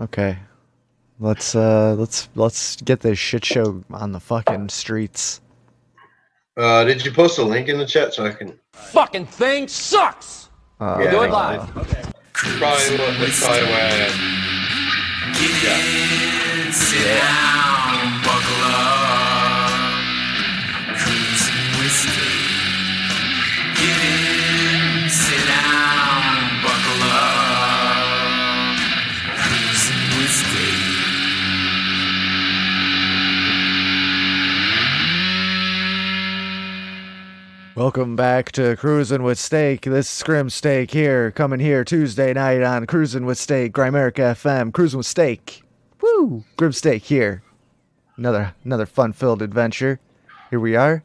Okay. Let's get this shit show on the fucking streets. Did you post a link in the chat so I can? Fucking thing sucks. We'll do it live. Okay. Probably why. Sit down, buckle up, cruising whiskey. Get in, sit down, buckle up, cruising whiskey. Welcome back to Cruising with Steak. This is Scrim Steak here, coming here Tuesday night on Cruising with Steak, Grimerica FM, Cruising with Steak. Woo! Grim Steak here. Another fun-filled adventure. Here we are,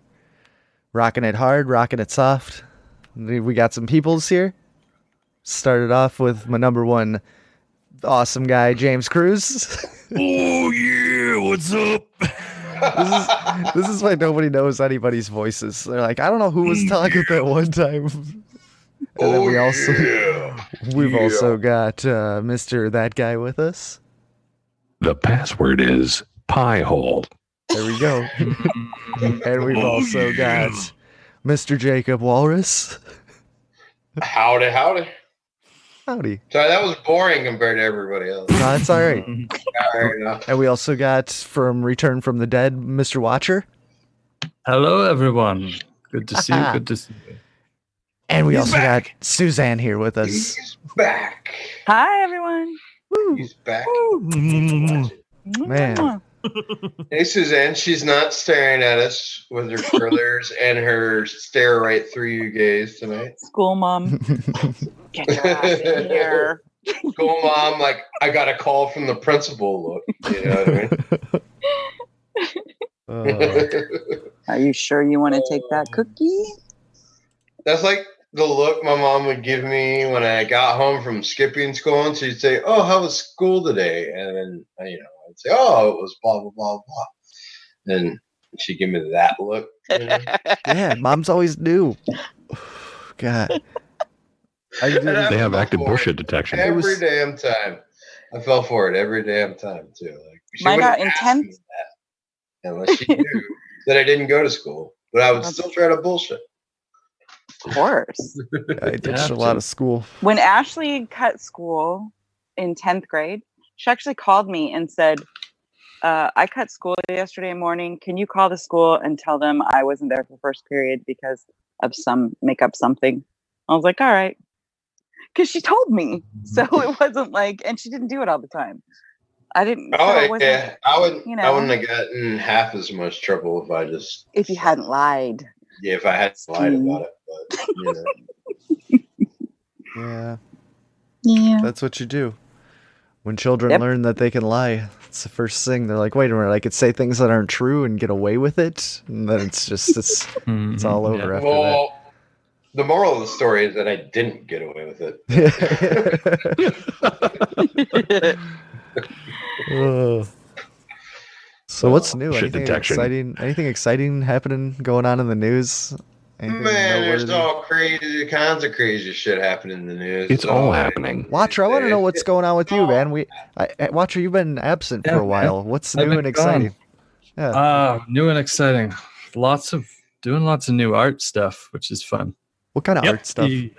rocking it hard, rocking it soft. We got some peoples here. Started off with my number one awesome guy, James Cruz. Oh yeah, what's up? This is why nobody knows anybody's voices. They're like, I don't know who was talking that one time. And then we've also got Mr. That Guy with us. The password is pie hole. There we go. And we've also got Mr. Jacob Walrus. Howdy. Howdy. Sorry, that was boring compared to everybody else. No, that's all right. All right, enough. And we also got from Return from the Dead, Mr. Watcher. Hello, everyone. Good to see you. Good to see you. And we also got Suzanne here with us. He's back. Hi, everyone. He's back. Man. Hey, Suzanne. She's not staring at us with her curlers and her stare right through you gaze tonight. School mom. Get your ass in here. School mom, like, I got a call from the principal look. You know what I mean? Are you sure you want to take that cookie? That's like the look my mom would give me when I got home from skipping school, and she'd say, "Oh, how was school today?" And then, I'd say, "Oh, it was blah blah blah blah." Then she'd give me that look. Yeah, moms always knew. God. They have active bullshit detection. Every damn time. I fell for it every damn time too. Like, she Mine got wouldn't ask me intense. that unless she knew that I didn't go to school, but I would still try to bullshit. Of course. I ditched a lot of school. When Ashley cut school in 10th grade, she actually called me and said, I cut school yesterday morning. Can you call the school and tell them I wasn't there for first period because of make up something? I was like, all right. Because she told me. So it wasn't like, and she didn't do it all the time. I didn't. Oh, yeah. I wouldn't have gotten half as much trouble if you hadn't lied. Yeah, if I had lied about it. But, Yeah. That's what you do. When children learn that they can lie, it's the first thing. They're like, wait a minute, I could say things that aren't true and get away with it? And then it's all over after that. The moral of the story is that I didn't get away with it. So what's new? Shit detection. Anything exciting happening going on in the news? Anything Man, there's noteworthy? all kinds of crazy shit happening in the news. It's all happening. Watcher, I want to know what's going on with you, man. Watcher, you've been absent for a while. What's new and exciting? Yeah. New and exciting. Doing lots of new art stuff, which is fun. What kind of art stuff? You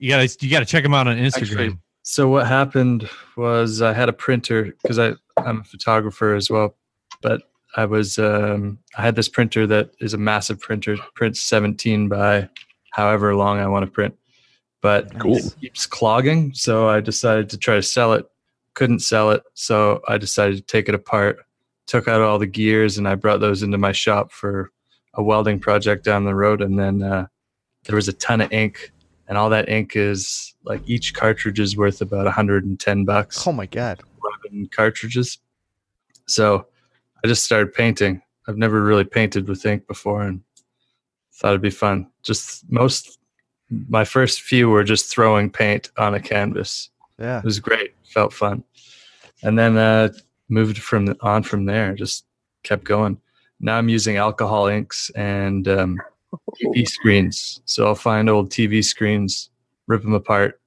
gotta check them out on Instagram. Actually, so what happened was I had a printer because I'm a photographer as well, but I had this printer that is a massive printer, prints 17 by however long I want to print, but it keeps clogging. So I decided to try to sell it. Couldn't sell it, so I decided to take it apart. Took out all the gears and I brought those into my shop for a welding project down the road, and then there was a ton of ink, and all that ink is like each cartridge is worth about $110. Oh my god! 11 cartridges. So I just started painting. I've never really painted with ink before, and thought it'd be fun. My first few were just throwing paint on a canvas. Yeah, it was great. Felt fun, and then moved from there. Just kept going. Now I'm using alcohol inks and TV screens. So I'll find old TV screens, rip them apart,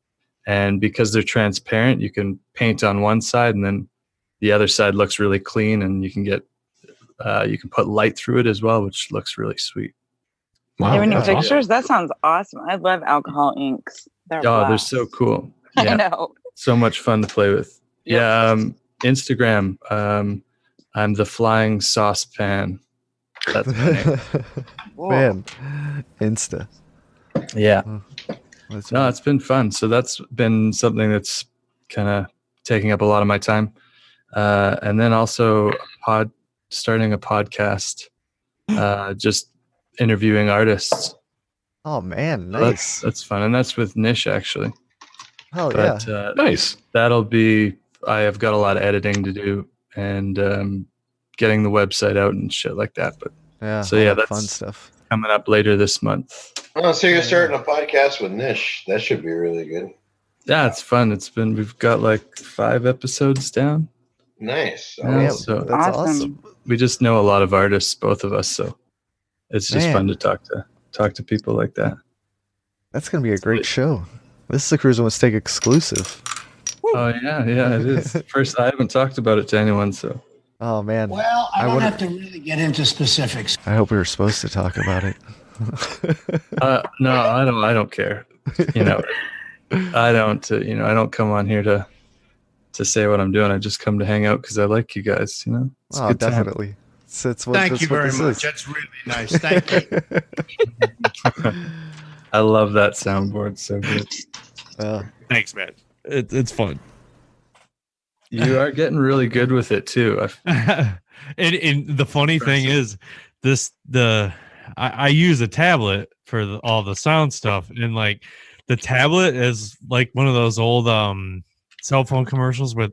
and because they're transparent, you can paint on one side and then the other side looks really clean, and you can get you can put light through it as well, which looks really sweet. Wow. Any that's pictures? That sounds awesome. I love alcohol inks. They're They're so cool. I Yeah, know. so much fun to play with. Yep. Yeah, Instagram. I'm the flying saucepan. That's my name. Man, Insta. Yeah. That's No, it's been fun. So that's been something that's kind of taking up a lot of my time. And then also starting a podcast, just interviewing artists. Oh man, So nice. that's fun. And that's with Nish, actually. Hell But yeah. nice. that'll be, I have got a lot of editing to do and getting the website out and shit like that. But Yeah. so all yeah, that that's fun stuff. coming up later this month. Oh, so you're starting a podcast with Nish. That should be really good. Yeah, it's fun. We've got like 5 episodes down. Nice. Yeah, Yeah, so that's awesome. we just know a lot of artists, both of us. So it's just Man. fun to talk to people like that. That's gonna be a great show. This is a Cruising with Steak exclusive. Oh yeah, it is. First, I haven't talked about it to anyone, so Oh man. Well, I don't would've- have to really get into specifics. I hope we were supposed to talk about it. no, I don't care. You know, I don't. I don't come on here to say what I'm doing. I just come to hang out because I like you guys. You know, it's a Oh, good time. definitely. That's what, Thank that's you what very this much. is. That's really nice. Thank you. I love that soundboard. So good. Thanks, man. It's fun. You are getting really good with it too. And the funny thing is, I use a tablet for all the sound stuff, and like the tablet is like one of those old cell phone commercials with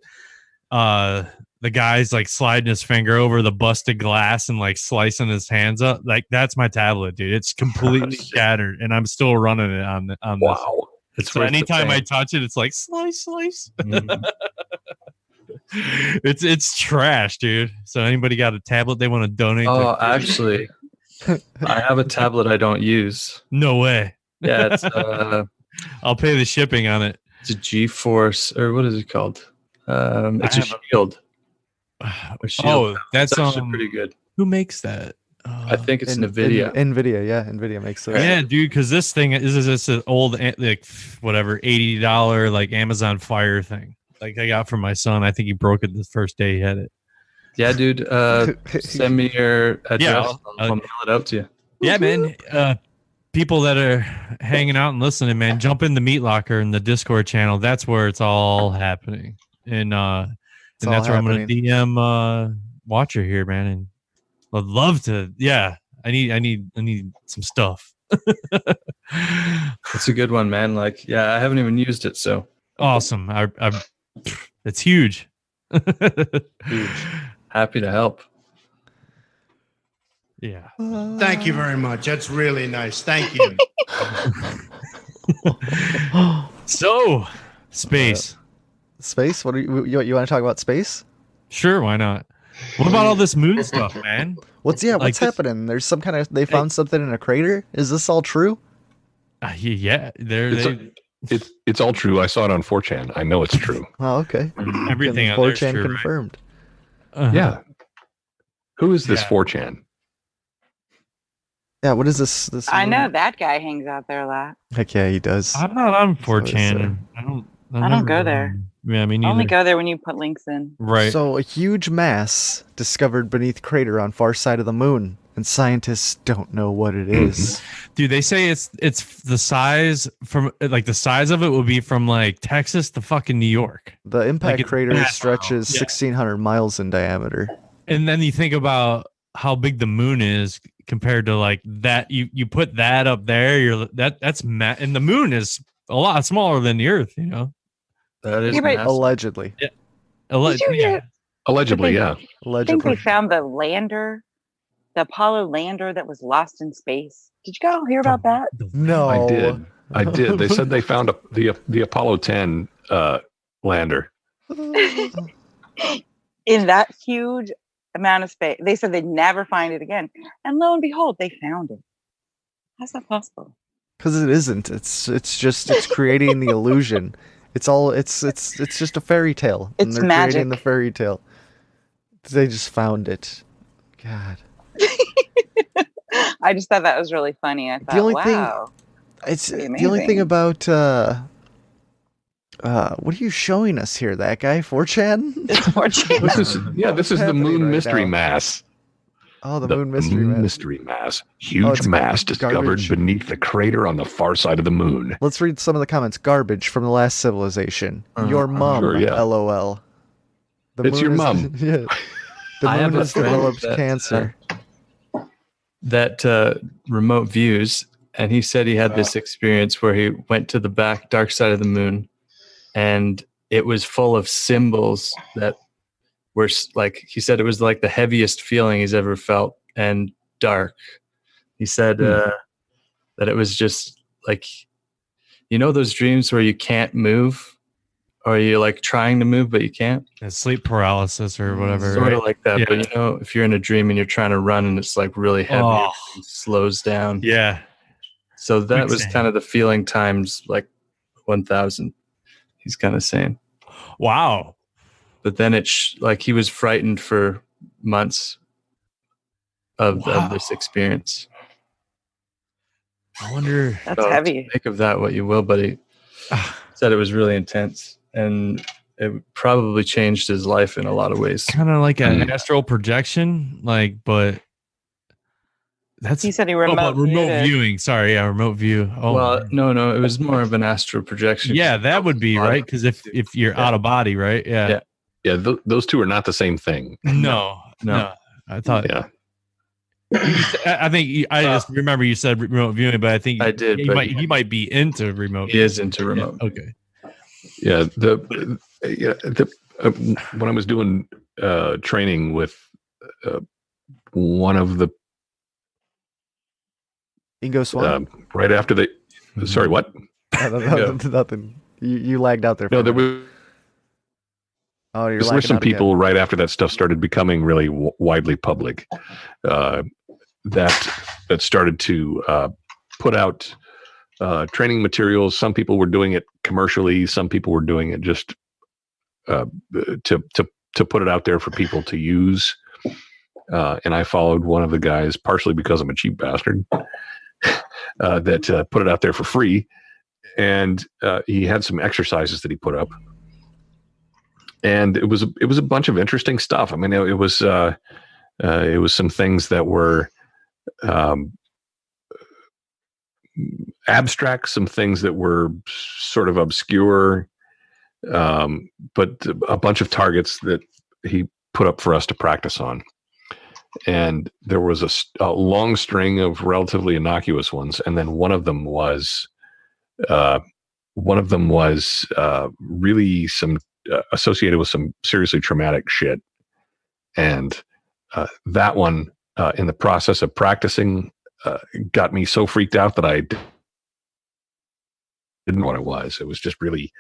the guy's like sliding his finger over the busted glass and like slicing his hands up. Like that's my tablet, dude. It's completely shattered, and I'm still running it on this. Wow. It's So worth the anytime I pain. touch it, it's like slice. Mhm. It's trash, dude. So anybody got a tablet they want to donate? Oh, to? actually, I have a tablet I don't use. No way. Yeah, it's I'll pay the shipping on it. it's a GeForce, or what is it called? It's a have a- Shield. Oh, that's It's actually pretty good. who makes that? I think it's NVIDIA. Nvidia, yeah, Nvidia makes those. Yeah, dude, because this thing is this an old like whatever $80 like Amazon Fire thing. Like I got from my son. I think he broke it the first day he had it. Yeah, dude. Send me your address. Yeah, I'll mail it out to you. Yeah, man. People that are hanging out and listening, man, jump in the Meat Locker in the Discord channel. That's where it's all happening. And all that's where I'm going to happening. DM Watcher here, man. And I'd love to. Yeah, I need some stuff. It's a good one, man. Like, yeah, I haven't even used it, so Awesome. It's huge. huge. Happy to help. Yeah. Thank you very much. That's really nice. Thank you. So, space. Space? What are you want to talk about space? Sure, why not? What about all this moon stuff, man? What's Like what's this- happening? There's some kind of they found something in a crater. Is this all true? Yeah, It's all true. I saw it on 4chan. I know it's true. Oh, okay. everything on there's 4chan true, right? confirmed. Uh-huh. Yeah. Who is this Yeah. 4chan? Yeah, what is this? I know that guy hangs out there a lot. Heck yeah, he does. I'm not on That's what I 4chan. I don't I don't go there. Yeah, me neither. Only go there when you put links in. Right. So a huge mass discovered beneath crater on far side of the moon, and scientists don't know what it is. Dude, they say it's the size from like the size of it will be from like Texas to fucking New York. The impact it's crater massive. stretches Yeah. 1,600 miles in diameter. And then you think about how big the moon is compared to like that. You put that up there, and the moon is a lot smaller than the Earth. You know, That is Yeah, but- massive. Allegedly. Did you hear? Allegedly, yeah. I think Allegedly. they found the lander, the Apollo lander that was lost in space. Did you all hear about that? No. I did. I did. They said they found the Apollo 10 lander. In that huge amount of space. They said they'd never find it again. And lo and behold, they found it. How's that possible? Because it isn't. It's creating the illusion. It's just a fairy tale. It's they're magic. creating the fairy tale. They just found it. God. I just thought that was really funny. I thought, The only wow. It's Pretty the only thing amazing. about what are you showing us here? That guy 4chan? It's 4chan. This is the happening moon right mystery now? mass. Oh, the moon mystery moon mass. mystery mass. Huge it's mass discovered garbage. beneath the crater on the far side of the moon. Let's read some of the comments. Garbage from the last civilization. Your mom, Sure, yeah. LOL. It's your mom. Yeah. The I have moon a has friend developed that, cancer. that remote views, and he said he had this experience where he went to the dark side of the moon, and it was full of symbols that were like, he said it was like the heaviest feeling he's ever felt, and dark. He said that it was just like, those dreams where you can't move, or you're like trying to move but you can't. Sleep paralysis or whatever. Sort of right? like that. Yeah. But if you're in a dream and you're trying to run and it's like really heavy, everything slows down. Yeah. So that was Quicksand. kind of the feeling times like 1,000. He's kind of saying. Wow. But then like he was frightened for months of this experience. I wonder. That's heavy. Make of that what you will, but he said it was really intense, and it probably changed his life in a lot of ways. Kind of like an astral projection, but that's. He said he remote viewing. Sorry, remote view. Oh, well, no, it was more of an astral projection. Yeah, that would be right, because if you're out of body, right? Yeah. Those two are not the same thing. No. I thought. Yeah. I think I just remember you said remote viewing, but I think I did. He might be into remote. He is into remote. Yeah, okay. Yeah. When I was doing training with one of the Ingo Swan? right after they. Sorry, what? Nothing. You lagged out there. No, there was. There were some people right after that stuff started becoming really widely public that started to put out training materials. Some people were doing it commercially. Some people were doing it just to put it out there for people to use. And I followed one of the guys, partially because I'm a cheap bastard, that put it out there for free. And he had some exercises that he put up. And it was a bunch of interesting stuff. I mean, it was some things that were abstract, some things that were sort of obscure, but a bunch of targets that he put up for us to practice on. And there was a long string of relatively innocuous ones, and then one of them was really some. Associated with some seriously traumatic shit. And that one, in the process of practicing, got me so freaked out that I didn't know what it was. It was just really,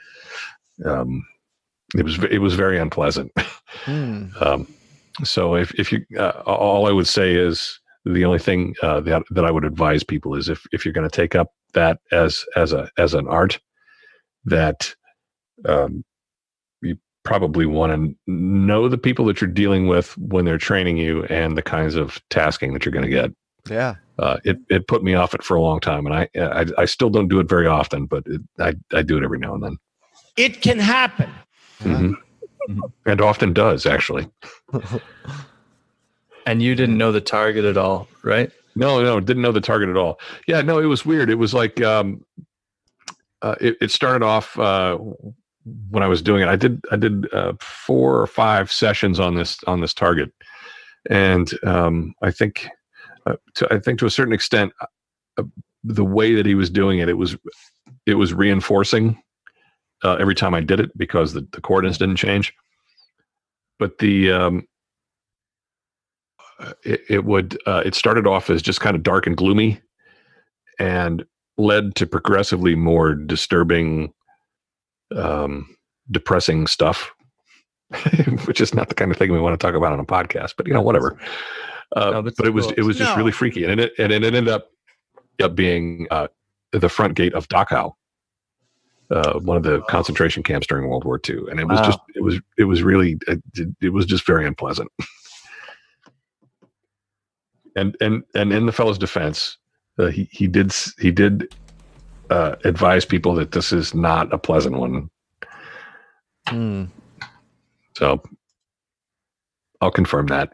it was very unpleasant. So if you, all I would say is the only thing that I would advise people is if you're going to take up that as an art, that you probably want to know the people that you're dealing with when they're training you and the kinds of tasking that you're going to get. Yeah. It put me off it for a long time, and I still don't do it very often, but I do it every now and then. It can happen. Mm-hmm. And often does, actually. And you didn't know the target at all, right? No, didn't know the target at all. Yeah, no, it was weird. It was like it started off when I was doing it. I did 4 or 5 sessions on this target, and I think to a certain extent, the way that he was doing it, it was reinforcing every time I did it because the coordinates didn't change. But it started off as just kind of dark and gloomy, and led to progressively more disturbing, depressing stuff, which is not the kind of thing we want to talk about on a podcast. But whatever. But it was just really freaky, and it ended up being the front gate of Dachau. one of the concentration camps during World War II, and it was just it was really it was just very unpleasant. And in the fellow's defense, he did advise people that this is not a pleasant one. So I'll confirm that.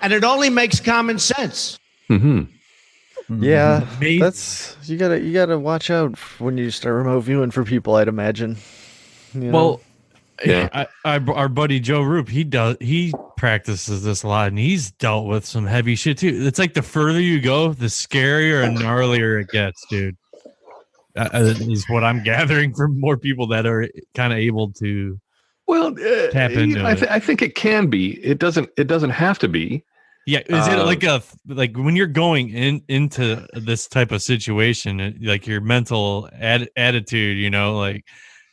And it only makes common sense. Yeah, that's you gotta watch out when you start remote viewing for people, I'd imagine. You know? Well, yeah, our buddy Joe Roop, he practices this a lot, and he's dealt with some heavy shit too. It's like the further you go, the scarier and gnarlier it gets, dude. Is what I'm gathering from more people that are kind of able to. Well, tap into I think it can be. It doesn't have to be. Yeah, is it like when you're going into this type of situation, like your mental attitude, you know, like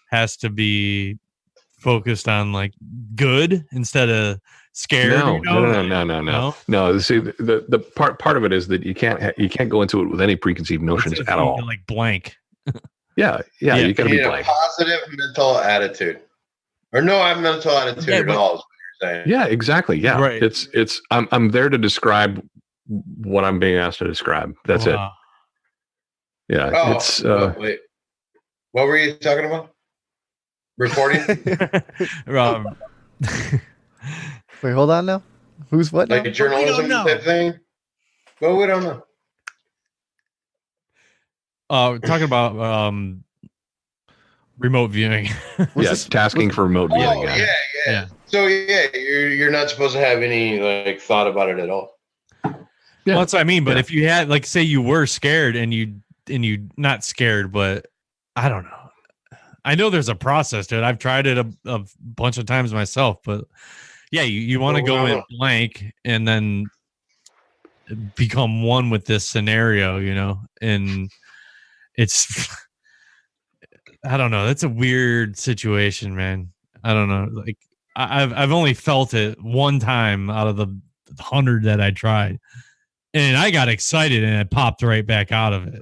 has to be focused on like good instead of scared? No. See, the part of it is that you can't go into it with any preconceived notions at all. Like blank. Yeah. You got to be blank. A positive mental attitude, or no, I have mental attitude at all. Yeah, exactly. Yeah, right. It's I'm there to describe what I'm being asked to describe. That's it. Yeah. It's wait. What were you talking about? Reporting? Wait, hold on now. Who's what? Like now? a journalism type thing? Well, we don't know. Talking about remote viewing. Tasking for remote viewing. Yeah. So you're not supposed to have any like thought about it at all. Yeah. Well, that's what I mean. But if you had, like, say you were scared and you not scared, but I don't know. I know there's a process to it. I've tried it a bunch of times myself, but yeah, you want to go in blank and then become one with this scenario, you know, and it's, I don't know. That's a weird situation, man. I don't know. Like I've only felt it one time out of the 100 that I tried, and I got excited and it popped right back out of it.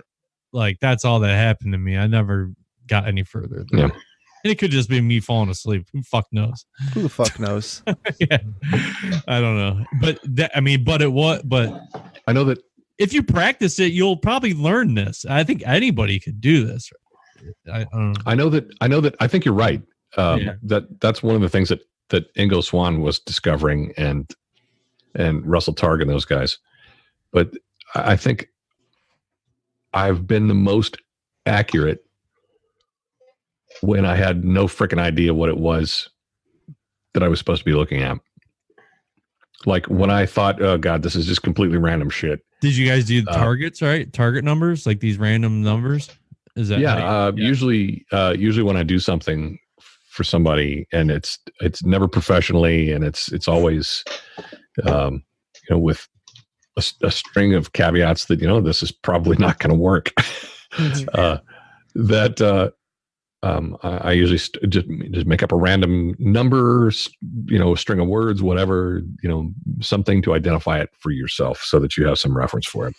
Like that's all that happened to me. I never got any further. And it could just be me falling asleep. Who the fuck knows? Who the fuck knows? Yeah. I don't know. But but I know that if you practice it, you'll probably learn this. I think anybody could do this. I know that I think you're right. That's one of the things that Ingo Swann was discovering and Russell Targ and those guys. But I think I've been the most accurate when I had no freaking idea what it was that I was supposed to be looking at. Like when I thought, oh God, this is just completely random shit. Did you guys do targets, right? Target numbers, like these random numbers? Is that usually when I do something for somebody and it's never professionally and it's always with a string of caveats that this is probably not going to work. I usually just make up a random number, a string of words, whatever, something to identify it for yourself so that you have some reference for it.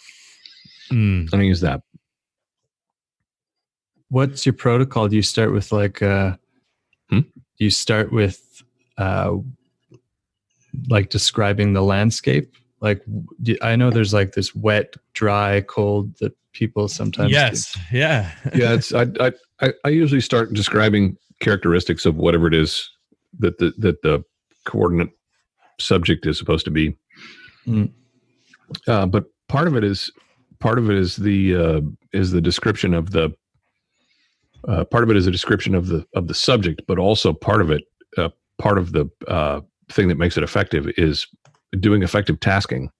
And I use that. What's your protocol? Do you start with like, you start with like describing the landscape? Like, I know there's like this wet, dry, cold that people sometimes do. Yeah. It's I usually start describing characteristics of whatever it is that the coordinate subject is supposed to be. But part of it is the description of the part of it is a description of the subject, but also part of the thing that makes it effective is doing effective tasking.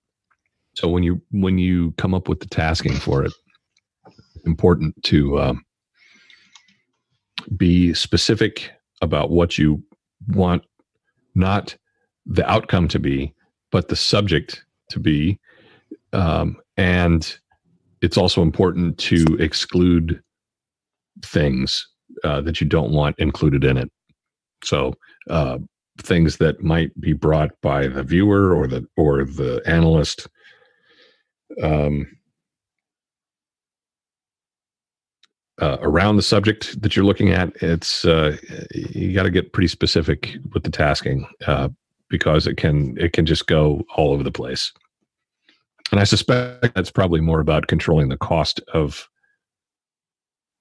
So when you come up with the tasking for it, it's important to be specific about what you want, not the outcome to be, but the subject to be. And it's also important to exclude things that you don't want included in it. So things that might be brought by the viewer or the analyst. around the subject that you're looking at, it's you got to get pretty specific with the tasking because it can just go all over the place. And I suspect that's probably more about controlling the cost of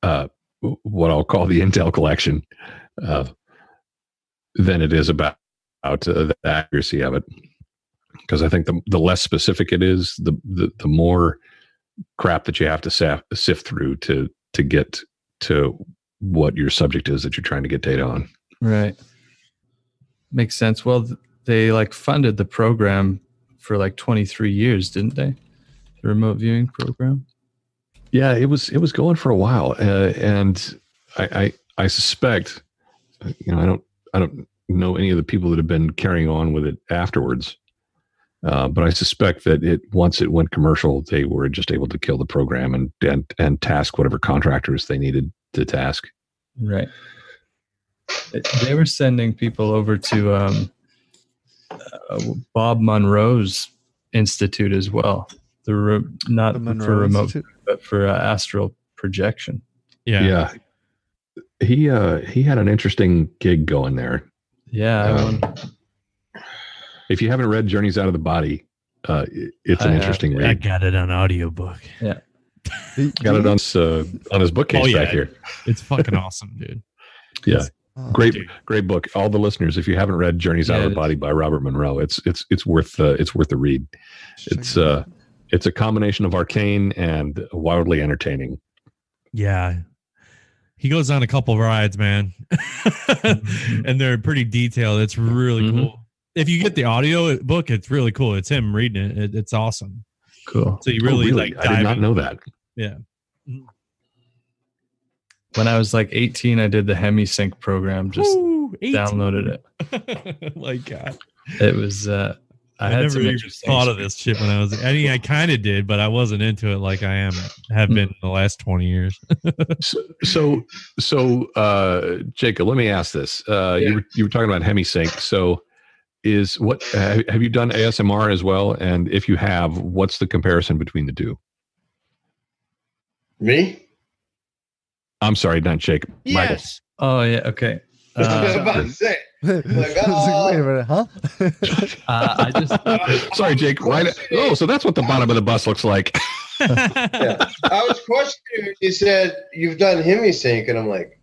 what I'll call the intel collection than it is about the accuracy of it. Because I think the less specific it is, the more crap that you have to sift through to get to what your subject is that you're trying to get data on. Right. Makes sense. Well, they like funded the program for like 23 years, didn't they? The remote viewing program. Yeah, it was going for a while, and I suspect, I don't know any of the people that have been carrying on with it afterwards, but I suspect that once it went commercial, they were just able to kill the program and task whatever contractors they needed to task. Right. They were sending people over to Bob Monroe's institute as well. Not for remote, Institute? But for astral projection. Yeah. He had an interesting gig going there. Yeah. If you haven't read Journeys Out of the Body, it's an interesting read. I got it on audiobook. Yeah. Got it on his bookcase back here. It's fucking awesome, dude. Yeah. Great book. All the listeners, if you haven't read Journeys Out of the Body by Robert Monroe, it's worth the read. It's a combination of arcane and wildly entertaining. Yeah. He goes on a couple of rides, man. And they're pretty detailed. It's really cool. If you get the audio book, it's really cool. It's him reading it. It's awesome. Cool. So you really like I did not know that. Yeah. When I was like 18, I did the HemiSync program. Just downloaded it. My God. It was I had never even thought of this shit when I was. I mean, I kind of did, but I wasn't into it like I have been in the last 20 years. so, Jacob, let me ask this. You were talking about HemiSync. So, have you done ASMR as well? And if you have, what's the comparison between the two? Me? I'm sorry, not Jacob. Yes. Michael. Oh yeah. Okay. I was about to say. Like, Wait a minute, huh? I just sorry, Jake. So that's what the bottom of the bus looks like. Yeah. I was questioning when you said you've done HemiSync, and I'm like,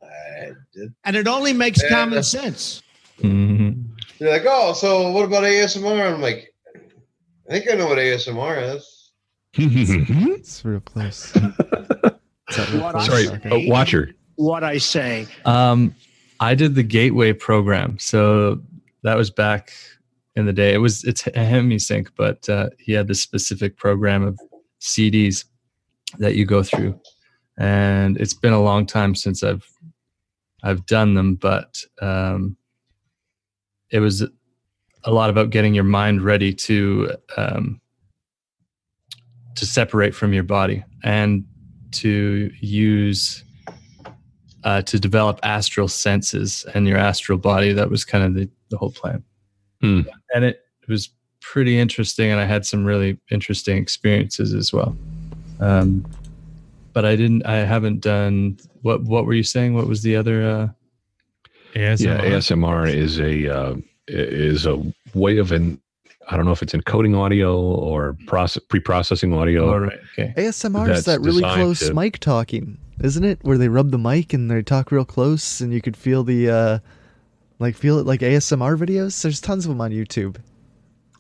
I did. And it only makes common sense. Mm-hmm. They're like, oh, so what about ASMR? I'm like, I think I know what ASMR is. It's real close. Sorry, Watcher. What I say. I did the Gateway program, so that was back in the day. It's HemiSync, but he had this specific program of CDs that you go through, and it's been a long time since I've done them, but it was a lot about getting your mind ready to separate from your body and to use. To develop astral senses and your astral body. That was kind of the whole plan. And it was pretty interesting, and I had some really interesting experiences as well. But I haven't done, what were you saying? What was the other? ASMR? Yeah, ASMR is a way of I don't know if it's encoding audio or pre-processing audio. Oh, right. Okay. ASMR is that really close mic talking, isn't it? Where they rub the mic and they talk real close, and you could feel feel it like ASMR videos. There's tons of them on YouTube.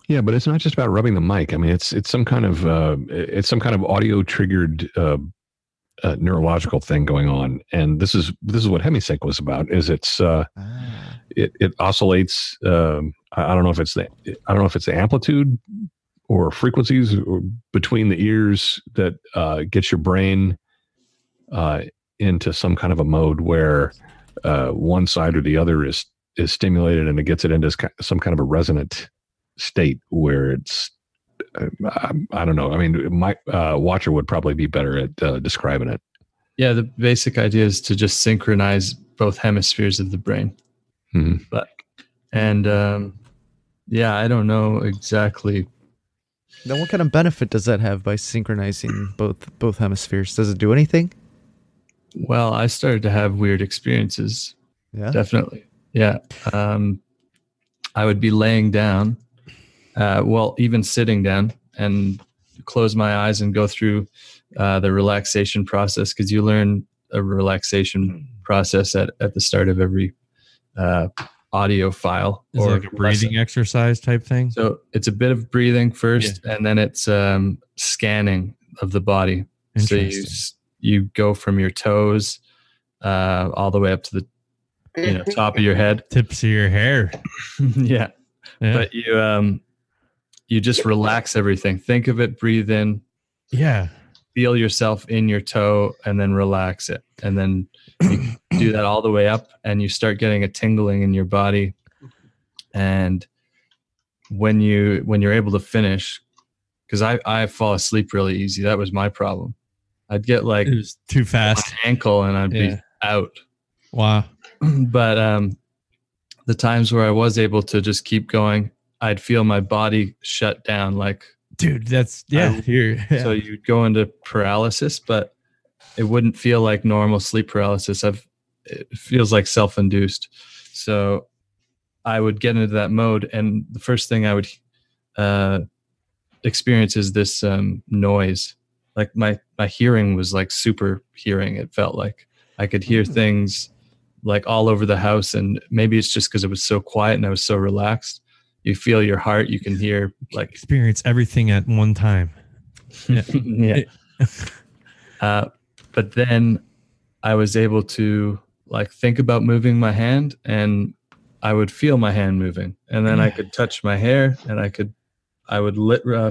Yeah, but it's not just about rubbing the mic. I mean, it's some kind of audio triggered neurological thing going on, and this is what HemiSync was about. It oscillates. I don't know if it's the amplitude or frequencies between the ears that gets your brain into some kind of a mode where one side or the other is stimulated, and it gets it into some kind of a resonant state where it's I don't know. I mean, my Watcher would probably be better at describing it. Yeah, the basic idea is to just synchronize both hemispheres of the brain. Mm-hmm. I don't know exactly. Now, what kind of benefit does that have by synchronizing both hemispheres? Does it do anything? Well, I started to have weird experiences. Yeah. Definitely. Yeah. I would be laying down, even sitting down, and close my eyes and go through the relaxation process, because you learn a relaxation process at the start of every audio file. Is it like a breathing exercise type thing? So it's a bit of breathing first, and then it's scanning of the body. So you go from your toes all the way up to the top of your head, tips of your hair. Yeah. But you just relax everything. Think of it, breathe in. Yeah. Feel yourself in your toe and then relax it. And then you do that all the way up and you start getting a tingling in your body. And when you're able to finish, because I fall asleep really easy. That was my problem. I'd get like it was too fast my ankle and I'd be out. Wow. But the times where I was able to just keep going, I'd feel my body shut down. Like, dude, that's here. So you'd go into paralysis, but it wouldn't feel like normal sleep paralysis. It feels like self-induced. So I would get into that mode, and the first thing I would experience is this noise. Like my hearing was like super hearing. It felt like I could hear things like all over the house, and maybe it's just because it was so quiet and I was so relaxed. You feel your heart. You can hear, like, experience everything at one time. Yeah. But then I was able to like think about moving my hand, and I would feel my hand moving, and then I could touch my hair, and I would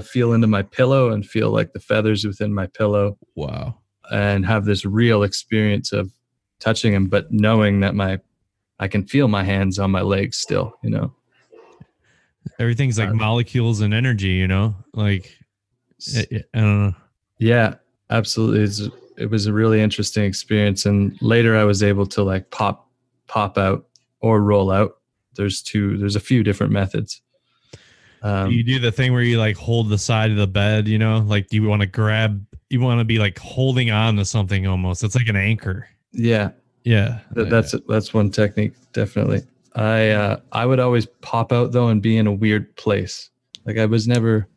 feel into my pillow and feel like the feathers within my pillow. Wow. And have this real experience of touching him, but knowing that I can feel my hands on my legs still, Everything's like molecules and energy, like, I don't know. Yeah, absolutely. It was a really interesting experience. And later I was able to like pop out or roll out. There's a few different methods. You do the thing where you like hold the side of the bed, like you want to be like holding on to something almost. It's like an anchor. Yeah. Yeah. That's one technique. Definitely. I would always pop out though and be in a weird place. Like I was never,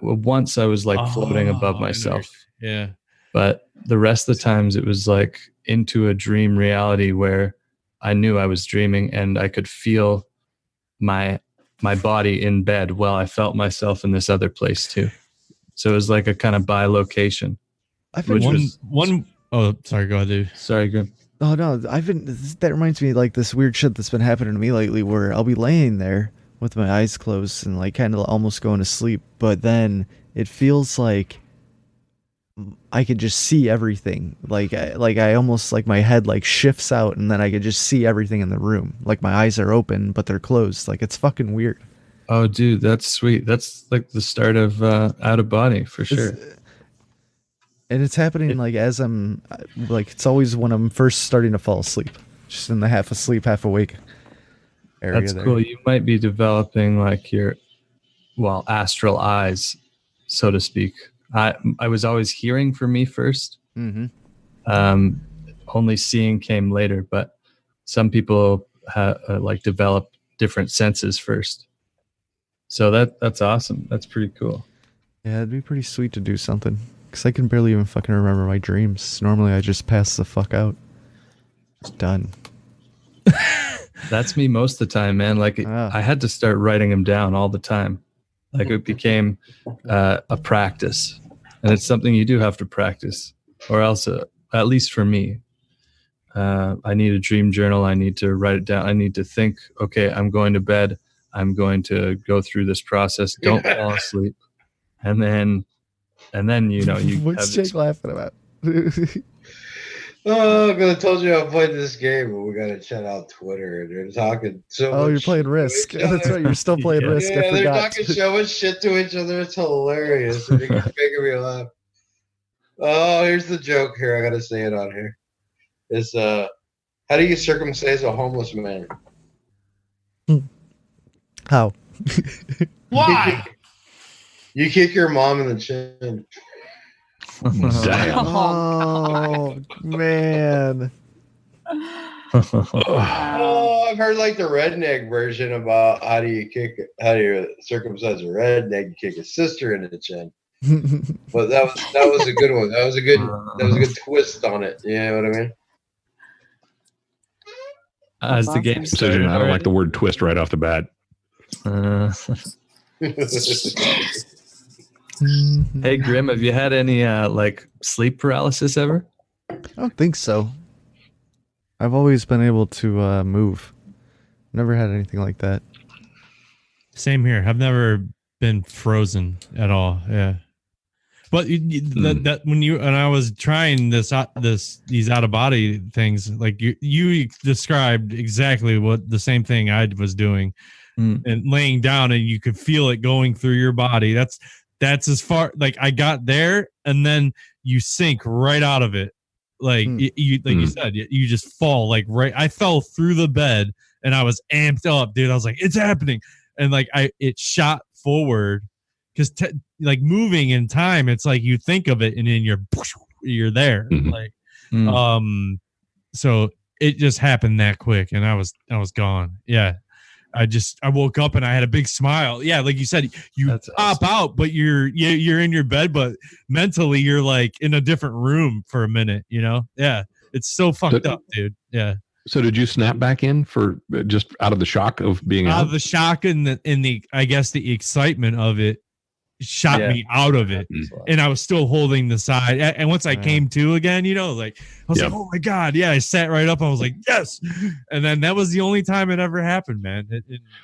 once I was like floating above myself. Yeah. But the rest of the times it was like into a dream reality where I knew I was dreaming and I could feel my body in bed while I felt myself in this other place too. So it was like a kind of bilocation. I've been oh, sorry, go ahead, dude. Sorry, Grim. Oh no, that reminds me of like this weird shit that's been happening to me lately where I'll be laying there with my eyes closed and like kind of almost going to sleep, but then it feels like I could just see everything. Like I almost like my head like shifts out and then I could just see everything in the room. Like my eyes are open but they're closed. Like it's fucking weird. Oh dude, that's sweet. That's like the start of out of body for sure. And it's happening like as I'm like, it's always when I'm first starting to fall asleep, just in the half asleep, half awake area. That's there. cool. You might be developing like your, astral eyes, so to speak. I was always hearing for me first. Mm-hmm. Only seeing came later, but some people like develop different senses first. So that's awesome. That's pretty cool. Yeah, it'd be pretty sweet to do something. Because I can barely even fucking remember my dreams. Normally I just pass the fuck out. It's done. That's me most of the time, man. Like I had to start writing them down all the time. Like it became a practice. And it's something you do have to practice. Or else, at least for me, I need a dream journal. I need to write it down. I need to think, okay, I'm going to bed. I'm going to go through this process. Don't fall asleep. And then you. What's Jake laughing about? Oh, because I told you I played this game, but we gotta check out Twitter. They're talking so. Oh, much you're playing shit to Risk. each That's other. right. You're still playing Risk. Yeah, I they're forgot. talking so much shit to each other. It's hilarious. It's making me laugh. Oh, here's the joke. Here, I gotta say it on here. It's how do you circumcise a homeless man? How? Why? You kick your mom in the chin. Damn. Oh man. Oh, I've heard like the redneck version about how do you circumcise a redneck? You kick his sister in the chin. But that was a good one. That was a good twist on it. You know what I mean? As the game So started, I don't like the word twist right off the bat. Hey Grim, have you had any like sleep paralysis ever? I don't think so. I've always been able to move. Never had anything like that. Same here. I've never been frozen at all. Yeah. But that when I was trying these out of body things, like you described exactly what the same thing I was doing, and laying down, and you could feel it going through your body. That's as far, like I got there, and then you sink right out of it, like you said, you just fall like right. I fell through the bed, and I was amped up, dude. I was like, it's happening, and like it shot forward. Because like moving in time, it's like you think of it and then you're there. Like, so it just happened that quick, and I was gone. Yeah, I woke up and I had a big smile. Yeah, like you said, That's pop awesome. Out, but you're in your bed, but mentally you're like in a different room for a minute. You know? Yeah, it's so fucked up, dude. Yeah. So did you snap back in for just out of the shock of being out? Out of the shock and the I guess the excitement of it. Shot me out of it, and I was still holding the side. And once I came to again, like I was like, oh my god, yeah! I sat right up. I was like, yes. And then that was the only time it ever happened, man.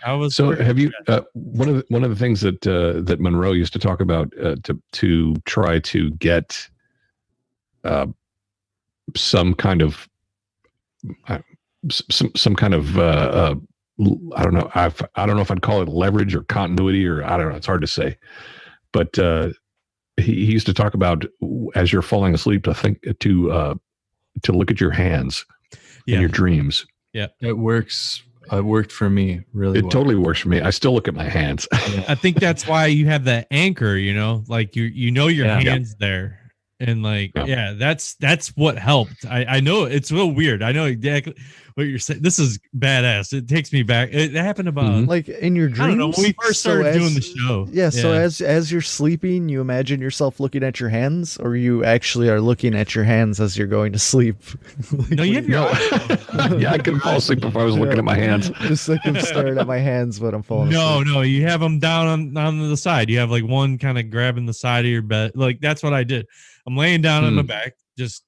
I was so. Have you one of the things that that Monroe used to talk about to try to get some kind of some kind of I don't know. I don't know if I'd call it leverage or continuity, or I don't know. It's hard to say. But he used to talk about as you're falling asleep to think to look at your hands in your dreams. Yeah, it works. It worked for me really. It totally works for me. I still look at my hands. I think that's why you have that anchor. Like your hands there, and like that's what helped. I know it's real weird. I know exactly what you're saying. This is badass. It takes me back. It happened about like in your dreams. I don't know, when we first started doing the show. Yeah. So as you're sleeping, you imagine yourself looking at your hands, or you actually are looking at your hands as you're going to sleep. Like, no, you have your eyes. Yeah, I couldn't fall asleep if I was looking at my hands. Just like I'm staring at my hands, but I'm falling asleep. No, you have them down on the side. You have like one kind of grabbing the side of your bed. Like that's what I did. I'm laying down on my back. Just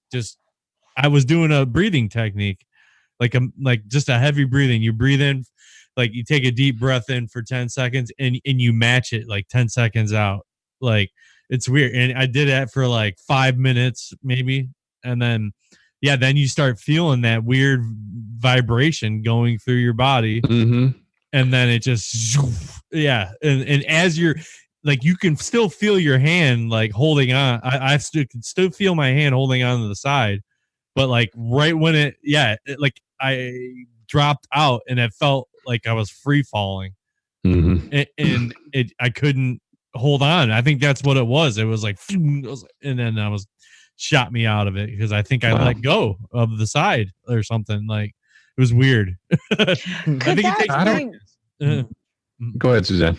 I was doing a breathing technique. Like just a heavy breathing. You breathe in, like you take a deep breath in for 10 seconds and you match it like 10 seconds out. Like it's weird. And I did that for like 5 minutes maybe. And then, then you start feeling that weird vibration going through your body. Mm-hmm. And then it just, And as you're like, you can still feel your hand like holding on. I can still feel my hand holding on to the side. But like right when like I dropped out and it felt like I was free falling, and I couldn't hold on. I think that's what it was. It was like, and then I was shot me out of it because I think I let go of the side or something. Like it was weird. I think it takes. Go ahead, Suzanne.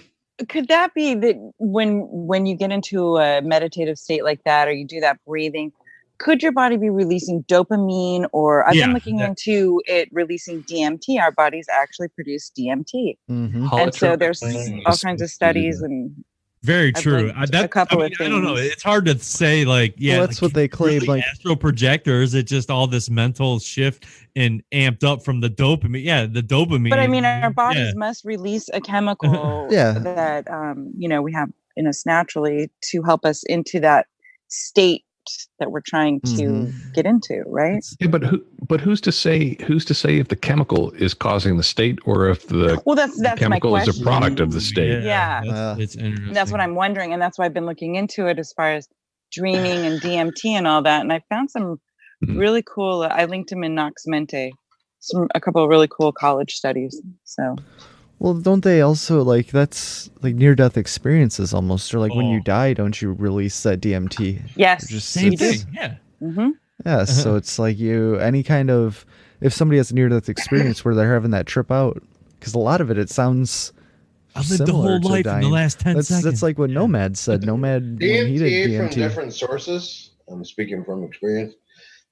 Could that be that when you get into a meditative state like that, or you do that breathing? Could your body be releasing dopamine, or I've been looking into it releasing DMT. Our bodies actually produce DMT. And so there's all kinds of studies and very true. A couple of things. I don't know. It's hard to say like, that's what they claim. Really like astral projector, or is it just all this mental shift and amped up from the dopamine? Yeah, the dopamine. But I mean, our bodies must release a chemical that, we have in us naturally to help us into that state that we're trying to get into, right? Yeah, but who's to say if the chemical is causing the state, or if the that's chemical my is a product of the state? It's interesting. That's what I'm wondering, and that's why I've been looking into it as far as dreaming and DMT and all that. And I found some really cool. I linked them in Nox Mente, a couple of really cool college studies. So, Well, don't they also like that's like near-death experiences almost, or like when you Oh. die, don't you release that DMT? Yes. Just Same it's- thing. Yeah. Mm-hmm. Yeah, so it's like any kind of if somebody has a near-death experience where they're having that trip out, because a lot of it sounds I lived a similar whole to life in the dying. last 10 seconds. That's like what Yeah. Nomad said. Nomad when he did DMT from DMT. different sources. I'm speaking from experience.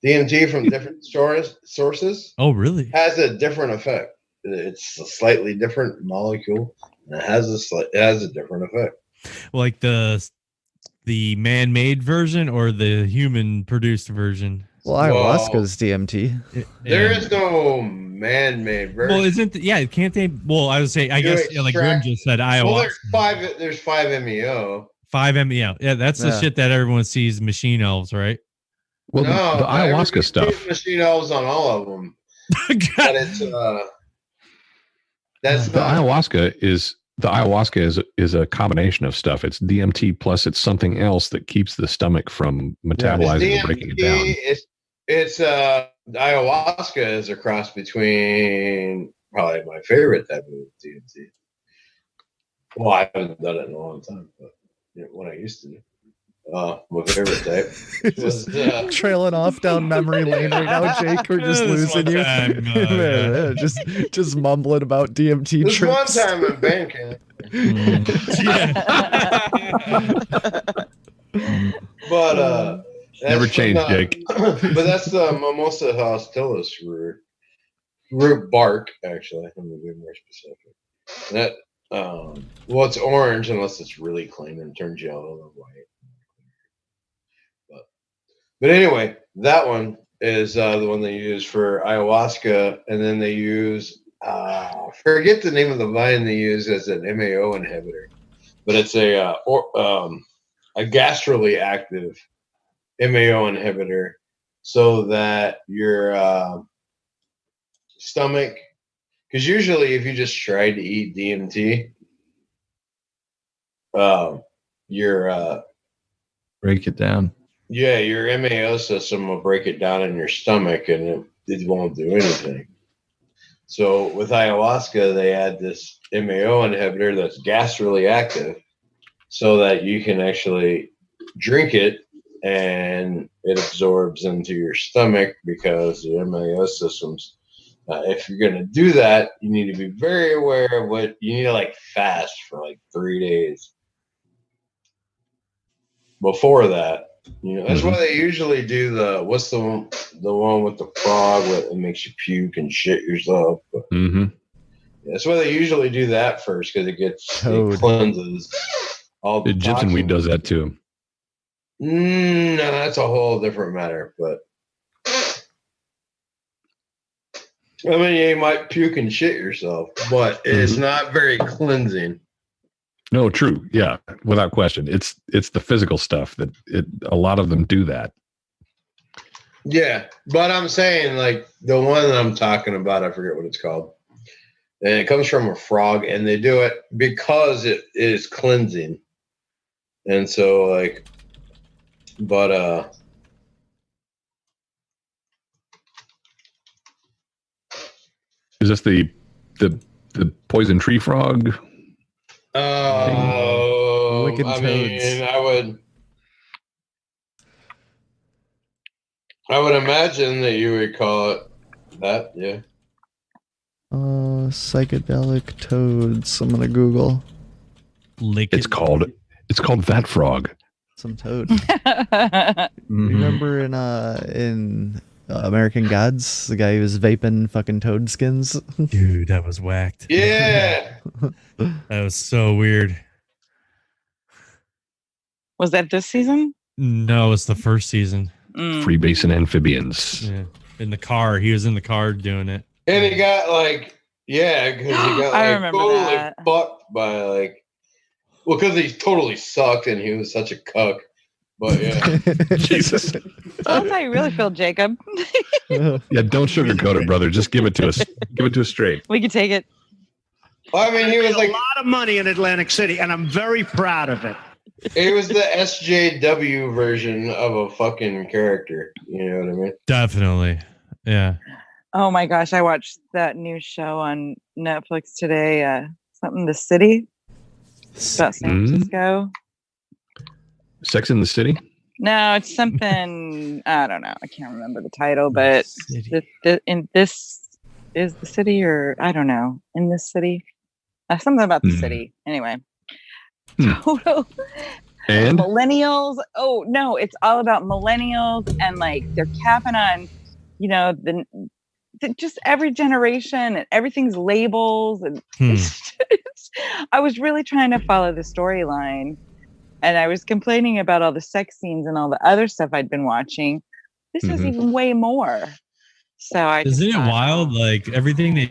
DMT from different sources Oh, really? has a different effect. It's a slightly different molecule, and it has a different effect. Like the man-made version or the human-produced version? Well, ayahuasca's DMT. There is no man-made version. Well, can't they? Well, I would say, I guess, like Grim just said, ayahuasca. Well, there's 5-MeO. 5-MeO. Yeah, that's the shit that everyone sees machine elves, right? Well, the ayahuasca stuff. Machine elves on all of them. But it's that's the ayahuasca is a combination of stuff. It's DMT plus it's something else that keeps the stomach from metabolizing and breaking it down. It's ayahuasca is a cross between probably my favorite type of DMT. Well, I haven't done it in a long time, but when I used to. My favorite type. Just trailing off down memory lane right now, Jake. We're just losing you. Just mumbling about DMT this trips. one time in band camp. But never changed, Jake. But that's the Mimosa hostilis root bark. Actually, I'm gonna be more specific. That well, it's orange unless it's really clean and turns yellow or white. But anyway, that one is the one they use for ayahuasca, and then they use forget the name of the vine they use as an MAO inhibitor, but it's a gastrally active MAO inhibitor, so that your stomach, because usually if you just try to eat DMT, your break it down. Yeah, your MAO system will break it down in your stomach, and it won't do anything. So with ayahuasca, they add this MAO inhibitor that's gastrally active, so that you can actually drink it and it absorbs into your stomach, because the MAO systems. If you're gonna do that, you need to be very aware of what you need to fast for 3 days before that. That's why they usually do what's the one with the frog that makes you puke and shit yourself. That's why they usually do that first, because it cleanses all the Egyptian weed does that too. No, that's a whole different matter. But I mean, you might puke and shit yourself, but it's not very cleansing. No, true. Yeah, without question. It's the physical stuff that a lot of them do that. Yeah, but I'm saying the one that I'm talking about, I forget what it's called. And it comes from a frog, and they do it because it is cleansing. And so is this the poison tree frog? Wicked I toads. mean, I would imagine that you would call it that, yeah. Psychedelic toads. I'm gonna Google. It's called that frog. Some toad. Remember in American Gods, the guy who was vaping fucking toad skins? Dude, that was whacked. Yeah. That was so weird. Was that this season? No, it's the first season. Free basin amphibians. Yeah. In the car. He was in the car doing it. And he got because he got I remember totally that. fucked by because he totally sucked and he was such a cuck. But yeah. Jesus. So that's how you really feel, Jacob. Yeah, don't sugarcoat it, brother. Just give it to us. Give it to us straight. We can take it. Well, I mean, he was a lot of money in Atlantic City, and I'm very proud of it. It was the SJW version of a fucking character. You know what I mean? Definitely. Yeah. Oh my gosh, I watched that new show on Netflix today. something the city about San Francisco. Sex in the City? No, it's something I don't know. I can't remember the title, but in this is the city, or I don't know. In this city, something about the city. Anyway, total and millennials. Oh no, it's all about millennials and like they're capping on, the just every generation and everything's labels and I was really trying to follow the storyline. And I was complaining about all the sex scenes and all the other stuff I'd been watching. This was even way more. So isn't it wild? Like everything that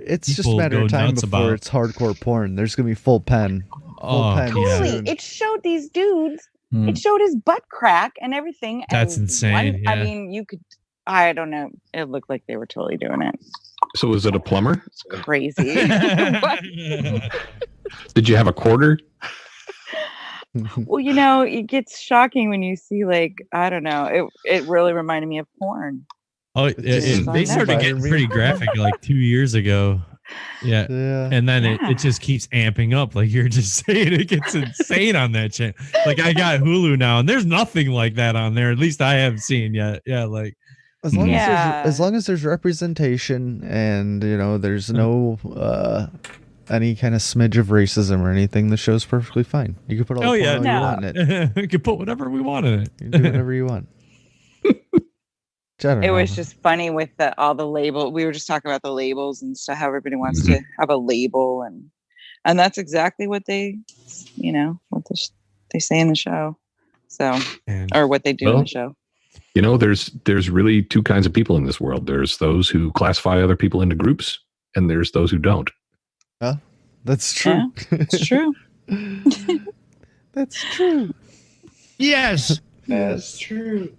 it's just a matter of time before it's hardcore porn. There's gonna be full pen. Totally. It showed these dudes. It showed his butt crack and everything. That's insane. I mean, you could. I don't know. It looked like they were totally doing it. So was it a plumber? It's crazy. Did you have a quarter? Well, it gets shocking when you see, like, I don't know. It really reminded me of porn. Oh, they started getting pretty graphic like 2 years ago. Yeah. And then it just keeps amping up. Like you're just saying, it gets insane on that channel. Like I got Hulu now, and there's nothing like that on there. At least I haven't seen yet. Yeah, like as long as there's representation and there's no any kind of smidge of racism or anything, the show's perfectly fine. You can put all you want in it. We can put whatever we want in it. You can do whatever you want. It was just funny with all the label. We were just talking about the labels and stuff. How everybody wants to have a label, and that's exactly what they say in the show. So, or what they do in the show. There's really two kinds of people in this world. There's those who classify other people into groups, and there's those who don't. That's true. Yeah, it's true. That's true. Yes, that's true.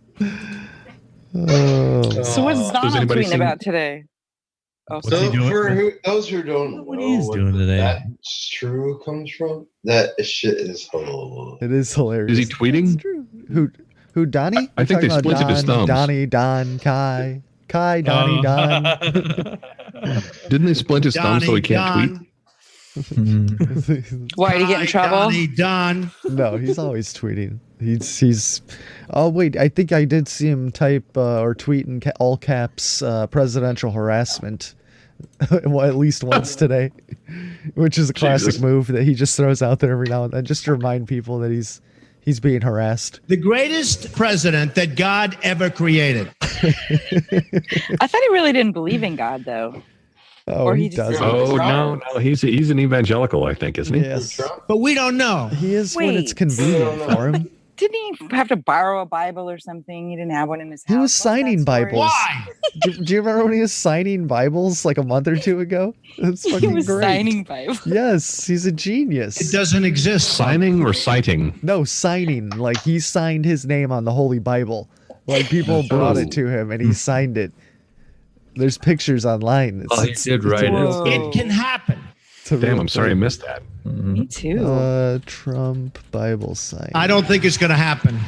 So what's Donald tweeting about today? What's he doing? Those who don't know what he's doing today. That's true comes from, that shit is hilarious. It is hilarious. Is he tweeting? Who Donnie? I think they splinted his thumbs. Donnie, Don, Kai, Donnie, Don. Didn't they splint his thumb so he can't tweet? Why did he get in trouble? Donnie, Don. No, he's always tweeting. He's. Oh wait, I think I did see him type or tweet in all caps presidential harassment. Well, at least once today, which is a classic move that he just throws out there every now and then, just to remind people that he's being harassed. The greatest president that God ever created. I thought he really didn't believe in God, though. Oh, he doesn't. Oh no, he's an evangelical, I think, isn't he? Yes, but we don't know. He is when it's convenient for him. Didn't he have to borrow a Bible or something? He didn't have one in his house. He was signing Bibles. Why? Do you remember when he was signing Bibles like a month or two ago? That's fucking he was great. signing Bibles. Yes, he's a genius. It doesn't exist. Signing or citing? No, signing. Like he signed his name on the Holy Bible. Like people brought it to him and he signed it. There's pictures online. He did write it. It can happen. Damn, I'm sorry I missed that. Me too. Trump Bible sign. I don't think it's going to happen.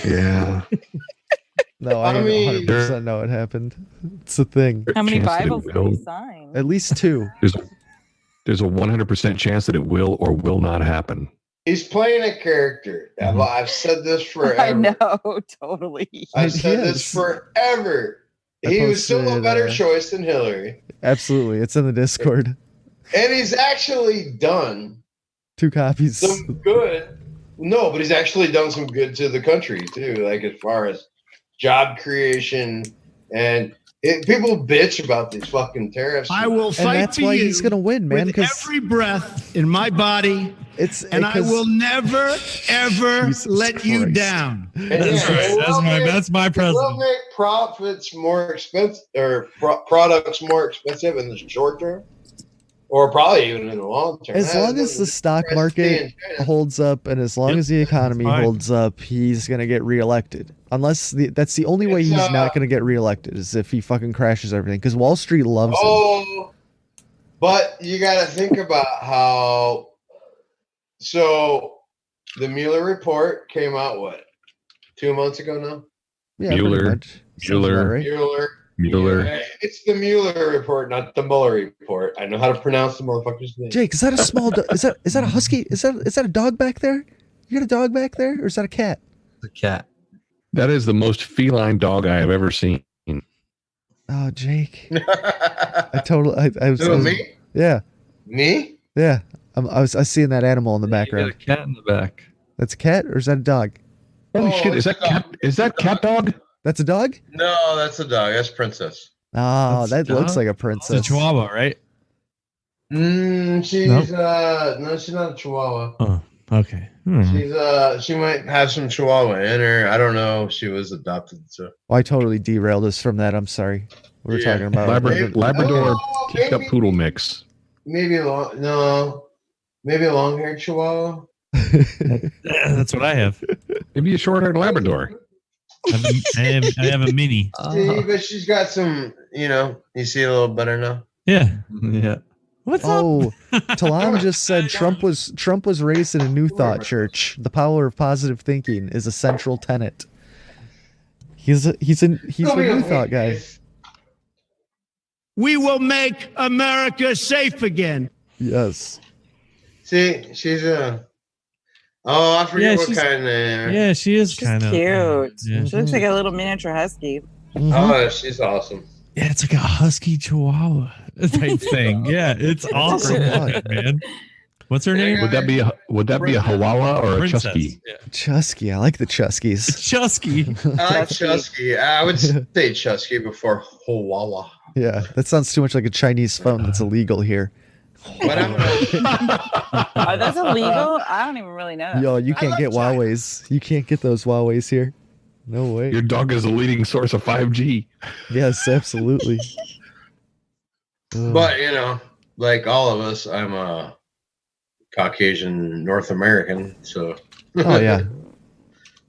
Yeah. No, I 100% know it happened. It's a thing. How many Bibles did he sign? At least 2. There's a 100% chance that it will or will not happen. He's playing a character. I've said this forever. I know, totally. I've said this forever. He was still a better choice than Hillary. Absolutely. It's in the Discord. And he's actually done 2 copies. Some good. No, but he's actually done some good to the country too. Like as far as job creation and people bitch about these fucking tariffs. I will fight and that's for why you he's gonna win, man. With every breath in my body. I will never ever let you down. That's my president. Will make profits more expensive or products more expensive in the short term, or probably even in the long term. As long as the stock market holds up and as long as the economy holds up, he's gonna get reelected. Unless that's the only way he's not gonna get reelected is if he fucking crashes everything. Because Wall Street loves him. But you got to think about how. So, the Mueller report came out, 2 months ago now? Yeah, Mueller. Mueller. Yeah, it's the Mueller report, not the Mueller report. I know how to pronounce the motherfucker's name. Jake, is that a small? Is that a husky? Is that a dog back there? You got a dog back there, or is that a cat? The cat. That is the most feline dog I have ever seen. Oh, Jake. I was me? Yeah. Me? Yeah. I was seeing that animal in the background. You got a cat in the back. That's a cat, or is that a dog? Holy shit! Is that cat? Is that cat dog? That's a dog? No, that's a dog. That's Princess. Oh, That's that looks dog? like a It's a princess. Chihuahua, right? She's no, she's not a Chihuahua. Oh, okay. She might have some Chihuahua in her. I don't know. She was adopted, so. I totally derailed us from that. I'm sorry. We were talking about Labrador teacup poodle mix. Maybe maybe a long-haired Chihuahua. That's what I have. Maybe a short-haired Labrador. I have a mini. See, but she's got some. You see a little better now. Yeah. Yeah. What's Oh, Talam just said Trump was raised in a New Thought church. The power of positive thinking is a central tenet. He's a New Thought guy. We will make America safe again. Yes. See, she's a. Oh, I forget what kind of. Yeah, she is She's kind of cute. Yeah. She looks like a little miniature husky. Oh, she's awesome. Yeah, it's like a husky Chihuahua type thing. Yeah, it's awesome, man. What's her name? Would that be a Chihuahua or a Princess. Chusky? Yeah. Chusky. I like the Chuskies. Chusky. I like Chusky. I would say Chusky before Chihuahua. Yeah, that sounds too much like a Chinese phone that's illegal here. But I'm That's illegal? I don't even really know. Yo, you can't get Huawei's. You can't get those Huawei's here. No way. Your dog is a leading source of 5G. Yes, absolutely. But like all of us, I'm a Caucasian North American, so. Oh yeah.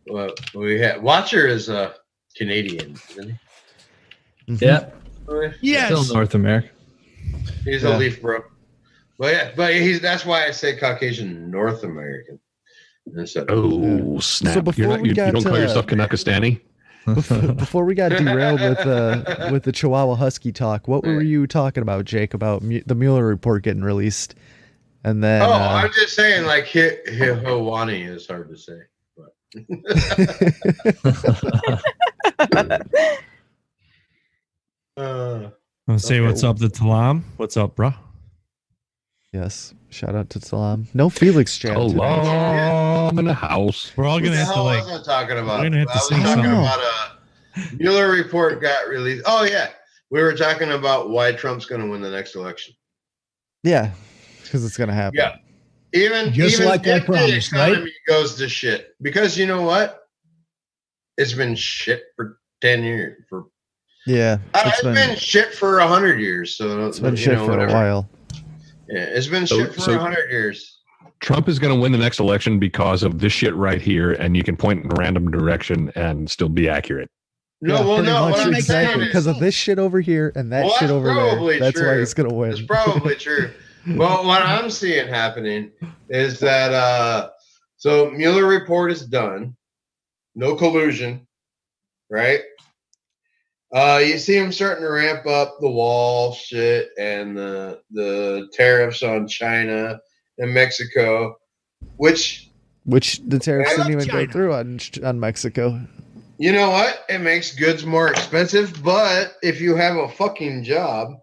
Well, we had Watcher is a Canadian, isn't he? Yeah. Yes. Still North America. He's Yeah. a leaf bro. But that's why I say Caucasian North American. Instead of, Oh, snap. So before we you got don't call to- yourself Kanakistani? Before we got derailed with the Chihuahua Husky talk, what were you talking about, Jake? About the Mueller report getting released, and then I'm just saying, like Hawani is hard to say. But. I'll say what's up to Talam. What's up, bro? yes, shout out to Salam. No Felix jam tonight. Alarm in the house. We're all What gonna the have to hell like. was I talking about? we're gonna have to I was sing talking something. about a Mueller report got released. Oh yeah, we were talking about why Trump's going to win the next election. Yeah, because it's gonna happen. Yeah. Even Just like I if the promised, right? economy goes to shit, because you know what? It's been shit for 10 years. Yeah, It's been shit for 100 years. So it's been shit for a while. Yeah, it's been So- shit for so- 100 years. Trump is going to win the next election because of this shit right here, and you can point in a random direction and still be accurate. No, Yeah, well, pretty no. much, What I'm exactly, saying because is, of this shit over here and that Well, shit that's over there. probably That's why true. he's gonna win. it's probably true. Well, what I'm seeing happening is that so Mueller report is done, no collusion, right? You see him starting to ramp up the wall shit and the tariffs on China and Mexico, which the tariffs I didn't love even China. go through on Mexico. you know what? It makes goods more expensive, but if you have a fucking job,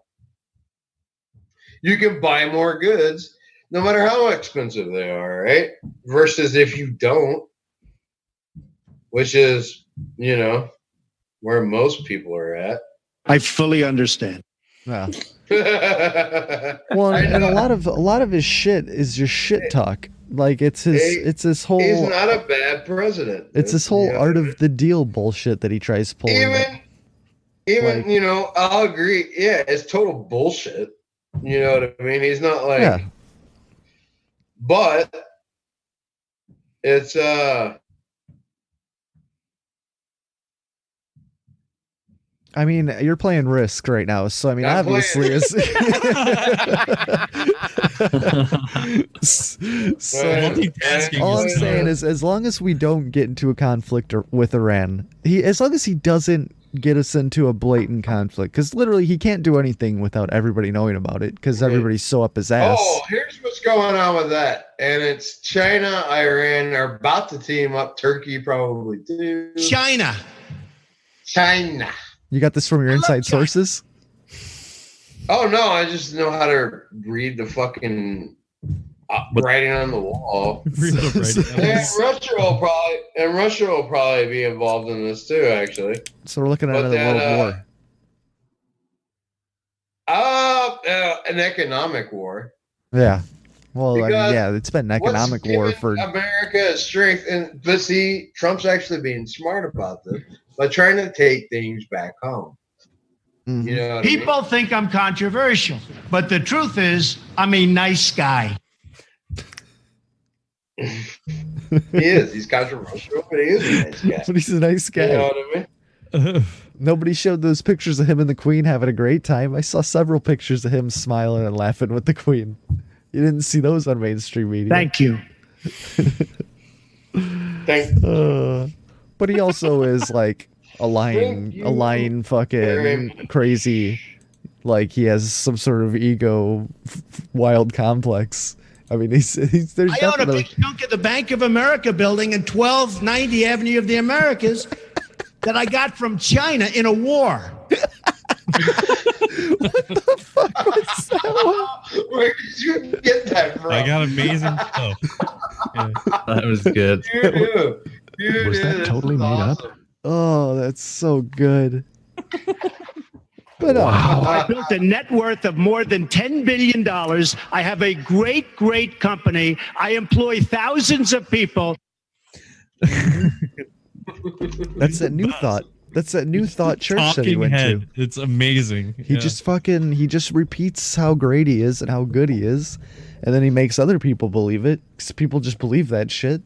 you can buy more goods no matter how expensive they are, right? Versus if you don't, which is, where most people are at. I fully understand. Yeah. Well, I and know. a lot of his shit is just shit talk. Like it's his whole He's not a bad president. it's this whole Yeah. art of the deal bullshit that he tries pulling. Even Like- I'll agree. Yeah, it's total bullshit. You know what I mean? He's not like, Yeah. but it's I mean, you're playing Risk right now, so I mean, I'm obviously, playing- so Multitasking all I'm is- saying is, as long as we don't get into a conflict with Iran, as long as he doesn't get us into a blatant conflict, because literally he can't do anything without everybody knowing about it, because everybody's so up his ass. Oh, here's what's going on with that. And it's China, Iran are about to team up. Turkey probably too. China. You got this from your inside sources? Oh, no. I just know how to read the fucking writing on the wall. Russia will probably be involved in this too, actually. So we're looking at another world war. An economic war. Yeah. Well, I mean, it's been an economic war for America strength, but see, Trump's actually being smart about this by trying to take things back home. Mm-hmm. You know, people think I'm controversial, but the truth is, I'm a nice guy. He is. He's controversial, but he is a nice guy. But he's a nice guy. You know what I mean? Nobody showed those pictures of him and the Queen having a great time. I saw several pictures of him smiling and laughing with the Queen. You didn't see those on mainstream media. Thank you. But he also is like a lying fucking crazy. Like he has some sort of ego, wild complex. I mean, there's I own a definitely big chunk of the Bank of America building in 1290 Avenue of the Americas that I got from China in a war. What the fuck was that? Where did you get that from? I got amazing stuff. Yeah. That was good. Was that totally made up? Oh, that's so good. But I built a net worth of more than $10 billion. I have a great, great company. I employ thousands of people. That's that new thought. That's that new thought church that he went to. It's amazing. He just repeats how great he is and how good he is, and then he makes other people believe it, because people just believe that shit.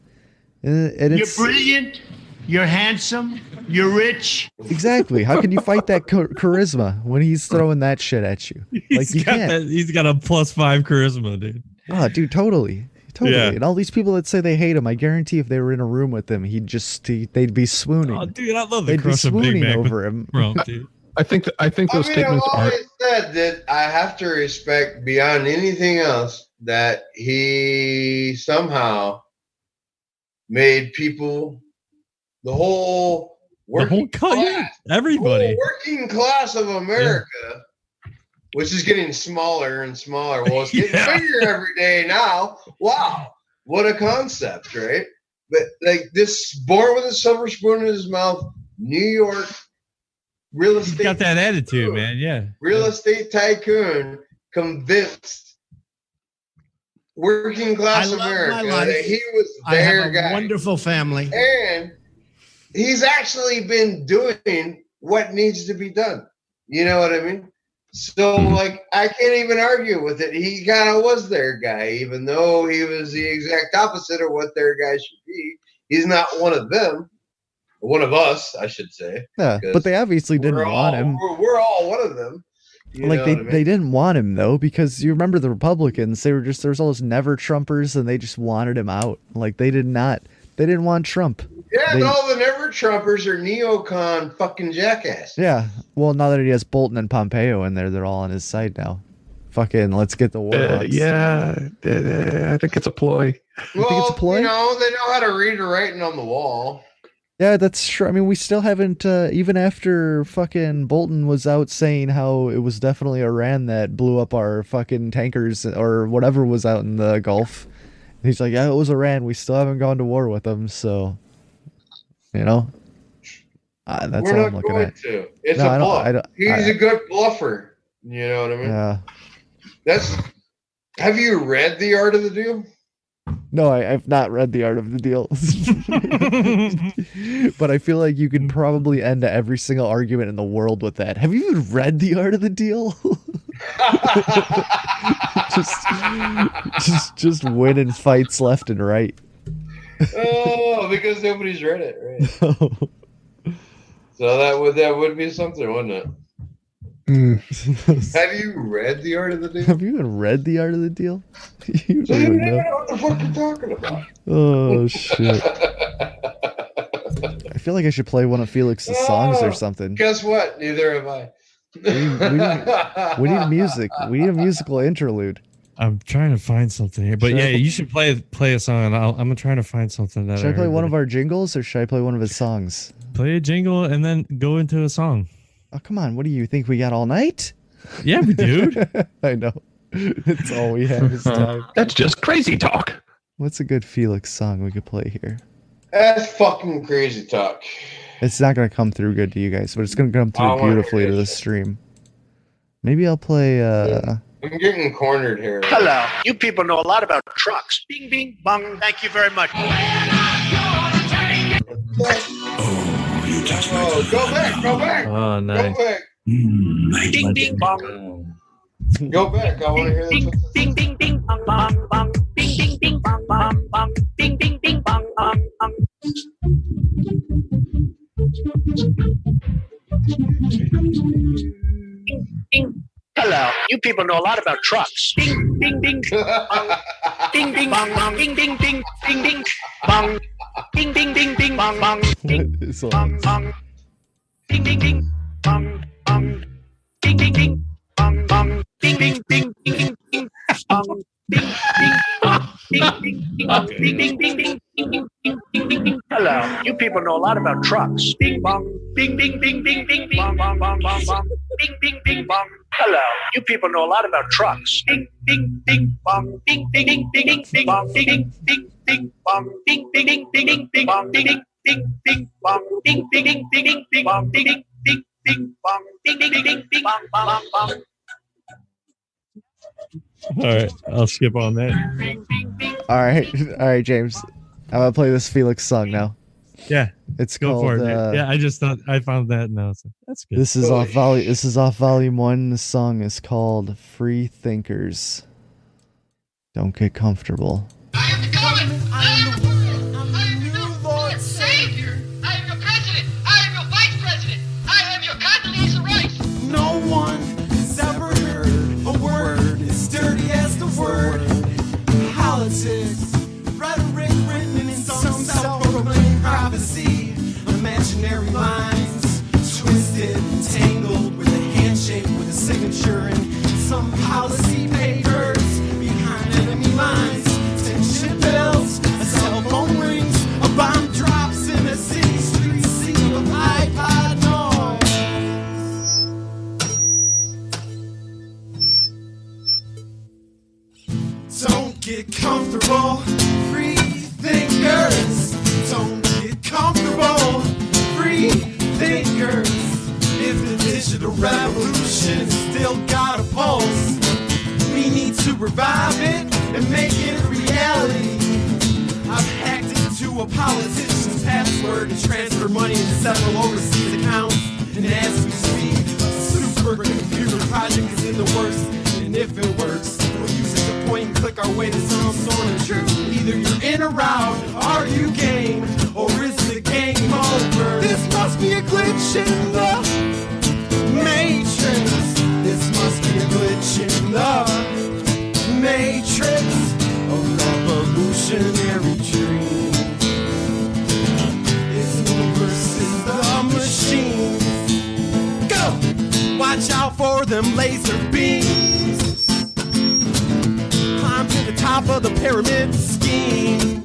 And You're brilliant. You're handsome. You're rich. Exactly. How can you fight that charisma when he's throwing that shit at you? He's got a +5 charisma, dude. Oh, dude, totally. Yeah. And all these people that say they hate him, I guarantee if they were in a room with him, they'd be swooning. Oh, dude, I love the they'd be crush of Big swooning Mac over him. Bro, dude. I think those statements I've are. always said that I have to respect beyond anything else that he somehow made people, the whole working class, everybody, working class of America, which is getting smaller and smaller. Well, it's getting bigger every day now. Wow, what a concept, right? But like this, born with a silver spoon in his mouth, New York real estate. He's got that attitude, man. Yeah, real estate tycoon convinced working class America that he was their guy. I have a wonderful family, and he's actually been doing what needs to be done. You know what I mean? So, like, I can't even argue with it. He kind of was their guy, even though he was the exact opposite of what their guy should be. He's not one of them. One of us, I should say. Yeah, but they obviously didn't want him. We're all one of them. They didn't want him though, because you remember the Republicans, there was all those never Trumpers, and they just wanted him out. Like they didn't want Trump. Yeah, but all the never Trumpers are neocon fucking jackass. Yeah. Well, now that he has Bolton and Pompeo in there, they're all on his side now. Fucking let's get the war. I think it's a ploy. Well, think it's a ploy? they know how to read the writing on the wall. Yeah, that's true. I mean, we still haven't, even after fucking Bolton was out saying how it was definitely Iran that blew up our fucking tankers or whatever was out in the Gulf. He's like, yeah, it was Iran. We still haven't gone to war with them, so, that's We're all not I'm looking going at. to. It's a bluff. He's a good bluffer. You know what I mean? Yeah. Have you read The Art of the Deal? No, I've not read The Art of the Deal. But I feel like you could probably end every single argument in the world with that. Have you even read The Art of the Deal? just winning fights left and right. Oh, because nobody's read it, right? So that would be something, wouldn't it? Have you read The Art of the Deal? Have you even read The Art of the Deal? You So don't you even don't even know. know what the fuck you're talking about. Oh shit. I feel like I should play one of Felix's songs or something. Guess what? Neither have I. We need music. We need a musical interlude. I'm trying to find something here, but Should I yeah, you should play a song. And I'm trying to find something that. Should I play one of our jingles or should I play one of his songs? Play a jingle and then go into a song. Oh, come on. What do you think? We got all night? Yeah, we do. I know. It's all we have is time. That's just crazy talk. What's a good Felix song we could play here? That's fucking crazy talk. It's not going to come through good to you guys, but it's going to come through beautifully to the stream. Maybe I'll play... I'm getting cornered here. Hello. You people know a lot about trucks. Bing, bing, bong. Thank you very much. Oh, go back. Oh, nice. Go back. Ding, ding, bong. Go back. I want to hear this. Ding, ding, ding, bong, bong, bong. Ding, ding, ding, bong, bong, bong. Ding, ding, ding, bong, bong, bong. Ding, ding. Hello. You people know a lot about trucks. Ding, ding, ding, bong. Ding, ding, bong, bong. Ding, ding, ding, ding, ding, bong. Ding, ding, ding, ding, bong, bong. Ding, bong, bong. Ding, ding, ding, bong, bong. Ding, ding, ding, bong, bong. Ding, ding, ding, ding, ding, ding, bong. Ding, ding, bong. Ding, ding, ding, ding, ding, ding, ding, ding, ding, ding, ding, ding. Hello. You people know a lot about trucks. Ding, bong. Ding, ding, ding, ding, ding, ding, bong, bong, bong, bong, bong. Ding, ding, ding, bong. Hello. You people know a lot about trucks. Ding, ding, ding, bong. Ding, ding, ding, ding, ding, ding, bong. Ding, ding, ding, ding, bong. Ding, ding, ding, ding, ding, ding, bong. Ding, ding, ding, ding, bong. Ding, ding, ding, ding, ding, ding, bong. Ding, ding, ding, ding, bong. Ding, ding, ding, ding, ding, bong, bong, bong. All right, I'll skip on that. All right, James. I'm going to play this Felix song now. Yeah, It's go called... for it. Yeah, I just thought I found that and I was like, that's good. This is off volume 1. The song is called Free Thinkers. Don't get comfortable. I am the government. I am the world. I am your Lord Savior. I am your president. I am your vice president. I am your Condoleezza Rice. No one has ever heard a word as dirty as the word politics. Rhetoric written in some self-proclaimed prophecy. Imaginary lines twisted and tangled with a handshake with a signature and some policy papers behind enemy lines. Tension builds, a cell phone rings, a bomb drops in a city street scene of iPod noise. Don't get comfortable, free thinkers. Don't get comfortable, free thinkers. If the digital revolution still got a pulse, we need to revive it and make it a reality. I've hacked into a politician's password and transferred money into several overseas accounts. And as we speak, a supercomputer project is in the works. And if it works, we'll use it to point and click our way to some sort of truth. Either you're in or out, are you game, or is the game over? This must be a glitch in the matrix. This must be a glitch in the matrix. A revolutionary dream. It's me versus the machine. Go! Watch out for them laser beams. Climb to the top of the pyramid scheme.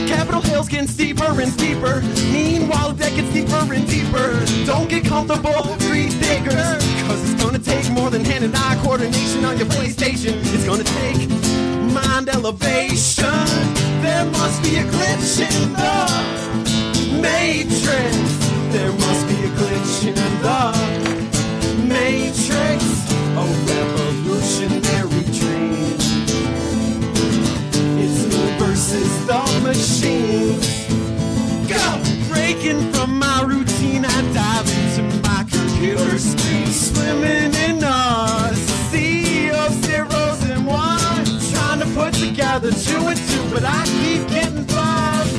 Capitol Hill's getting steeper and steeper. Meanwhile, the deck gets deeper and deeper. Don't get comfortable, free thinkers. Cause it's gonna take more than hand and eye coordination on your PlayStation. It's gonna take mind elevation. There must be a glitch in the matrix. There must be a glitch in the matrix. A revolutionary dream. It's me versus the machines. Go! Breaking from my routine, I dive into my computer screen. Swimming in a sea of zeros and ones. Trying to put together 2 and 2, but I keep getting lost.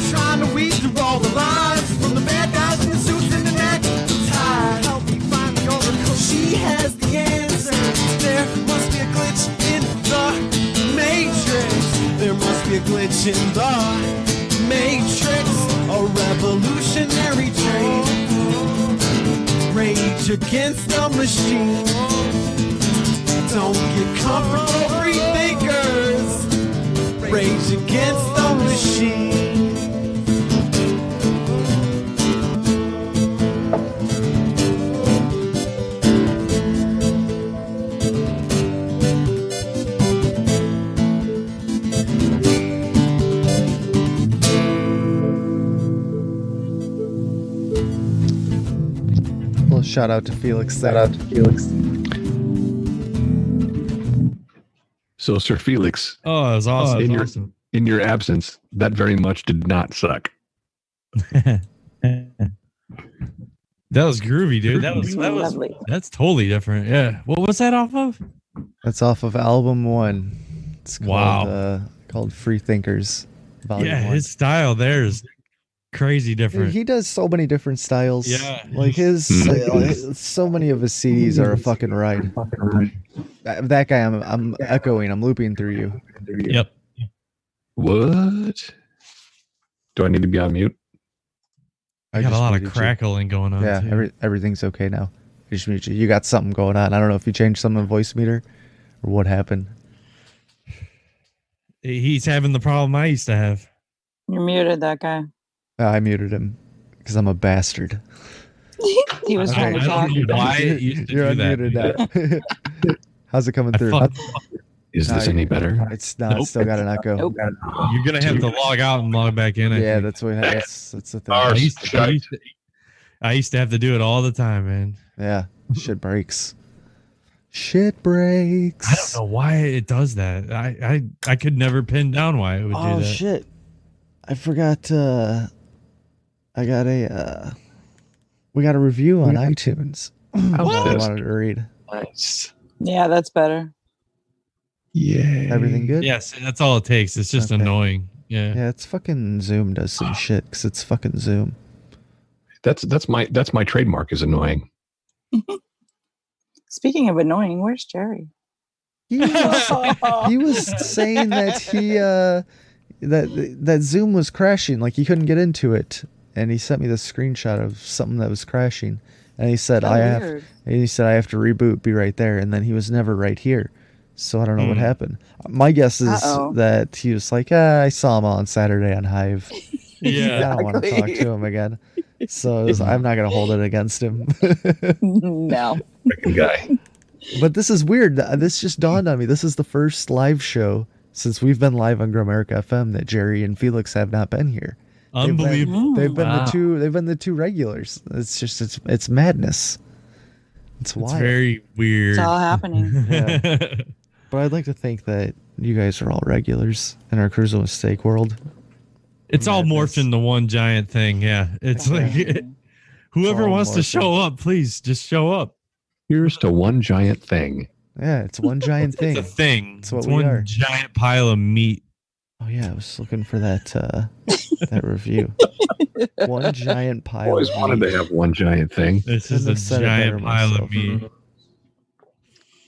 Trying to weed through all the lines. From the bad guys in the suits and the necktie. Help me find the oracle, she has the answer. There must be a glitch in the matrix. There must be a glitch in the matrix. A revolutionary train. Rage against the machine. Don't get comfortable, free thinkers. Rage against the machine. Well, shout out to Felix there. So, Sir Felix, Oh, it was awesome. in your absence, that very much did not suck. That was groovy, dude. Lovely. That's totally different. Yeah. What was that off of? That's off of album 1. It's called, called Free Thinkers. Volume 1. His style there is crazy different. He does so many different styles. Yeah. Like so many of his CDs are a fucking ride. That guy, I'm echoing. I'm looping through you. Yep. What? Do I need to be on mute? I got a lot of crackling going on. Yeah, too. everything's okay now. I just mute you. You got something going on. I don't know if you changed some of the voice meter or what happened. He's having the problem I used to have. You're muted, that guy. I muted him because I'm a bastard. He was trying to talk. Why it used to You're do that. unmuted now. How's it coming through? Is this any better? It's not. It's still got an echo. Nope. You're gonna have to log out and log back in. Yeah, that's what. That's the thing. I used to have to do it all the time, man. Yeah, shit breaks. Shit breaks. I don't know why it does that. I could never pin down why it would do that. Oh shit! I forgot. I got a. We got a review on iTunes. I wanted to read. Nice. Yeah, that's better. Yeah. Everything good? Yes, that's all it takes. It's just annoying. Yeah. Yeah, it's fucking Zoom does some shit because it's fucking Zoom. That's my trademark is annoying. Speaking of annoying, where's Jerry? He was saying that he that Zoom was crashing, like he couldn't get into it, and he sent me the screenshot of something that was crashing, and he said I have to reboot, be right there, and then he was never right here. So I don't know what happened. My guess is that he was like, I saw him on Saturday on Hive. Yeah, I don't want to talk to him again. So I'm not going to hold it against him. No. Guy. But this is weird. This just dawned on me. This is the first live show since we've been live on Grimerica FM that Jerry and Felix have not been here. Unbelievable. They've been the two regulars. It's just it's madness. It's wild. It's very weird. It's all happening. Yeah. But I'd like to think that you guys are all regulars in our Cruise with Steak world. It's all morphed into one giant thing. Yeah. It's like whoever wants to show up, please just show up. Here's to one giant thing. Yeah, it's one giant thing. It's a thing. It's what it's we one are. giant pile of meat. Oh yeah, I was looking for that that review. One giant pile. Always of wanted meat. to have one giant thing. This is a giant pile of meat.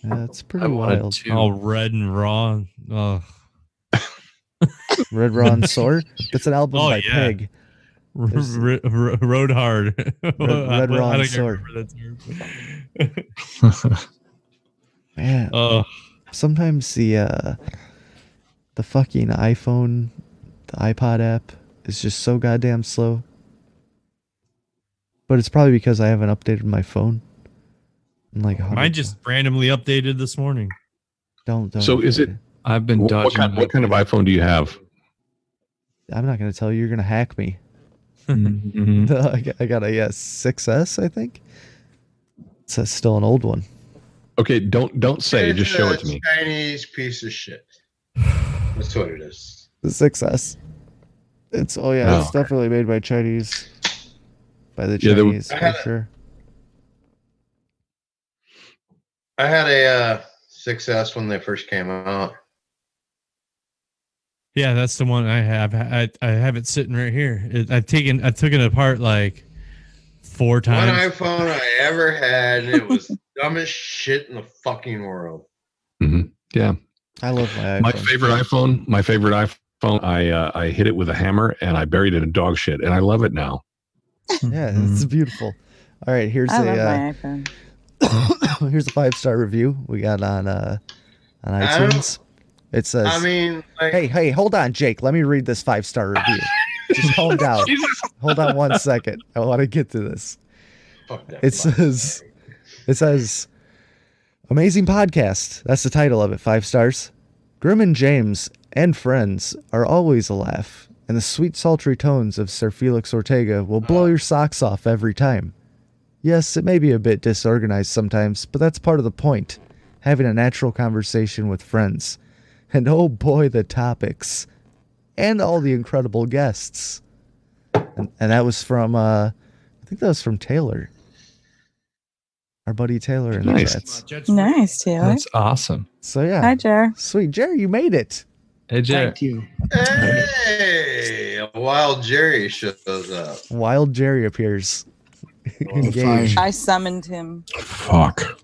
Yeah, it's pretty wild. All red and raw. Oh. Red Raw and Sore. That's an album by Peg. Road Hard. Red Raw and Sore. Man. Sometimes the fucking iPhone, the iPod app is just so goddamn slow. But it's probably because I haven't updated my phone. Mine just randomly updated this morning. Don't. So is it? I've been dodging. What kind of iPhone do you have? I'm not going to tell you. You're going to hack me. Mm-hmm. I got a 6S, I think. It's still an old one. Okay, don't say. It's just show a it to me. Chinese piece of shit. That's what it is. The 6S. It's it's definitely made by Chinese. By the Chinese, for sure. I had a 6S when they first came out. Yeah, that's the one I have. I have it sitting right here. I took it apart like 4 times. One iPhone I ever had, and it was the dumbest shit in the fucking world. Mm-hmm. Yeah, I love my iPhone. My favorite phone. I hit it with a hammer and I buried it in dog shit, and I love it now. Yeah, it's beautiful. All right, here's I love a my iPhone. here's a 5-star review we got on iTunes. It says, I mean, like, hey, hold on, Jake. Let me read this 5-star review. Just calm down. Hold on 1 second. I want to get to this. It says, amazing podcast. That's the title of it. 5 stars. Grim and James and friends are always a laugh, and the sweet, sultry tones of Sir Felix Ortega will blow your socks off every time. Yes, it may be a bit disorganized sometimes, but that's part of the point. Having a natural conversation with friends. And oh boy, the topics. And all the incredible guests. And that was from, I think that was from Taylor. Our buddy Taylor in the chats. Nice, Taylor. That's awesome. So yeah. Hi, Jer. Sweet. Jerry, you made it. Hey, Jer. Thank you. hey, a wild Jerry shows up. Wild Jerry appears. Engaged. I summoned him. Fuck.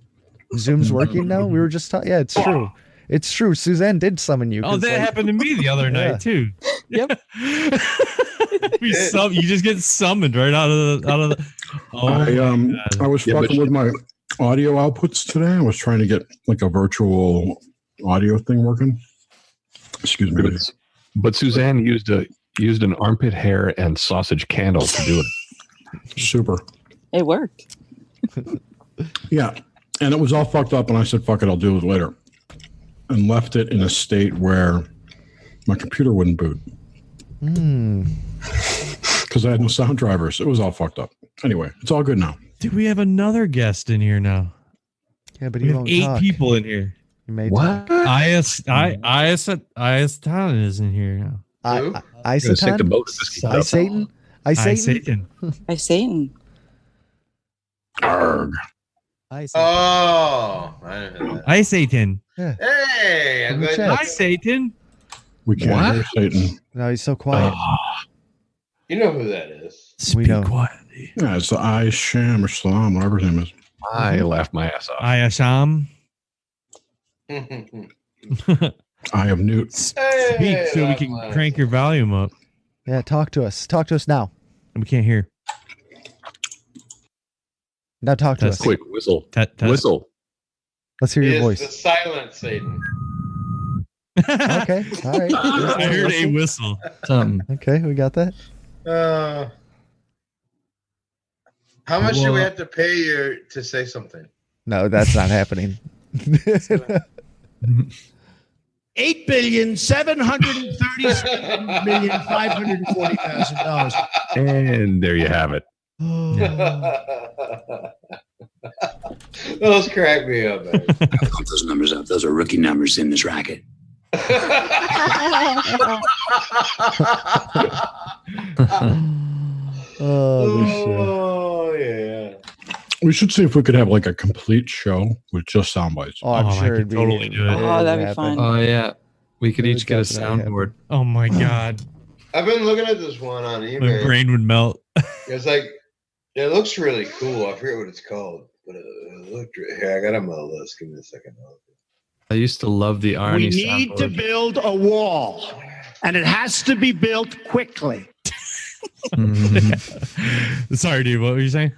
Zoom's working now? We were just talking. Yeah, it's true. It's true. Suzanne did summon you. Oh, that happened to me the other night too. Yep. You just get summoned right out of the. Oh, I was fucking with my audio outputs today. I was trying to get like a virtual audio thing working. Excuse me. But Suzanne used an armpit hair and sausage candle to do it. Super. It worked. Yeah. And it was all fucked up, and I said, fuck it, I'll do it later. And left it in a state where my computer wouldn't boot. Because I had no sound drivers. It was all fucked up. Anyway, it's all good now. Dude, we have another guest in here now. Yeah, but we he have won't 8 talk. people in here. You may What? IS Talon is in here now. I Satan? I Satan? I Satan? By Satan. Arg. I Satan. Oh, I didn't know that. I Satan. Yeah. Hey, I'm good. Hi Satan. We can't hear Satan. No, he's so quiet. You know who that is. We know. Quietly. Yeah, it's the I Sham or Salam, whatever his name is. I laughed my ass off. I Asham. I have Newt. Speak so we can crank your volume up. Yeah, talk to us. Talk to us now. We can't hear. Now talk to us. Quick whistle. Whistle. Let's hear He your is voice. the silent Satan. Okay. All right. I heard a whistle. Okay, we got that. How much do we have to pay you to say something? No, that's not happening. $8,737,540,000. And there you have it. Those crack me up, man. I pump those numbers up. Those are rookie numbers in this racket. Oh, yeah. We should see if we could have like a complete show with just sound bites. Oh, I'm sure I could totally do it. Oh, that'd be fun. Oh, yeah. We could each get a definitely soundboard. Oh my god. I've been looking at this one on My eBay. brain would melt. It's like, it looks really cool. I forget what it's called. But it looked here. I got it on my list. Give me a second. I used to love the Arnie We need soundboard. to build a wall, and it has to be built quickly. Sorry, dude. What were you saying?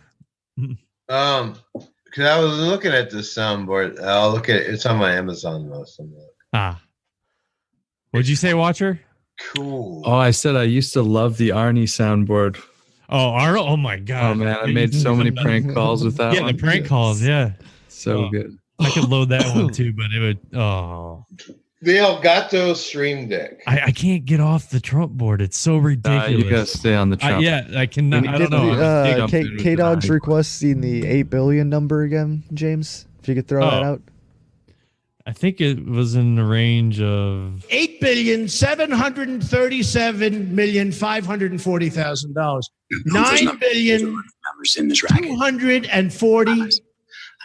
Because I was looking at this soundboard. I'll look at it. It's on my Amazon list. What'd you say, Watcher? Cool. Oh, I said I used to love the Arnie soundboard. Oh, Arnold. Oh my god. Oh man, I made so many prank calls with that Yeah, one. the prank calls. Yeah. So good. I could load that one too, but it would. Oh, The Elgato Stream Deck. I can't get off the Trump board. It's so ridiculous. You gotta stay on the Trump. Yeah, I cannot. I don't know. K Dog's requesting the 8 billion number again, James. If you could throw that out. I think it was in the range of $8,737,540,000. $9,240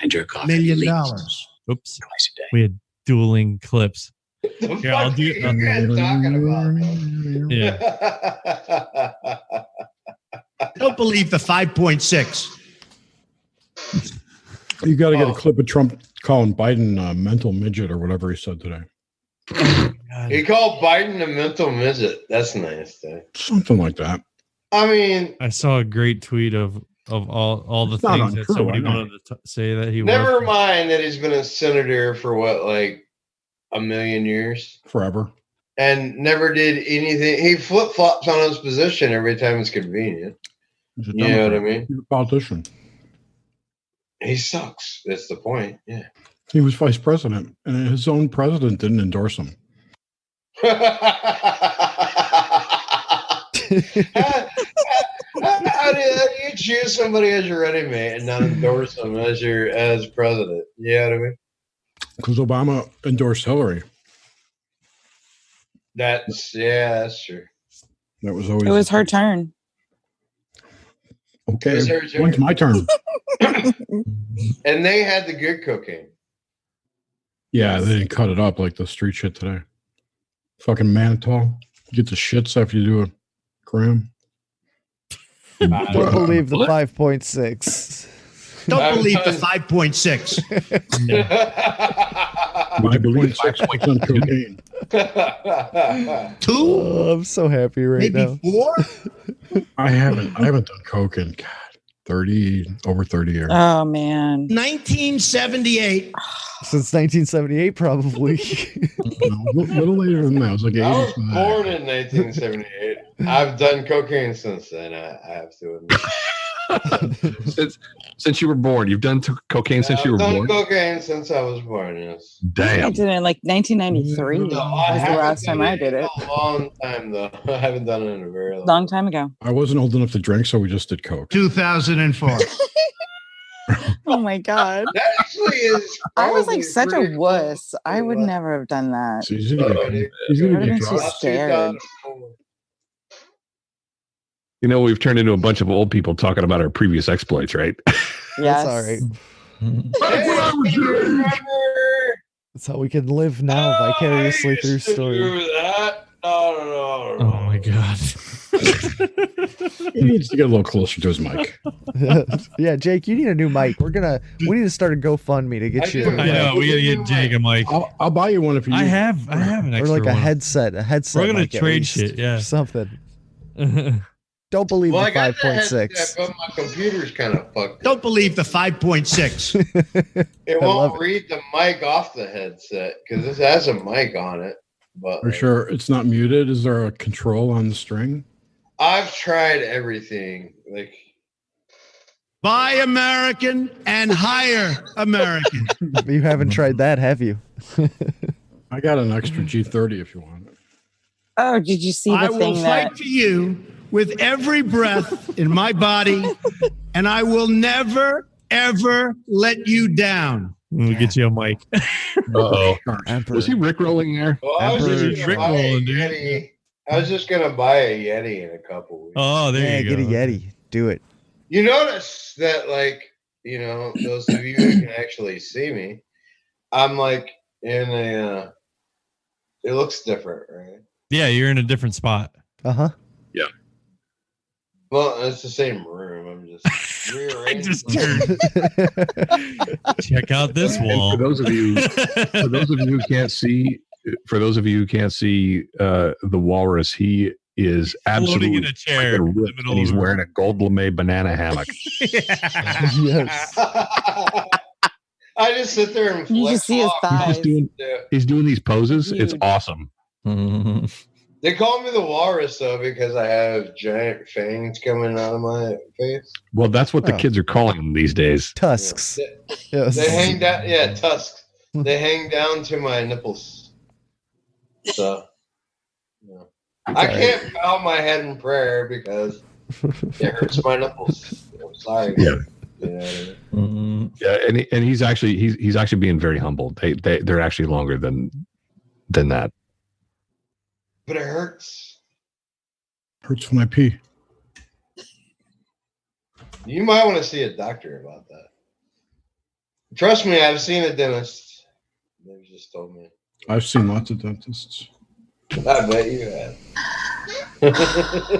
I jerk off million at least dollars. Oops. twice a day. We had dueling clips. The Here, I'll fuck do are you guys talking about? Yeah. Don't believe the 5.6. You got to get a clip of Trump calling Biden a mental midget or whatever he said today. He called Biden a mental midget. That's nice, though. Something like that. I mean, I saw a great tweet of all the It's not things that untrue, somebody I know. wanted to say that he never was. mind that he's been a senator for what, like a million years, Forever. and never did anything. He flip flops on his position every time it's convenient. He's a You know what I Democrat. mean? He's a politician. He sucks. That's the point. Yeah. He was vice president, and his own president didn't endorse him. How do you choose somebody as your running mate and not endorse them as president? You know what I mean? Because Obama endorsed Hillary. That's true. That was always. It was her turn. Okay. It was her turn. When's my turn? And they had the good cocaine. Yeah, they didn't cut it up like the street shit today. Fucking mannitol. You get the shits after you do a gram. Don't believe the 5.6. Don't believe the 5.6. I believe 6 on cocaine. 2? Oh, I'm so happy right now. Maybe 4? I haven't done coke in over 30 years. Oh man. 1978. Since 1978, probably. A little later than that. I was like I was 85. born in 1978. I've done cocaine since then. I have to admit. Since you were born, you've done cocaine since you were I've born. done cocaine since I was born. Yes. I Damn. did it in like 1993. No, was the last time I did it. A long time though. I haven't done it in a very long. Long time ago. I wasn't old enough to drink, so we just did coke. 2004. Oh my god. That actually is. I was like probably such a pretty wuss. I cool. would never have done that. So he's gonna I'd have been too scared. You know, we've turned into a bunch of old people talking about our previous exploits, right? Yes. That's all right. That's how we can live now vicariously through story. That. No. Oh my god. He needs to get a little closer to his mic. Yeah, Jake, you need a new mic. We need to start a GoFundMe to get you. I know. We gotta get Jake a mic. I'll buy you one if you. I have an Or extra like a one. headset. We're gonna mic at trade least, shit, yeah. or something. Don't believe Well, the I got the 5.6. headset, but my computer's kind of fucked. Don't believe the 5.6. It I love won't read the mic off the headset because this has a mic on it. But For sure, it's not muted. Is there a control on the string? I've tried everything. Like, Buy American and hire American. You haven't tried that, have you? I got an extra G30 if you want it. Oh, did you see the I will thing fight that for you with every breath in my body, and I will never, ever let you down. We'll get you a mic. Uh-oh. Was he rickrolling there? well, I was Emperor. just gonna buy a Rickroll, dude. Yeti. I was just gonna buy a Yeti in a couple weeks. Oh, there Yeah, you go. get a Yeti. Do it. You notice that, like, you know, those of you who can actually see me, I'm like in a. It looks different, right? Yeah, you're in a different spot. Uh-huh. Well, it's the same room. I'm just I rearranging. just turned. Check out this And wall. for those of you who can't see, the walrus, he is absolutely Floating in a chair fucking in the ripped, middle and he's of the wearing a gold lame banana hammock. Yes. I just sit there and You just flex see his off. thighs. He's doing these poses. It's Huge. awesome. They call me the walrus though because I have giant fangs coming out of my face. Well, that's what the Oh. kids are calling them these days. Tusks. They, Yes. they hang down. Yeah, tusks. They hang down to my nipples. So, yeah. I can't bow my head in prayer because it hurts my nipples. I'm sorry. Yeah. You know what I mean? Yeah, and he's actually being very humble. They're actually longer than that. But it hurts. Hurts when I pee. You might want to see a doctor about that. Trust me, I've seen a dentist. They just told me. I've seen lots of dentists. I bet you have.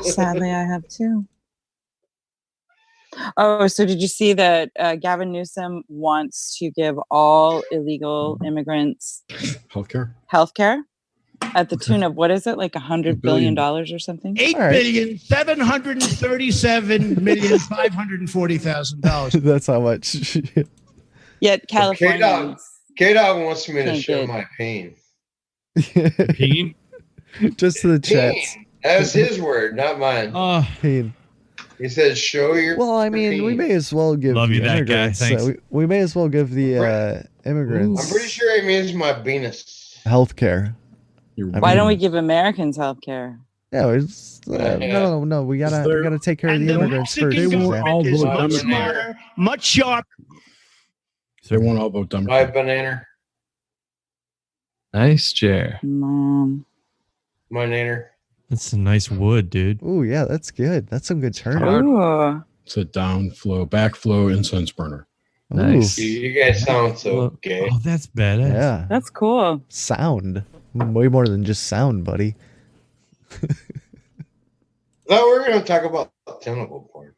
sadly I have too. Oh, so did you see that Gavin Newsom wants to give all illegal immigrants Healthcare. health care? At the tune of, what is it, like $100 billion or something? $8,737,540,000. That's how much. Yet California. K-Dog wants me to Can't show get- my pain. Pain? Just to the chats. Pain. That's his word, not mine. Pain. He says, "Show your." Well, I mean, we may as well give Love the you, that guy. immigrants. Thanks. We may as well give the immigrants I'm pretty sure he means my penis. health care. Why don't we give Americans health care? No, it's, no. We gotta take care of the immigrants first. Mexican won't government all is vote much Democrat. smarter, much sharper. They won't all vote My Democrat. banana. Nice chair. Mom. My nanner. That's some nice wood, dude. Oh yeah, that's good. That's some good turn. Ooh. It's a downflow, backflow incense burner. Nice. You guys sound so gay. Oh, that's badass. Yeah, That's cool. sound. Way more than just sound, buddy. No, we're gonna talk about tentacle porn.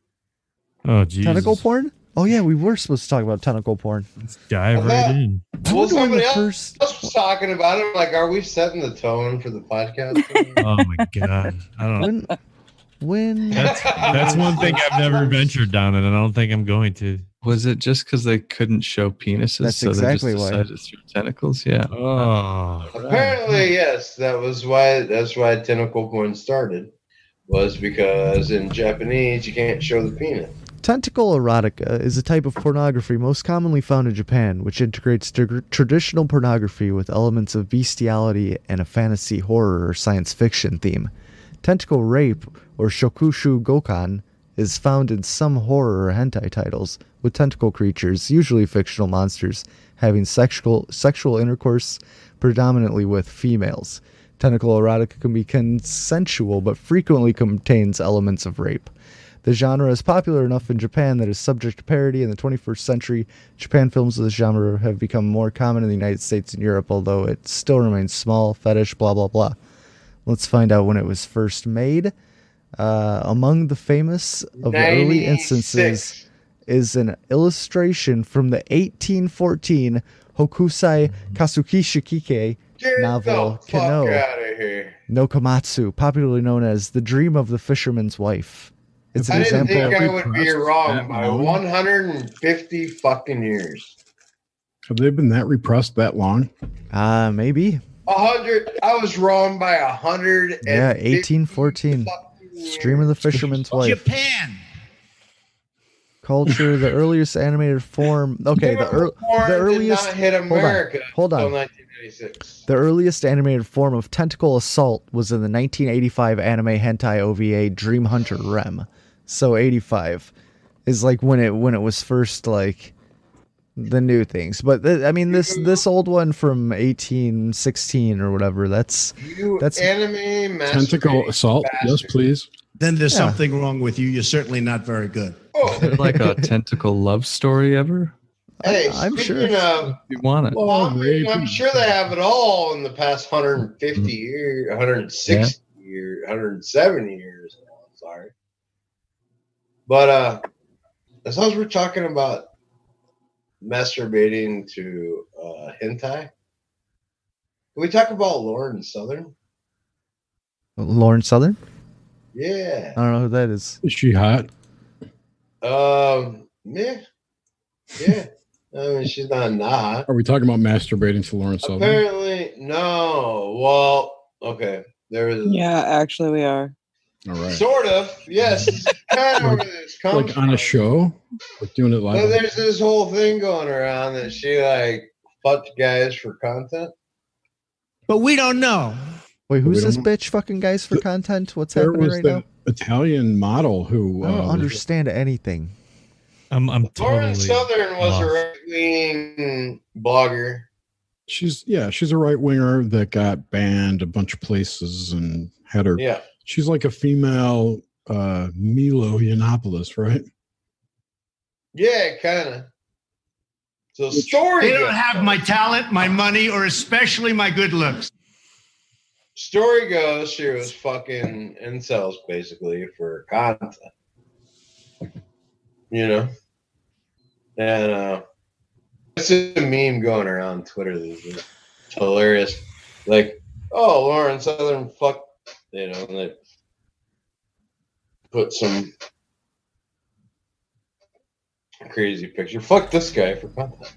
Oh, Jesus. Tentacle porn? Oh yeah, we were supposed to talk about tentacle porn. Let's dive right in. I Well, wonder when somebody the else was talking about it. Like, are we setting the tone for the podcast? Oh my god. I don't know. When That's one thing I've never ventured down, and I don't think I'm going to. Was it just because they couldn't show penises? That's so exactly they just why. decided to throw tentacles? Yeah. Oh. Apparently, yes. That's why tentacle porn started. Was because in Japanese you can't show the penis. Tentacle erotica is a type of pornography most commonly found in Japan, which integrates traditional pornography with elements of bestiality and a fantasy, horror, or science fiction theme. Tentacle rape, or shokushu gokan, is found in some horror or hentai titles, with tentacle creatures, usually fictional monsters, having sexual intercourse predominantly with females. Tentacle erotica can be consensual, but frequently contains elements of rape. The genre is popular enough in Japan that it is subject to parody. In the 21st century, Japan films of this genre have become more common in the United States and Europe, although it still remains small, fetish, blah, blah, blah. Let's find out when it was first made. Among the famous of the early 96. instances is an illustration from the 1814 Hokusai Kasukishikike Get novel the fuck Kano out of here. no Komatsu, popularly known as The Dream of the Fisherman's Wife. It's an I didn't example think of... I would be wrong that by long? 150 fucking years. Have they been that repressed that long? Maybe. 100. I was wrong by 100. Yeah, 1814. Dream of the Fisherman's Wife. Japan. Culture, the earliest animated form... Okay, the earliest... did not hit America Hold on. until 1996. The earliest animated form of tentacle assault was in the 1985 anime hentai OVA Dream Hunter Rem. So 85 is like when it was first like the new things. But I mean this old one from 1816 or whatever. That's anime Tentacle assault. Yes, please. Then there's Yeah. something wrong with you. You're certainly not very good. Oh, Is there like a tentacle love story ever? hey, I'm sure. speaking of, If you want it. well, I'm sure they have it all in the past 150 years, 160 years, 170 years. Sorry. But as long as we're talking about masturbating to hentai, can we talk about Lauren Southern? Lauren Southern? Yeah. I don't know who that is. Is she hot? Yeah. Yeah. I mean, she's not. Are we talking about masturbating to Lauren Southern? Apparently, no. Well, okay. There is. Yeah, actually, we are. All right. Sort of. Yes. Kind of where this comes Like on a show? Like doing it So live? there's this whole thing going around that she like fucked guys for content. But we don't know. Wait, who's We this don't- bitch fucking guys for content? What's There happening was right the now? Italian model who I don't was- understand anything. I'm Lauren totally Southern was a lost. right wing blogger. she's a right winger that got banned a bunch of places and had her. Yeah. She's like a female Milo Yiannopoulos, right? Yeah, kind of. So story They don't goes, have my talent, my money, or especially my good looks. story goes she was fucking incels basically for content. You know? And it's a meme going around Twitter. This is hilarious. Like, oh, Lauren Southern, fuck, you know, and they put some crazy picture. Fuck this guy for content.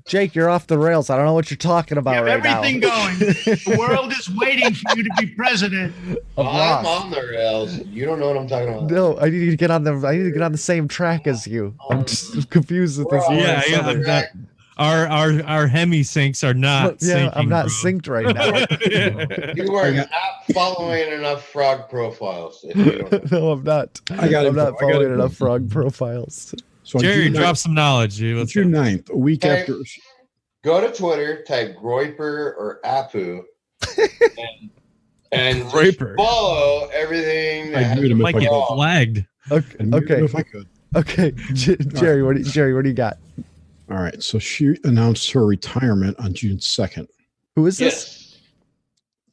Jake, you're off the rails. I don't know what you're talking about right Everything now. going. The world is waiting for you to be president. Of I'm Lost. on the rails. You don't know what I'm talking about. No, I need to get on the same track as you. I'm just confused with this. Yeah, yeah. Our hemi syncs are not. Yeah, syncing, I'm not bro. synced right now. You are not following enough frog profiles. If you don't know. No, I'm not. I got I'm it. not following enough frog profiles. So on Jerry, June drop 9th some knowledge, dude. on June 9th, a week Hey. after. Go to Twitter, type Groiper or Apu, and just Groiper. follow everything. I'd that mute him if Might I get could. flagged. Okay. I'd mute him Okay. if I could. Okay. Jerry, what do you got? All right. So she announced her retirement on June 2nd. Who is this? Yes,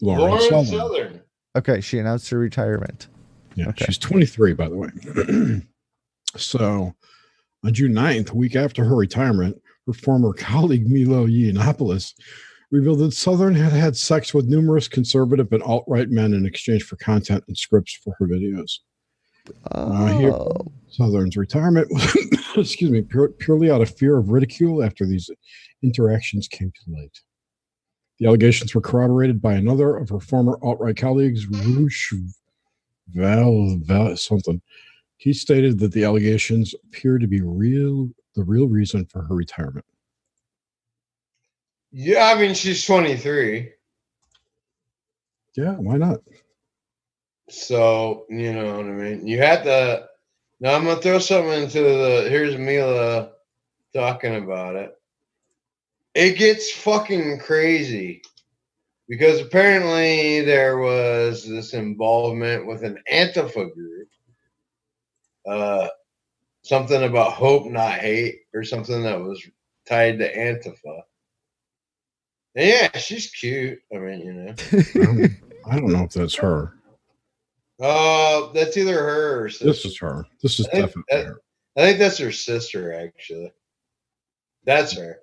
Lauren Lauren Southern. Southern. Okay, she announced her retirement. Yeah, Okay. she's 23, by the way. So on June 9th, a week after her retirement, her former colleague Milo Yiannopoulos revealed that Southern had had sex with numerous conservative and alt-right men in exchange for content and scripts for her videos. Here, Southern's retirement was, excuse me, purely out of fear of ridicule after these interactions came to light. The allegations were corroborated by another of her former alt-right colleagues, Rush Val something. He stated that the allegations appear to be the real reason for her retirement. Yeah, I mean she's 23, Yeah, why not? so you know what I mean. You had to. Now I'm gonna throw something into the. Here's Mila talking about it. It gets fucking crazy because apparently there was this involvement with an Antifa group. Something about hope, not hate, or something that was tied to Antifa. And yeah, she's cute. I mean, you know. I don't know if that's her. That's either her or sister. This is her. This is definitely her. I think that's her sister, actually. That's her.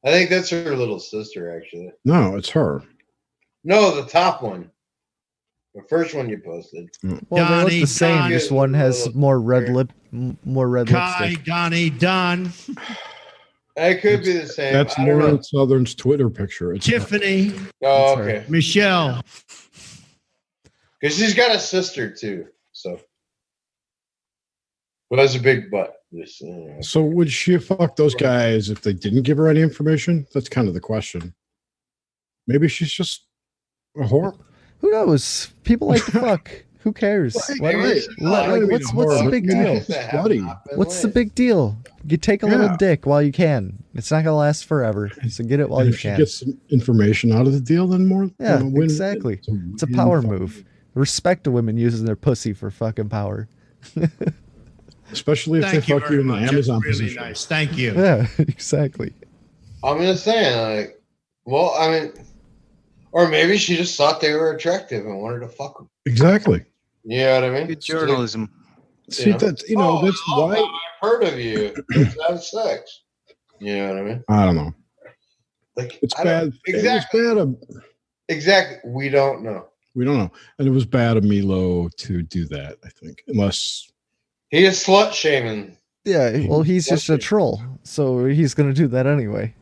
I think that's her little sister, actually. No, it's her. No, the top one. The first one you posted. Well, they look Donnie, the same. Donnie. Just one has more red Kai, lipstick. Donnie, Don, It could be the same. That's I don't know. Lauren Southern's Twitter picture. It's Tiffany, Oh, That's her. okay. Michelle. Because she's got a sister, too. So. Who has a big butt. Just, So would she fuck those guys if they didn't give her any information? That's kind of the question. Maybe she's just a whore. Who knows? People like to fuck. Who cares? What's the big deal? What's the big deal? You take a little dick while you can. It's not gonna last forever. So get it while And you if she can. gets some information out of the deal, then more. Yeah, win. exactly. It's a power move. Respect to women using their pussy for fucking power. Especially if Thank they you fuck very you in the much. Amazon That's really position. nice. Thank you. Yeah, exactly. I'm just saying, like, well, I mean, or maybe she just thought they were attractive and wanted to fuck them. Exactly. You know what I mean? Good journalism. See, that's that's why. I've heard of you. Let's have sex. You know what I mean? I don't know. Like, It's I don't- bad. Exactly. It was bad. Exactly. We don't know. We don't know, and it was bad of Milo to do that. I think, unless He is slut shaming. Yeah, well, he's just a troll, so he's gonna do that anyway.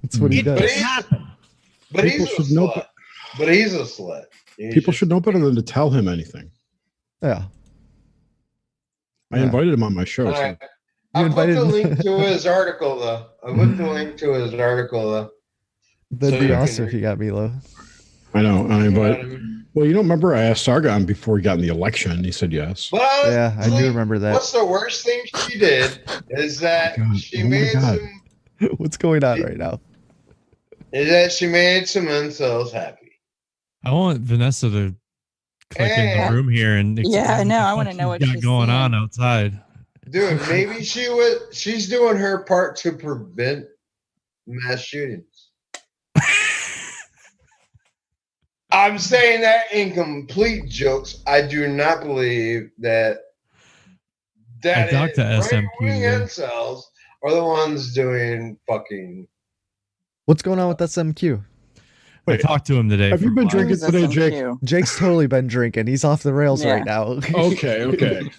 That's what he does. But People he's a should know slut. But he's a slut. people should know better than to tell him anything. Yeah. I invited him on my show. All So right. I put the link to his article, though. That'd So be you can awesome if you got Milo. I know. I invited. Well, you don't remember I asked Sargon before he got in the election, and he said yes. But Yeah, I do remember that. What's the worst thing she did is that she Oh my made God. some. What's going on right now? Is that she made some incels happy? I want Vanessa to click in Hey. the room here and Yeah, I know. I want to she's know what got she's going seeing. on outside. Dude, maybe she's doing her part to prevent mass shootings. I'm saying that in complete jokes. I do not believe that I talked to SMQ. right-wing incels are the ones doing fucking. What's going on with SMQ? I talked to him today. Have you been drinking today, Jake? Jake's totally been drinking. He's off the rails Yeah. right now. Okay.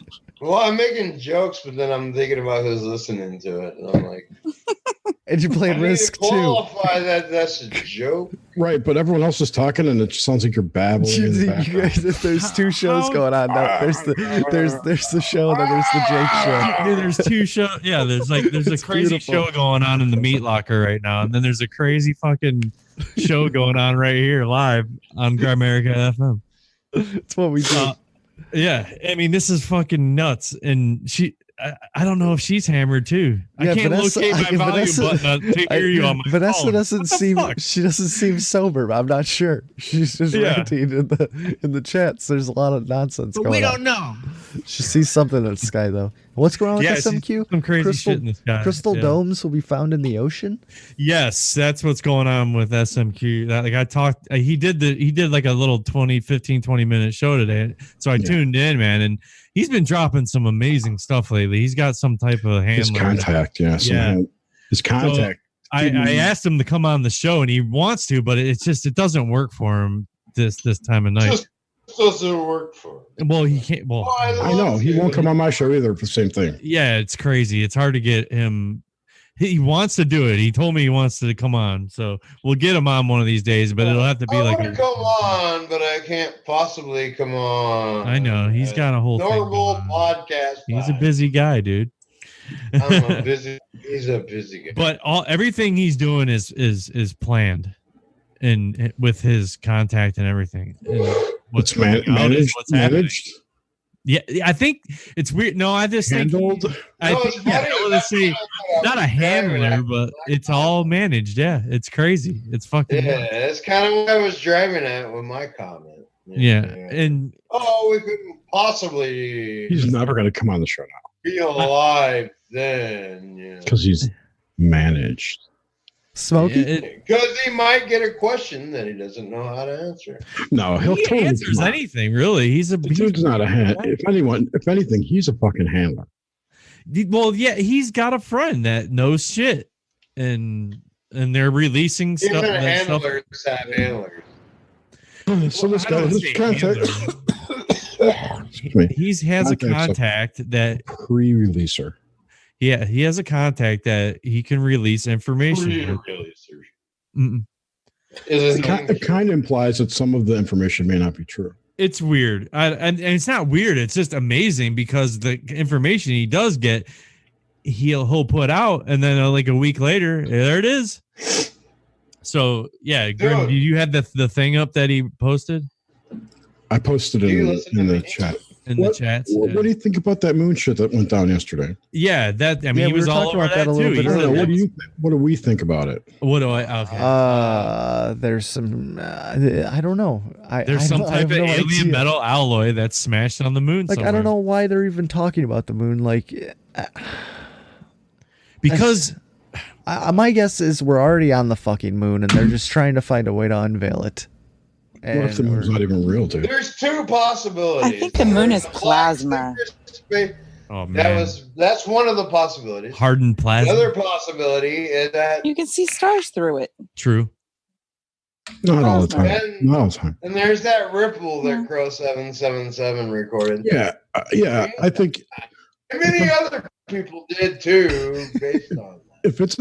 Well, I'm making jokes, but then I'm thinking about who's listening to it, and I'm like, And you played I need Risk to too. qualify that that's a joke. Right, but everyone else is talking, and it sounds like you're babbling. in the You background. guys, there's two shows going on. No, there's the show, and then there's the Jake show. Dude, there's two shows. Yeah, there's a crazy beautiful. show going on in the meat locker right now, and then there's a crazy fucking show going on right here live on Grimerica FM. That's what we do. Yeah, I mean, this is fucking nuts, and I don't know if she's hammered too. I can't locate my volume button to hear you on my Vanessa phone. doesn't seem fuck? she doesn't seem sober. But I'm not sure. She's just ranting in the chats. There's a lot of nonsense But going we on. don't know. She sees something in the sky though. What's going on with Yeah, she SMQ? sees some crazy crystal, shit in the sky. Crystal Yeah. domes will be found in the ocean. Yes, that's what's going on with SMQ. Like I talked, he did like a little 20 minute show today. So I tuned in, man, and he's been dropping some amazing stuff lately. He's got some type of handler. His contact, his contact. So I asked him to come on the show, and he wants to, but it doesn't work for him this time of night. Just doesn't work for him. Well, he can't. Well, I know he won't come on my show either for the same thing. yeah, it's crazy. It's hard to get him. He wants to do it. He told me he wants to come on, so we'll get him on one of these days. But it'll have to be I like want to come on, but I can't possibly come on. I know he's got a whole thing normal going on. podcast. He's a busy guy, dude. He's a busy guy. But everything he's doing is planned, and with his contact and everything. And what's managed. happening. Yeah, I think it's weird. No, I just handled. think let's see, not a handler, but it's all managed. Yeah, it's crazy. It's fucking. Yeah, that's kind of what I was driving at with my comment. Yeah, and we couldn't possibly. He's never going to come on the show now be alive then. because he's managed. Smokey, because he might get a question that he doesn't know how to answer. No, he'll he totally answers come on. anything. Really, he's not a hand. If anything, he's a fucking handler. Well, yeah, he's got a friend that knows shit, and they're releasing stuff. Even that stuff. handlers have handlers. So this guy, this contact. Excuse me. He has a contact that pre-releaser. Yeah, he has a contact that he can release information. It kind of implies that some of the information may not be true. It's weird, and it's not weird. It's just amazing because the information he does get, he'll put out, and then like a week later, there it is. So yeah, Grim, you had the thing up that he posted. I posted it in the chat. The chats. What do you think about that moon shit that went down yesterday? Yeah, he was all over that too. What do we think about it? What do I? Okay. There's some. I don't know. There's some type of alien metal alloy that's smashed on the moon. Like I don't know why they're even talking about the moon. Like because my guess is we're already on the fucking moon, and they're just trying to find a way to unveil it. What if the moon's not even real, dude? There's two possibilities. I think the moon is plasma. Oh man, that's one of the possibilities. Hardened plasma. The other possibility is that you can see stars through it. True. Not all the time. Not all the time. And there's that ripple that Crow 777 recorded. Yeah, I think. Many other people did too, based on that. If it's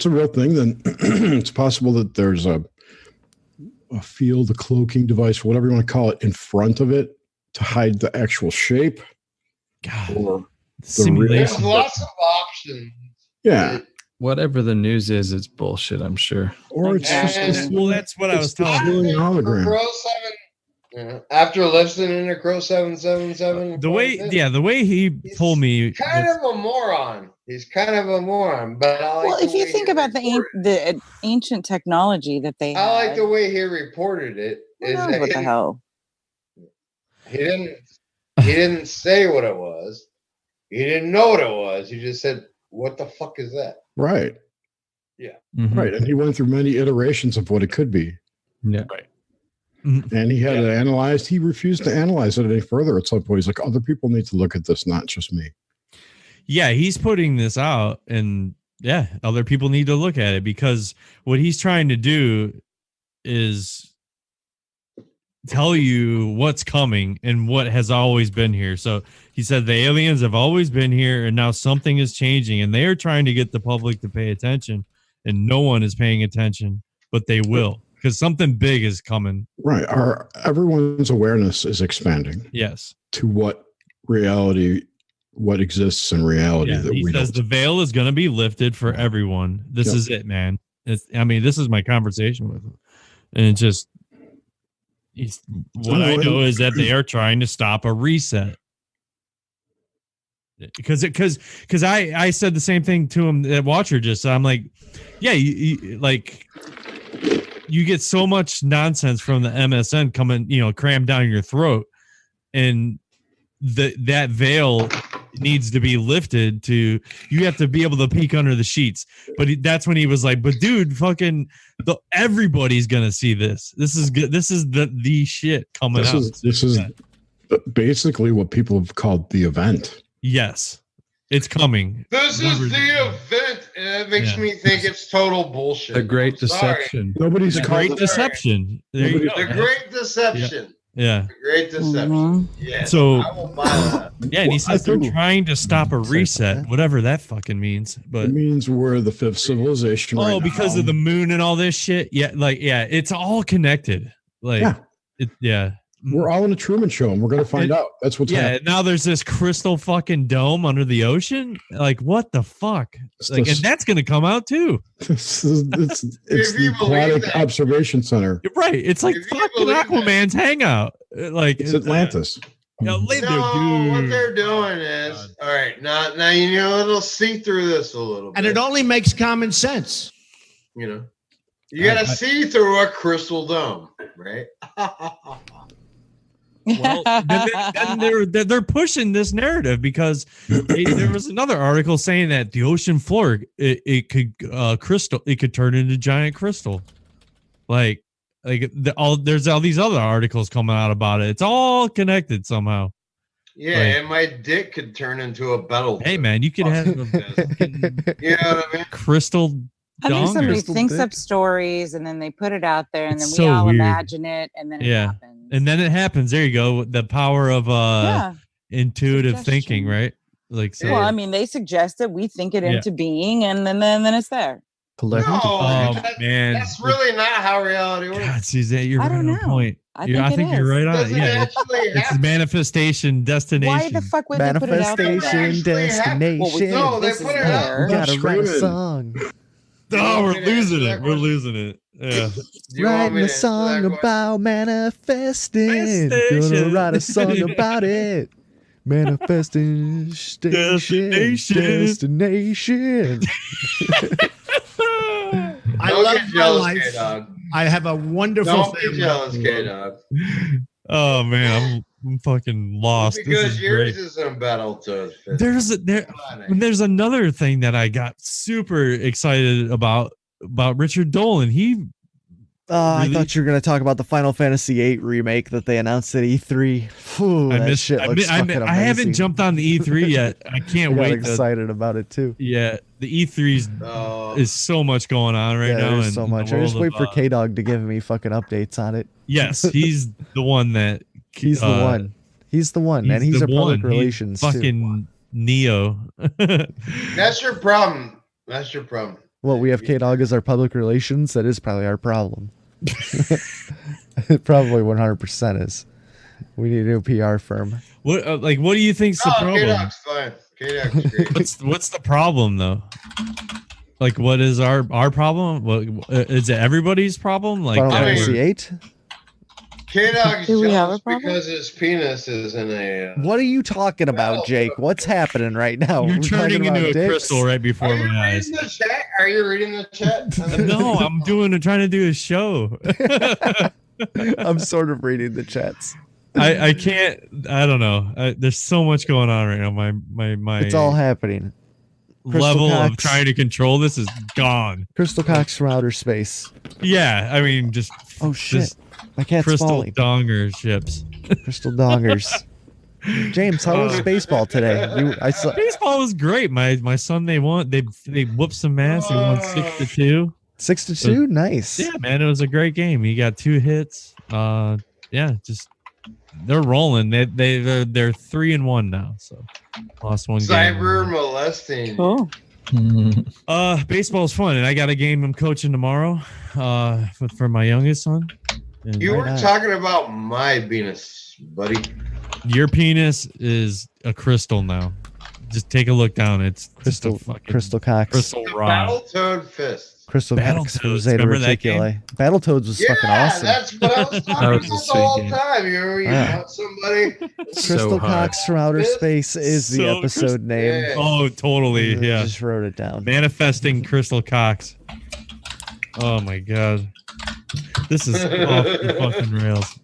a real thing, then it's possible that there's a field, a cloaking device, whatever you want to call it, in front of it to hide the actual shape. God, or there's lots of options. Yeah. Whatever the news is, it's bullshit, I'm sure. Or it's just well, that's what I was telling you. Hologram. Crow 7, after listening to Crow 777, the way he told me, kind of a moron. He's kind of a moron, but I like well, if you think about the ancient technology that they had, I like the way he reported it. What the hell? He didn't say what it was. He didn't know what it was. He just said, "What the fuck is that?" Right. Yeah. Mm-hmm. Right. And he went through many iterations of what it could be. Yeah. Right. And he had it analyzed. He refused to analyze it any further at some point. He's like, other people need to look at this, not just me. Yeah, he's putting this out, and other people need to look at it because what he's trying to do is tell you what's coming and what has always been here. So he said the aliens have always been here, and now something is changing, and they are trying to get the public to pay attention, and no one is paying attention, but they will, because something big is coming. Right. Everyone's awareness is expanding. Yes. To what exists in reality that he we says don't. the veil is going to be lifted for everyone. This Yep. is it, man. This is my conversation with him, and it just what I know is that they are trying to stop a reset. Because I said the same thing to him at Watcher. Just I'm like, yeah, you get so much nonsense from the MSN coming, crammed down your throat, and that veil needs to be lifted. You have to be able to peek under the sheets. But that's when he was like, but dude, fucking everybody's gonna see this. This is good. This is the shit coming out. This is basically what people have called the event. Yes, it's coming. This is the event, and it makes me think it's total bullshit. The Great Deception. Nobody's the Great Deception. There you go. The Great Deception. Yeah. The Great Deception. Yeah. So I will buy that. Yeah, and he says they're trying to stop a reset, whatever that fucking means. But it means we're the fifth civilization. Oh, right because of the moon and all this shit. Yeah, it's all connected. We're all in a Truman Show, and we're going to find out. That's what's happening. Now there's this crystal fucking dome under the ocean. Like, what the fuck? And that's going to come out too. It's the Aquatic Observation Center. Right. It's like fucking Aquaman's hangout. It's Atlantis. What they're doing is all right. Now it'll see through this a little bit, and it only makes common sense. You got to see through a crystal dome, right? Well, then they're pushing this narrative because there was another article saying that the ocean floor it could turn into giant crystal, there's all these other articles coming out about it. It's all connected somehow. Yeah, and my dick could turn into a battle. Hey man, you could have you know what I mean? crystal. I think somebody thinks up stories and then they put it out there, and then It's we so all weird. imagine it, and then it happens. And then it happens. There you go. The power of intuitive thinking, right? Well, I mean, they suggest it, we think it into being, and then it's there. Man, that's really not how reality works. God, Suzanne, you're I right don't on know. point. I I think you're right on. Doesn't Yeah, it actually it's manifestation, destination. Why the fuck would they put it out there? Manifestation, destination. No, they put it out. We gotta write a song. Oh, we're losing it. We're losing it. Yeah. Writing a song about manifesting. Gonna write a song about it. Manifesting destination. I Don't love get my jealous, life. K-Dog. I have a wonderful Don't be family. jealous, K-Dog. Oh man, I'm fucking lost. This Because is yours great. is in battle to There's another thing that I got super excited about Richard Dolan. I thought you were going to talk about the Final Fantasy VIII remake that they announced at E3. Phew, I haven't jumped on the E3 yet. I can't wait. Excited about it too. Yeah, the E3 is so much going on right now. There's in so the much. I world just wait of, for K-Dog to give me fucking updates on it. Yes, he's the one that. He's the one. He's the one, and he's a public relations fucking Neo. That's your problem. That's your problem. Well, we have K-Dog as our public relations. That is probably our problem. It probably 100% is. We need a new PR firm. What what do you think's the problem? K-Dog's fine. K-Dog's great. What's the problem though? What is our problem? Is it everybody's problem? Final Fantasy VIII? K-Dog's Do we have jealous a problem? because his penis is in a... What are you talking about, Jake? What's happening right now? You're We're turning talking into about a crystal right before my eyes. reading the chat? Are you reading the chat? No, I'm trying to do a show. I'm sort of reading the chats. I can't. I don't know. There's so much going on right now. My It's all happening. level Crystal of Cox. trying to control this is gone. Crystal Cox from outer space. Yeah, I mean, just Oh shit! just My cat's crystal falling. donger ships. Crystal dongers. James, how was baseball today? I saw. Baseball was great. My son, they whooped some ass. They won 6-2. 6-2, nice. Yeah, man, it was a great game. He got 2 hits. Yeah, just they're rolling. They're 3-1 now. So lost one Cyber game. molesting. Cool. Baseball's fun, and I got a game I'm coaching tomorrow. For my youngest son. And You were talking about my penis, buddy. Your penis is a crystal now. Just take a look down. It's Crystal Cox. Crystal rod. Battletoad fist. Crystal Cox for Zeta Remember that game? Reticuli. Battletoads was fucking awesome. That's what I was talking about the whole time. You want somebody. Crystal Cox from Outer Space is the episode name. Yeah. Oh, totally. Yeah. Just wrote it down. Manifesting Crystal Cox. Oh my god. This is off the fucking rails.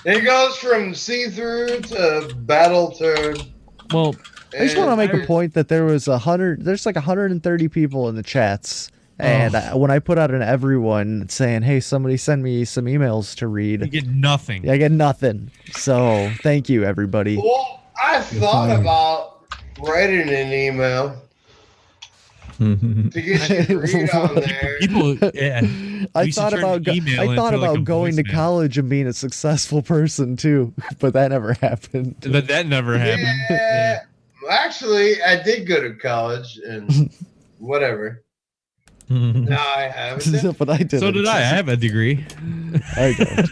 It goes from see-through to Battletoad. Well, I just want to make a point that there's like 130 people in the chats. And when I put out an everyone saying, hey, somebody send me some emails to read. You get nothing. Yeah, I get nothing. So thank you, everybody. Well, I thought about writing an email to get you to read on there. People, yeah. I thought about going to college and being a successful person too, but that never happened. But that never happened. Yeah. Actually, I did go to college and whatever. No, I haven't. But I did. So did I. I have a degree. I don't.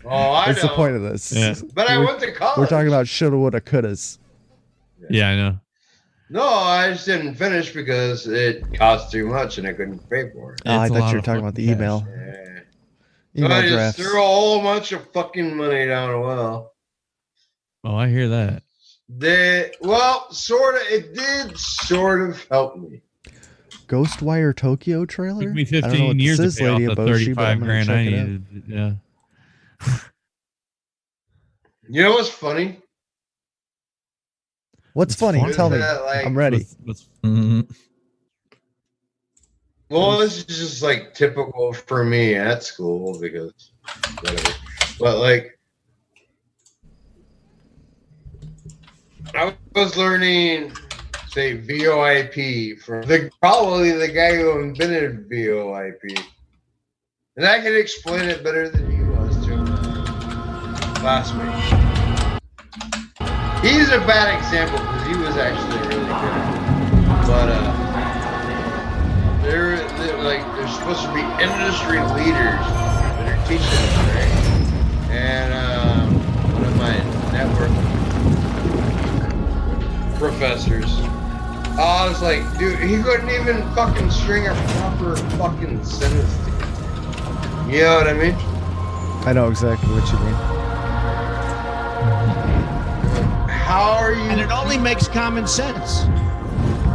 I That's the know. point of this. Yeah. But I went to college. We're talking about shoulda, woulda, couldas. Yeah, I know. No, I just didn't finish because it cost too much and I couldn't pay for it. Oh, I It's a thought lot you were of talking about the fucking email. Yeah. Email So I just drafts. threw a whole bunch of fucking money down a well. Oh, I hear that. It did sort of help me. Ghostwire Tokyo trailer? Took me I don't know 15 what years this to is, pay off Lady the Eboshi, but I'm 35 gonna grand check I it out. needed. Yeah. You know what's funny? What's funny? funny? Tell me. That, like- I'm ready. Well, this is just like typical for me at school because whatever. But like, I was learning, say, VoIP from probably the guy who invented VoIP, and I can explain it better than he was to my classmate. He's a bad example because he was actually really good, but they're supposed to be industry leaders that are teaching us, right? And one of my network professors, I was like, dude, he couldn't even fucking string a proper fucking sentence together. You know what I mean? I know exactly what you mean. How are you? And it only makes common sense.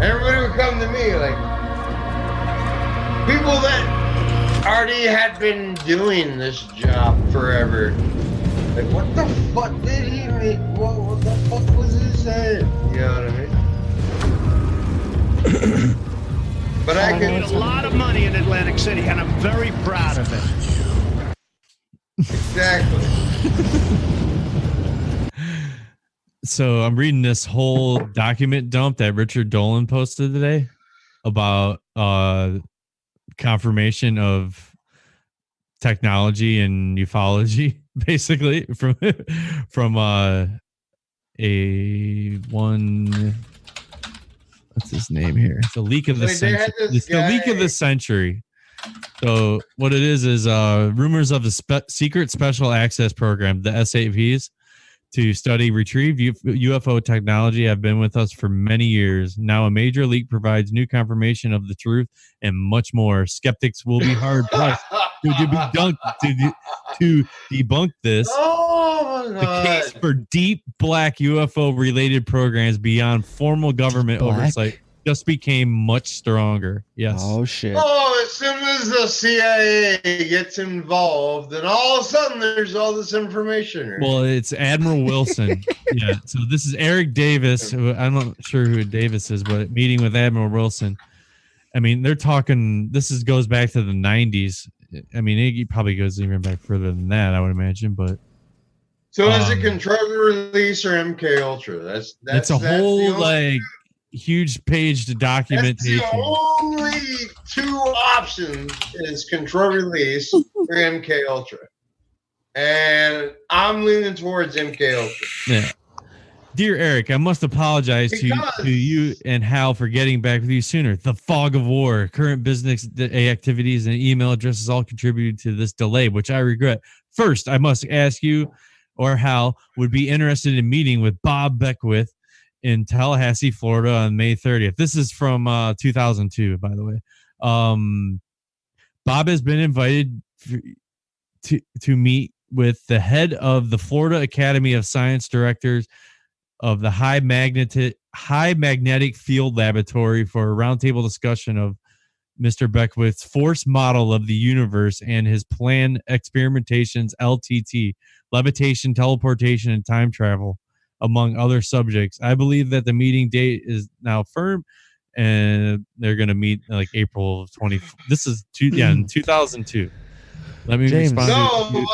Everybody would come to me like people that already had been doing this job forever. Like, what the fuck did he mean? What the fuck was he saying? You know what I mean? But I made a lot of money in Atlantic City, and I'm very proud of it. Exactly. So I'm reading this whole document dump that Richard Dolan posted today about confirmation of technology and ufology, basically from a one. What's his name here? It's a leak of the century. It's the leak of the century. So what it is rumors of the secret special access program, the SAVs, to study retrieved UFO technology have been with us for many years. Now a major leak provides new confirmation of the truth and much more. Skeptics will be hard pressed to debunk this. Oh my God. The case for deep black UFO related programs beyond formal government oversight just became much stronger. Yes. Oh shit. Oh, as soon as the CIA gets involved, and all of a sudden there's all this information. Right? Well, it's Admiral Wilson. Yeah. So this is Eric Davis. Who, I'm not sure who Davis is, but meeting with Admiral Wilson. I mean, they're talking. Goes back to the 90s. I mean, it probably goes even back further than that, I would imagine. But so is it controlled release or MK Ultra? That's it's a whole like huge page That's documentation. the only two options is control release or MK Ultra, and I'm leaning towards MK Ultra. Yeah. Dear Eric, I must apologize to you and Hal for getting back with you sooner. The fog of war, current business activities, and email addresses all contributed to this delay, which I regret. First, I must ask you or Hal would be interested in meeting with Bob Beckwith in Tallahassee, Florida on May 30th. This is from 2002, by the way. Bob has been invited to meet with the head of the Florida Academy of Science directors of the high magnetic field laboratory for a roundtable discussion of Mr. Beckwith's force model of the universe and his planned experimentations, LTT, levitation, teleportation, and time travel, among other subjects. I believe that the meeting date is now firm, and they're going to meet like April of 20. This is in 2002. Let me James. respond. No,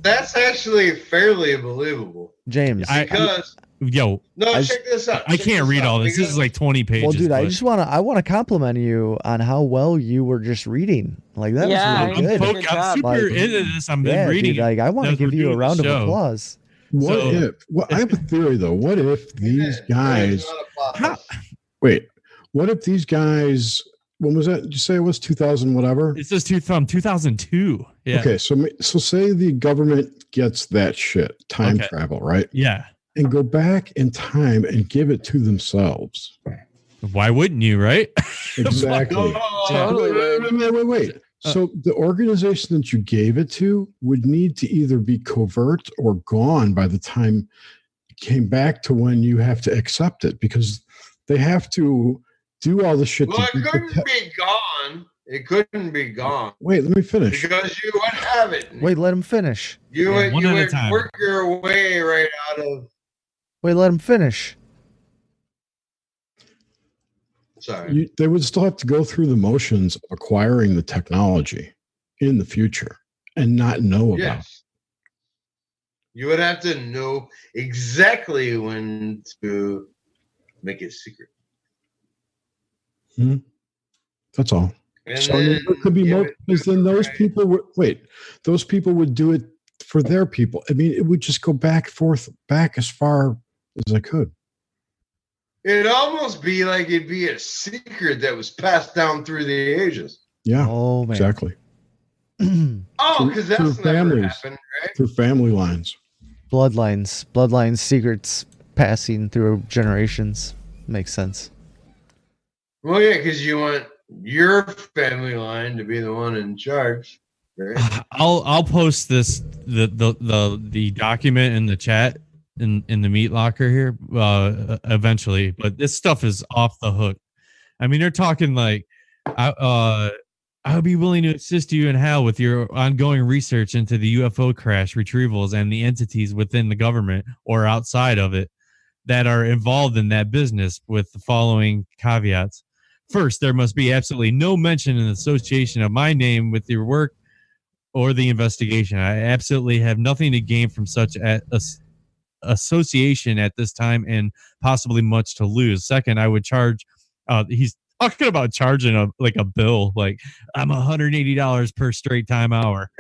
that's actually fairly believable. James, Because no, check this out. I can't read all this. This is like 20 pages. well, dude, I want to compliment you on how well you were just reading. Like that was really good. I'm super into this. I've been reading. Dude, like I want to give you a round of applause. What if? Well, I have a theory though. What if these guys? Wait. What if these guys? When was that? Did you say it was 2000 whatever? It says from 2002. Yeah. Okay, so say the government gets that shit, time travel, right? Yeah. And go back in time and give it to themselves. Why wouldn't you, right? Exactly. Wait. So the organization that you gave it to would need to either be covert or gone by the time it came back to when you have to accept it, because they have to do all the shit. Well, it couldn't be gone. It couldn't be gone. Wait, let me finish. Because you would have it. Wait, let him finish. You would work your way right out of. Wait, let him finish. Sorry. They would still have to go through the motions of acquiring the technology in the future and not know about it. You would have to know exactly when to make it secret. That's all. And so there could be more, because then those people would do it for their people. I mean, it would just go back as far as I could. It'd almost be like it'd be a secret that was passed down through the ages. Yeah. Oh man. Exactly. Because that's through never families, happened, right? through family lines, bloodlines, secrets passing through generations. Makes sense. Well, yeah, because you want your family line to be the one in charge, right? I'll post the document in the chat in the meat locker here eventually, but this stuff is off the hook. I mean, they're talking like I would be willing to assist you and Hal with your ongoing research into the UFO crash retrievals and the entities within the government or outside of it that are involved in that business, with the following caveats. First, there must be absolutely no mention in the association of my name with your work or the investigation. I absolutely have nothing to gain from such association at this time, and possibly much to lose. Second, I would charge. He's talking about charging a bill. Like, I'm $180 per straight time hour.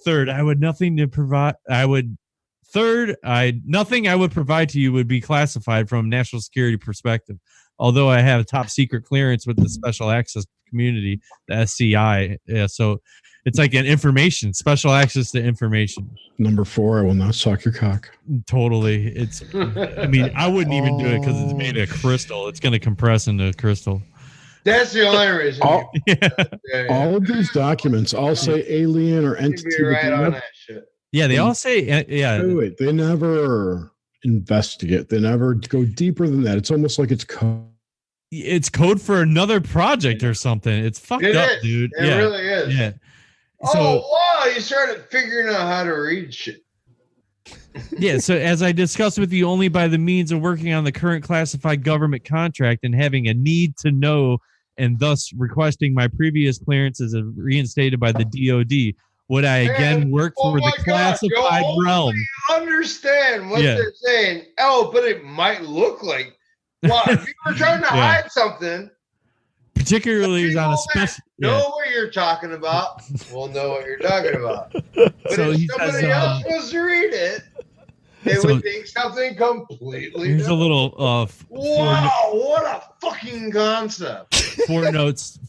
Third, nothing I would provide to you would be classified from a national security perspective. Although I have a top secret clearance with the special access community, the SCI. Yeah, so it's like an information, special access to information. Number 4, I will not suck your cock. Totally. I mean, I wouldn't even do it because it's made of crystal. It's going to compress into crystal. That's the only reason. All of these documents all say alien or entity. Right on that shit. Yeah, they all say, Wait, they never investigate. They never go deeper than that. It's almost like it's code. It's code for another project or something. It's fucked up, dude. It really is. Yeah. Wow, you started figuring out how to read shit. Yeah, so as I discussed with you, only by the means of working on the current classified government contract and having a need to know, and thus requesting my previous clearances reinstated by the DOD, would I again work for the classified realm. understand what they're saying. Oh, but it might look like. Well, if you were trying to hide something, particularly on a special. Know what you're talking about. We'll know what you're talking about. But So if he somebody says, else was to read it, they would think something completely Here's different. a little. Wow, what a fucking concept! Four notes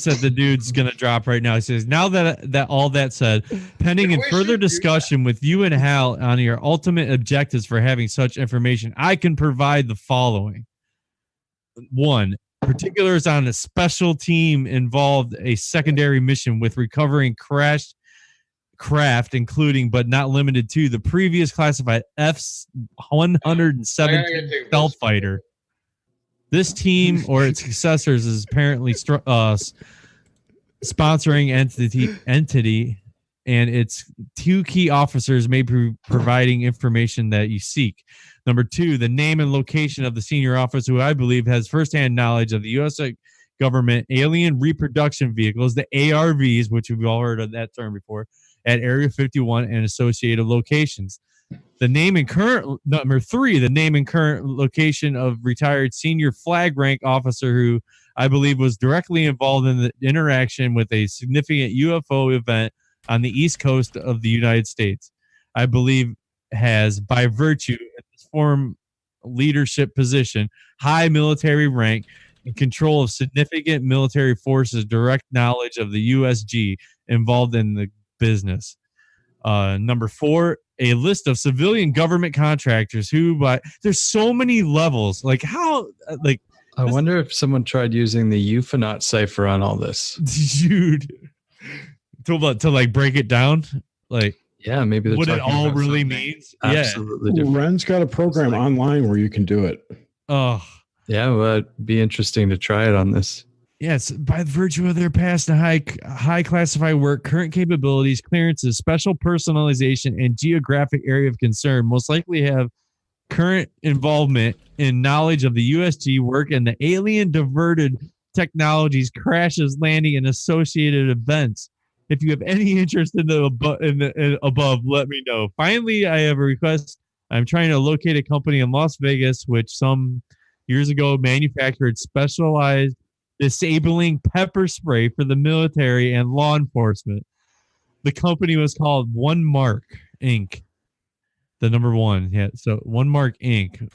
that the dude's gonna drop right now. He says, "Now that all that said, pending in further discussion with you and Hal on your ultimate objectives for having such information, I can provide the following: 1. Particulars on a special team involved a secondary mission with recovering crashed craft, including but not limited to the previous classified F-117 stealth fighter. This team or its successors is apparently sponsoring entity, and its 2 key officers may be providing information that you seek. Number 2, the name and location of the senior officer who I believe has firsthand knowledge of the U.S. government alien reproduction vehicles, the ARVs, which we've all heard of that term before, at Area 51 and associated locations. The name and current number 3, the name and current location of retired senior flag rank officer who I believe was directly involved in the interaction with a significant UFO event on the East Coast of the United States. I believe has, by virtue of this form leadership position, high military rank and control of significant military forces, direct knowledge of the USG involved in the business. Number 4, a list of civilian government contractors who, there's so many levels. Like how, like, I wonder if someone tried using the Euphanaut cipher on all this. Dude, to like break it down, like, yeah, maybe what it all really means. Absolutely different. Ren's got a program online where you can do it. Oh, yeah, well, it'd be interesting to try it on this. Yes, by virtue of their past and high classified work, current capabilities, clearances, special personalization, and geographic area of concern, most likely have current involvement in knowledge of the USG work and the alien diverted technologies, crashes, landing, and associated events. If you have any interest in the above, let me know. Finally, I have a request. I'm trying to locate a company in Las Vegas, which some years ago manufactured specialized disabling pepper spray for the military and law enforcement. The company was called One Mark Inc. The number 1. Yeah. So One Mark Inc.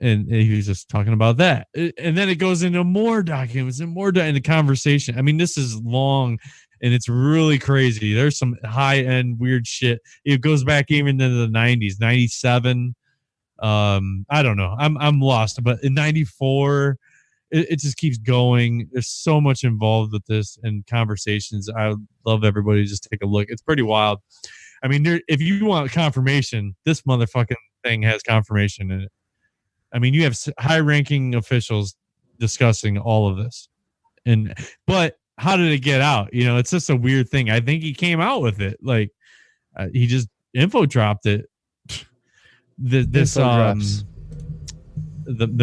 And he was just talking about that. And then it goes into more documents and more in the conversation. I mean, this is long and it's really crazy. There's some high end weird shit. It goes back even into the 90s, 97. I don't know. I'm lost, but in 94, it just keeps going. There's so much involved with this and conversations. I would love everybody to just take a look. It's pretty wild. I mean, if you want confirmation, this motherfucking thing has confirmation in it. I mean, you have high-ranking officials discussing all of this. But how did it get out? You know, it's just a weird thing. I think he came out with it. Like, he just info dropped it. The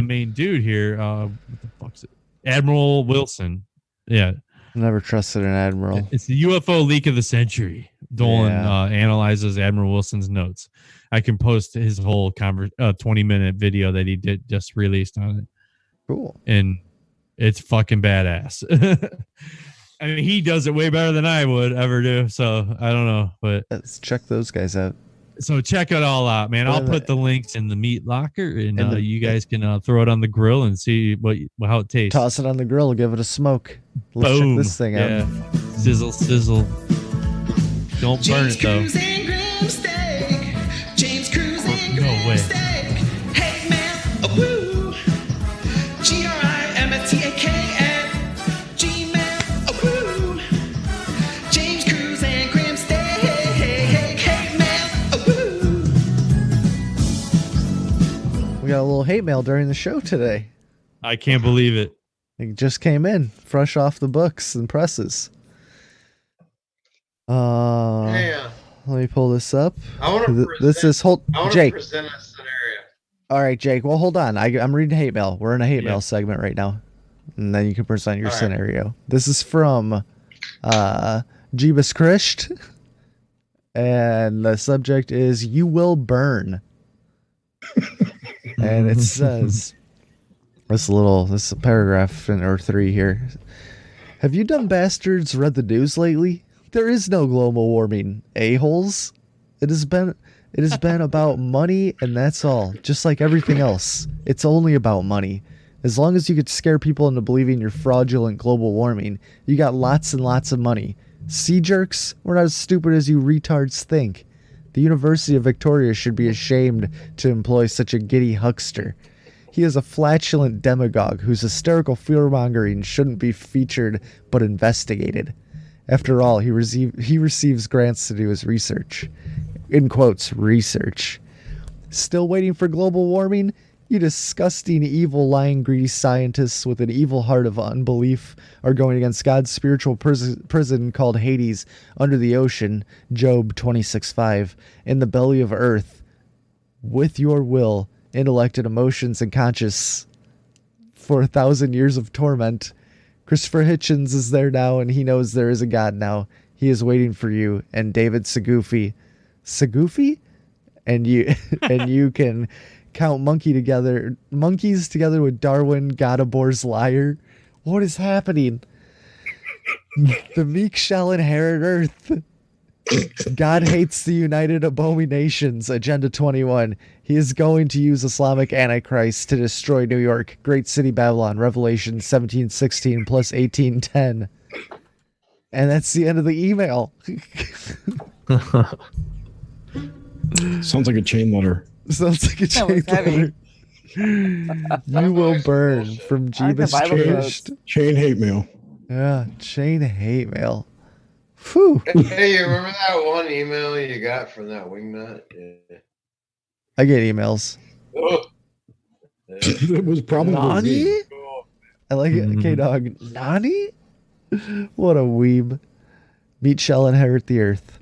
main dude here, what the fuck's it? Admiral Wilson. Yeah. Never trusted an admiral. It's the UFO leak of the century. Dolan analyzes Admiral Wilson's notes. I can post his whole 20-minute video that he did just released on it. Cool. And it's fucking badass. I mean, he does it way better than I would ever do. So I don't know, but let's check those guys out. So check it all out, man. I'll put the links in the meat locker, and you guys can throw it on the grill and see how it tastes. Toss it on the grill, give it a smoke. Let's check this thing out. Sizzle, sizzle. Don't burn it though. James Cruz and No way. Hey man, woo. GRIMSTAKN. G man, woo. James Cruz and Grim Steak. Hey man, woo. We got a little hate mail during the show today. I can't believe it. It just came in, fresh off the books and presses. Let me pull this up. I want to Jake. present a scenario. All right, Jake. Well, hold on. I'm reading hate mail. We're in a hate mail segment right now, and then you can present your scenario. This is from Jeebus Christ. And the subject is "You will burn." And it says this paragraph or 3 here. Have you dumb bastards read the news lately? There is no global warming, a-holes. It has been about money, and that's all. Just like everything else, it's only about money. As long as you could scare people into believing you're fraudulent global warming, you got lots and lots of money. Sea jerks, we're not as stupid as you retards think. The University of Victoria should be ashamed to employ such a giddy huckster. He is a flatulent demagogue whose hysterical fear-mongering shouldn't be featured but investigated. After all, he receives grants to do his research. In quotes, research. Still waiting for global warming? You disgusting, evil, lying, greedy scientists with an evil heart of unbelief are going against God's spiritual prison called Hades, under the ocean, Job 26:5, in the belly of earth, with your will, intellect, and emotions and conscience for 1,000 years of torment. Christopher Hitchens is there now, and he knows there is a God now. He is waiting for you, and David Segufi, and you can count monkeys together with Darwin, God abhors liar. What is happening? The meek shall inherit earth. God hates the united abominations. Agenda 21. He is going to use Islamic Antichrist to destroy New York. Great city Babylon. Revelation 17:16 plus 18:10. And that's the end of the email. Sounds like a chain letter. Sounds like a chain letter. You will burn from Jeebus. Chain hate mail. Yeah, chain hate mail. Whew. Hey, you remember that one email you got from that wingnut? Yeah. I get emails. Oh. It was probably Nani? I like it. Okay, dog. Nani? What a weeb. Meat shall inherit the earth.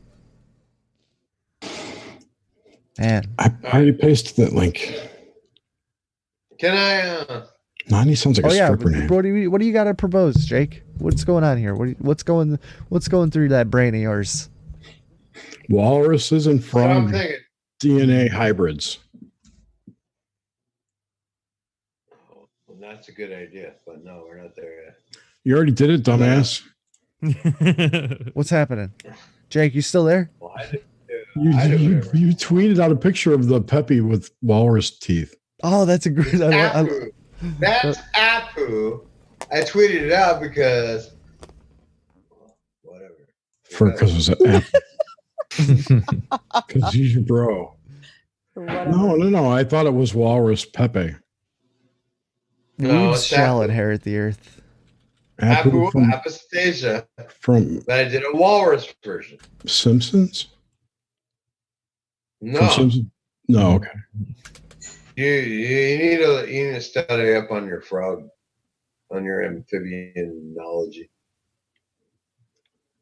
Man. I already pasted that link. Can I? Nani sounds like a stripper name. What do you got to propose, Jake? What's going on here? What's going through that brain of yours? Walruses and frog DNA hybrids. Well, that's a good idea, but no, we're not there yet. You already did it, dumbass. What's happening? Jake, you still there? Well, you tweeted out a picture of the Peppy with walrus teeth. Oh, that's a great. That's Apu. I tweeted it out because whatever. Because it was an app. Because he's your bro. No. I thought it was walrus Pepe. No, Weeds shall inherit the earth. Apu Apostasia. But I did a walrus version. Simpsons? No. Simpsons? No, okay. You need to study up on your frog, on your amphibianology.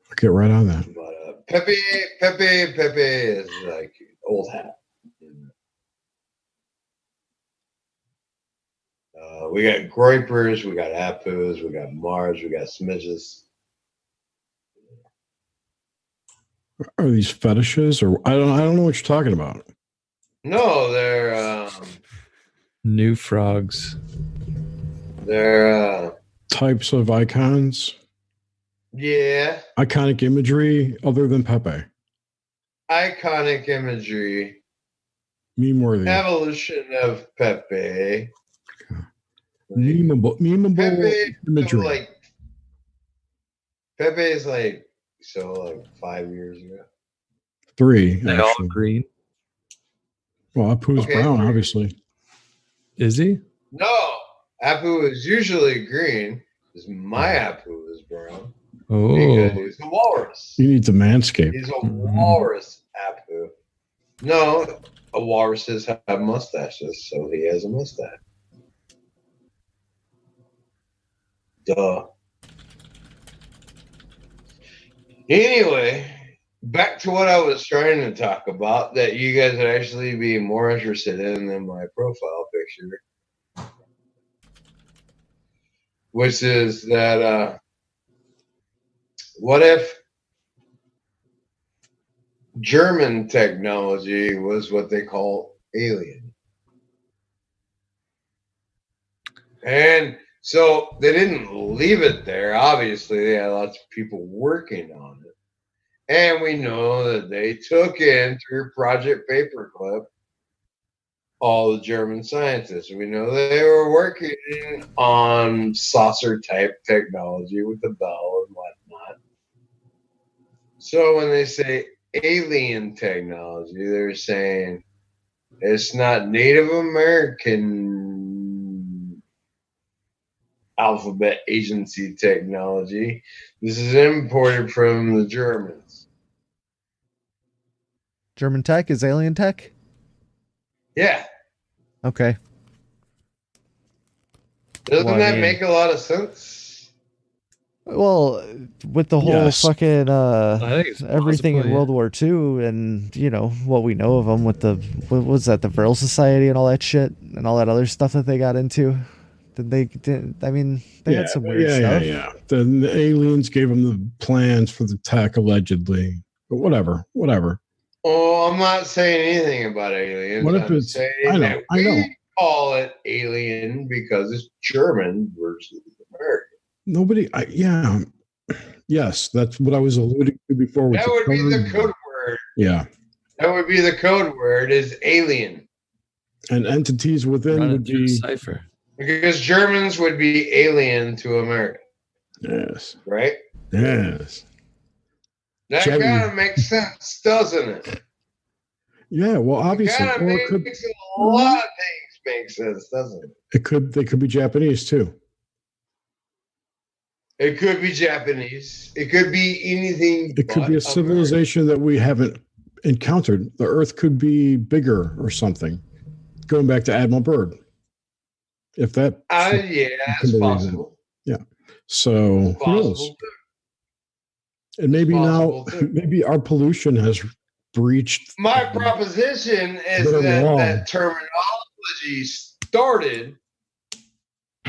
I'll get right on that. But Pepe is like old hat. We got Groypers, we got Apus, we got Mars, we got Smidges. Are these fetishes, or I don't know what you're talking about? No, they're new frogs. They're types of icons. Yeah. Iconic imagery other than Pepe. Iconic imagery. Meme-worthy. Evolution of Pepe. Memeable imagery. Like Pepe is like 5 years ago. 3. They all green. Well, Apu's brown, obviously. Is he? No, Apu is usually green. Because my Apu is brown. Oh, because he's a walrus. You need to manscape. He's a walrus Apu. No, walruses have mustaches, so he has a mustache. Duh. Anyway, back to what I was trying to talk about that you guys would actually be more interested in than my profile picture. Which is that what if German technology was what they call alien. And so they didn't leave it there. Obviously, they had lots of people working on it. And we know that they took in through Project Paperclip all the German scientists. We know they were working on saucer type technology with the bell and whatnot. So when they say alien technology, they're saying it's not Native American alphabet agency technology. This is imported from the Germans. German tech is alien tech? Yeah. Okay. Doesn't that make a lot of sense? Well, with the whole Yes. fucking I think it's everything in possible, World War II and, you know, what we know of them with the, what was that, the Vril Society and all that shit and all that other stuff that they got into. They had some weird stuff. Yeah. The aliens gave them the plans for the tech, allegedly. But whatever. Oh, I'm not saying anything about aliens. What if I'm it's- saying I know, that I know. we call it alien because it's German versus American. Yes, that's what I was alluding to before. With That would be the code word. Yeah. That would be the code word is alien. And entities within Run would it through be. cipher. Because Germans would be alien to America. Yes. Right? Yes. That Chevy. kind of makes sense, doesn't it? Yeah, well, It obviously. kind of Or it makes a lot of things make sense, doesn't it? they could be Japanese too. It could be Japanese. It could be anything. It could be a civilization that we haven't encountered. The Earth could be bigger or something. Going back to Admiral Byrd. If that. Yeah, you can it's believe possible. that. Yeah. So who knows? Possible. And maybe now, possible too. maybe our pollution has breached. My proposition is Bit of that law. that terminology started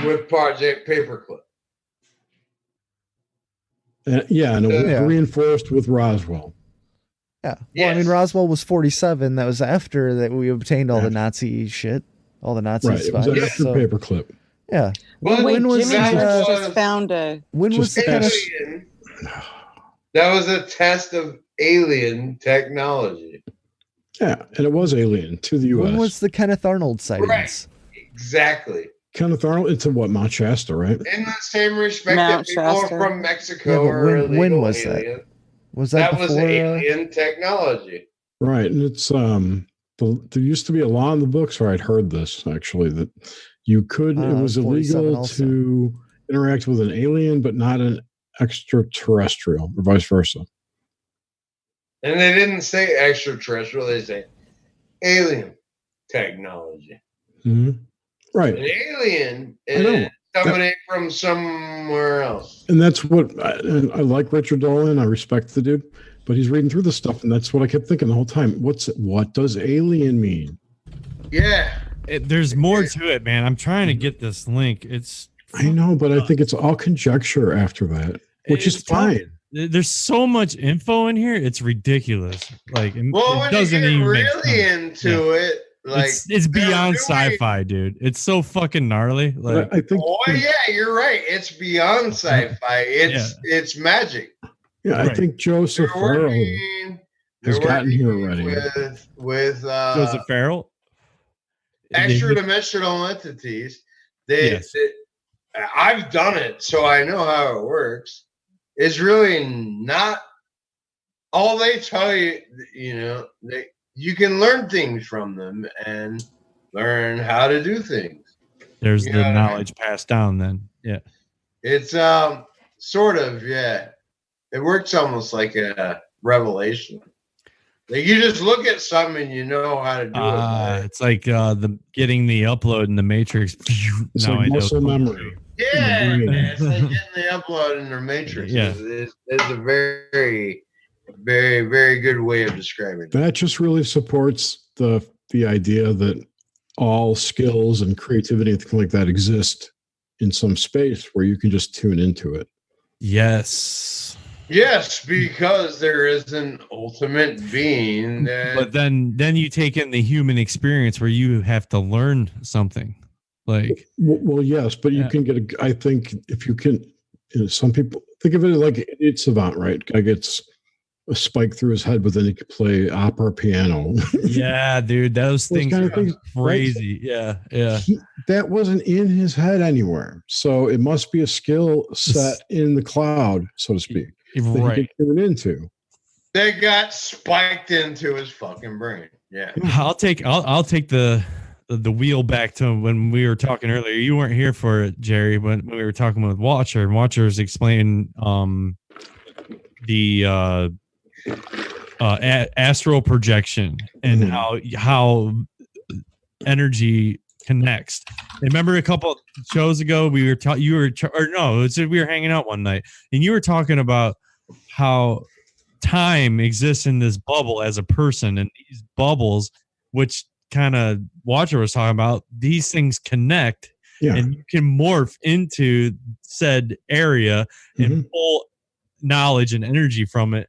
with Project Paperclip. And it was Yeah. reinforced with Roswell. Yeah. Well, I mean, Roswell was 47. That was after that we obtained all the Nazi shit, all the Nazi Right. It was spies. after So, Paperclip. yeah. Well, When was Jimmy that just found a. when was the kind of alien. That was a test of alien technology. Yeah, and it was alien to the U.S. when was the Kenneth Arnold sightings? Right. Exactly. Kenneth Arnold, it's in what, Mount Shasta, right? In the same respect Mount that people Shasta. from Mexico Yeah, but are when illegal was that? alien. Was that was before? alien technology. Right, and it's there used to be a law in the books, or I'd heard this actually, that you could it was 47 illegal also. to interact with an alien, but not an extraterrestrial, or vice versa. And they didn't say extraterrestrial, they say alien technology. Mm-hmm. Right, An alien I know. is somebody from somewhere else. and that's what I like. Richard Dolan, I respect the dude, but he's reading through this stuff, and that's what I kept thinking the whole time. What does alien mean? Yeah. There's more to it, man. I'm trying to get this link. It's I know, but I think it's all conjecture after that, which is it's tough. fine. There's so much info in here. It's ridiculous. Like, Well, it when doesn't you get even make really sense. into it, like It's beyond they're doing- sci-fi, dude. It's so fucking gnarly. Like, I think. Oh yeah, you're right. It's beyond sci-fi. It's magic. Yeah, I Right. think Joseph They're Farrell working, has they're gotten here working already. with Joseph Farrell. extra dimensional entities. Yes. I've done it, so I know how it works. It's really not all they tell you. You know, you can learn things from them and learn how to do things. There's You the know what I mean? knowledge passed down. Then, yeah. It's sort of, yeah. It works almost like a revelation. Like you just look at something and you know how to do it. Like, It's like the getting the upload in the Matrix. It's Now like I know. muscle memory. yeah, brain. it's like getting the upload in their matrix. Yeah. It's a very, very, very good way of describing it. That just really supports the idea that all skills and creativity and things like that exist in some space where you can just tune into it. Yes. Yes, because there is an ultimate being that. But then you take in the human experience where you have to learn something. Like, well, yes, but you can get I think if you can, some people think of it like it's savant, right? Guy gets a spike through his head, but then he could play opera, piano. yeah, dude, those things kind are of things, crazy. right? Yeah. That wasn't in his head anywhere, so it must be a skill set in the cloud, so to speak, that he can tune into. That got spiked into his fucking brain. Yeah. I'll take the wheel back to when we were talking earlier. You weren't here for it, Jerry, but we were talking with Watcher, and Watcher's explaining the astral projection and how energy connects. Remember a couple shows ago we were we were hanging out one night and you were talking about how time exists in this bubble as a person, and these bubbles, which kind of Watcher was talking about, these things connect and you can morph into said area and pull knowledge and energy from it.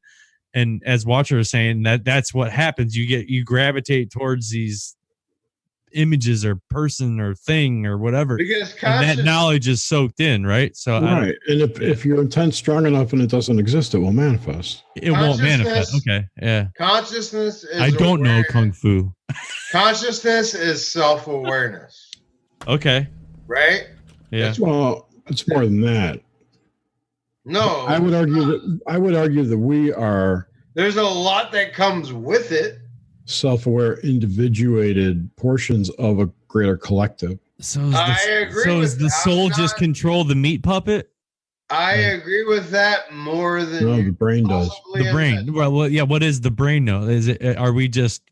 And as Watcher was saying, that's what happens. You gravitate towards these images or person or thing or whatever, because and that knowledge is soaked in, right? So right, and if your intent's strong enough and it doesn't exist, it will manifest. It won't manifest. Okay, yeah. Consciousness is I don't know Kung Fu. Consciousness is self-awareness. Okay. Right? Yeah. Well, it's more than that. No. I would argue that we are. There's a lot that comes with it. Self-aware, individuated portions of a greater collective. So is the soul just control the meat puppet? I agree with that more than the brain does. The brain. Well, yeah. What is the brain? Though, is it? Are we just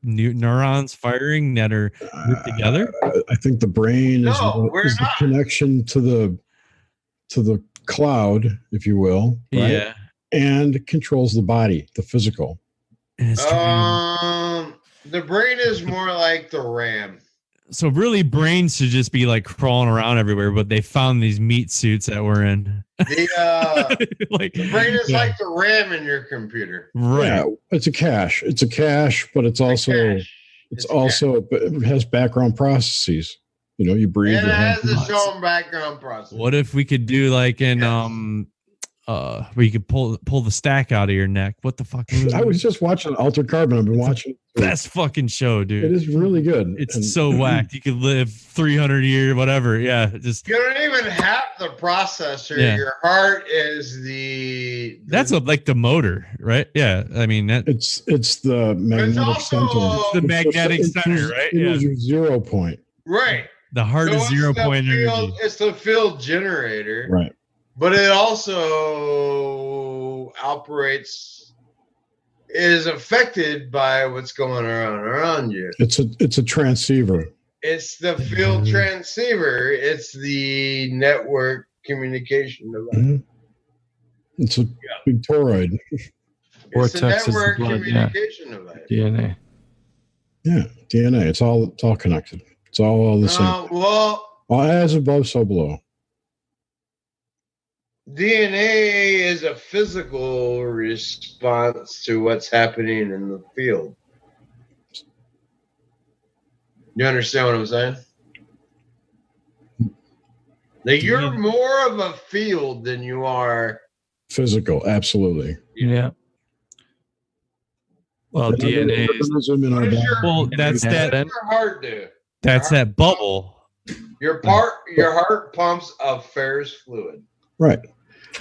neurons firing that are grouped together? I think the brain is the connection to the cloud, if you will. Right? Yeah. And controls the body, the physical. The brain is more like the RAM. So really, brains should just be like crawling around everywhere, but they found these meat suits that we're in. The brain is like the RAM in your computer. Right. Yeah, it's a cache. It's a cache, but it has background processes. You breathe. And it has its own background process. What if we could do like in where you could pull the stack out of your neck? What the fuck? I was just watching Altered Carbon. I've been watching. Best fucking show, dude. It is really good. It's so whacked. You could live 300 years, whatever. Yeah, just you don't even have the processor. Yeah. Your heart is the that's like the motor, right? Yeah, I mean it's the magnetic center. It's the magnetic center, right? It is your 0 point. Right. The heart is 0 point energy. It's the field generator. Right. But it also is affected by what's going on around you. It's a transceiver. It's the field transceiver. It's the network communication device. It's a big toroid. It's a network communication device. DNA. Yeah, DNA. It's all connected. It's all the same. All as above, so below. DNA is a physical response to what's happening in the field. You understand what I'm saying? Like you're more of a field than you are physical. Absolutely. Yeah. Well, DNA is that's that. What does your heart do? That's that bubble. Your heart pumps a ferrous fluid. Right.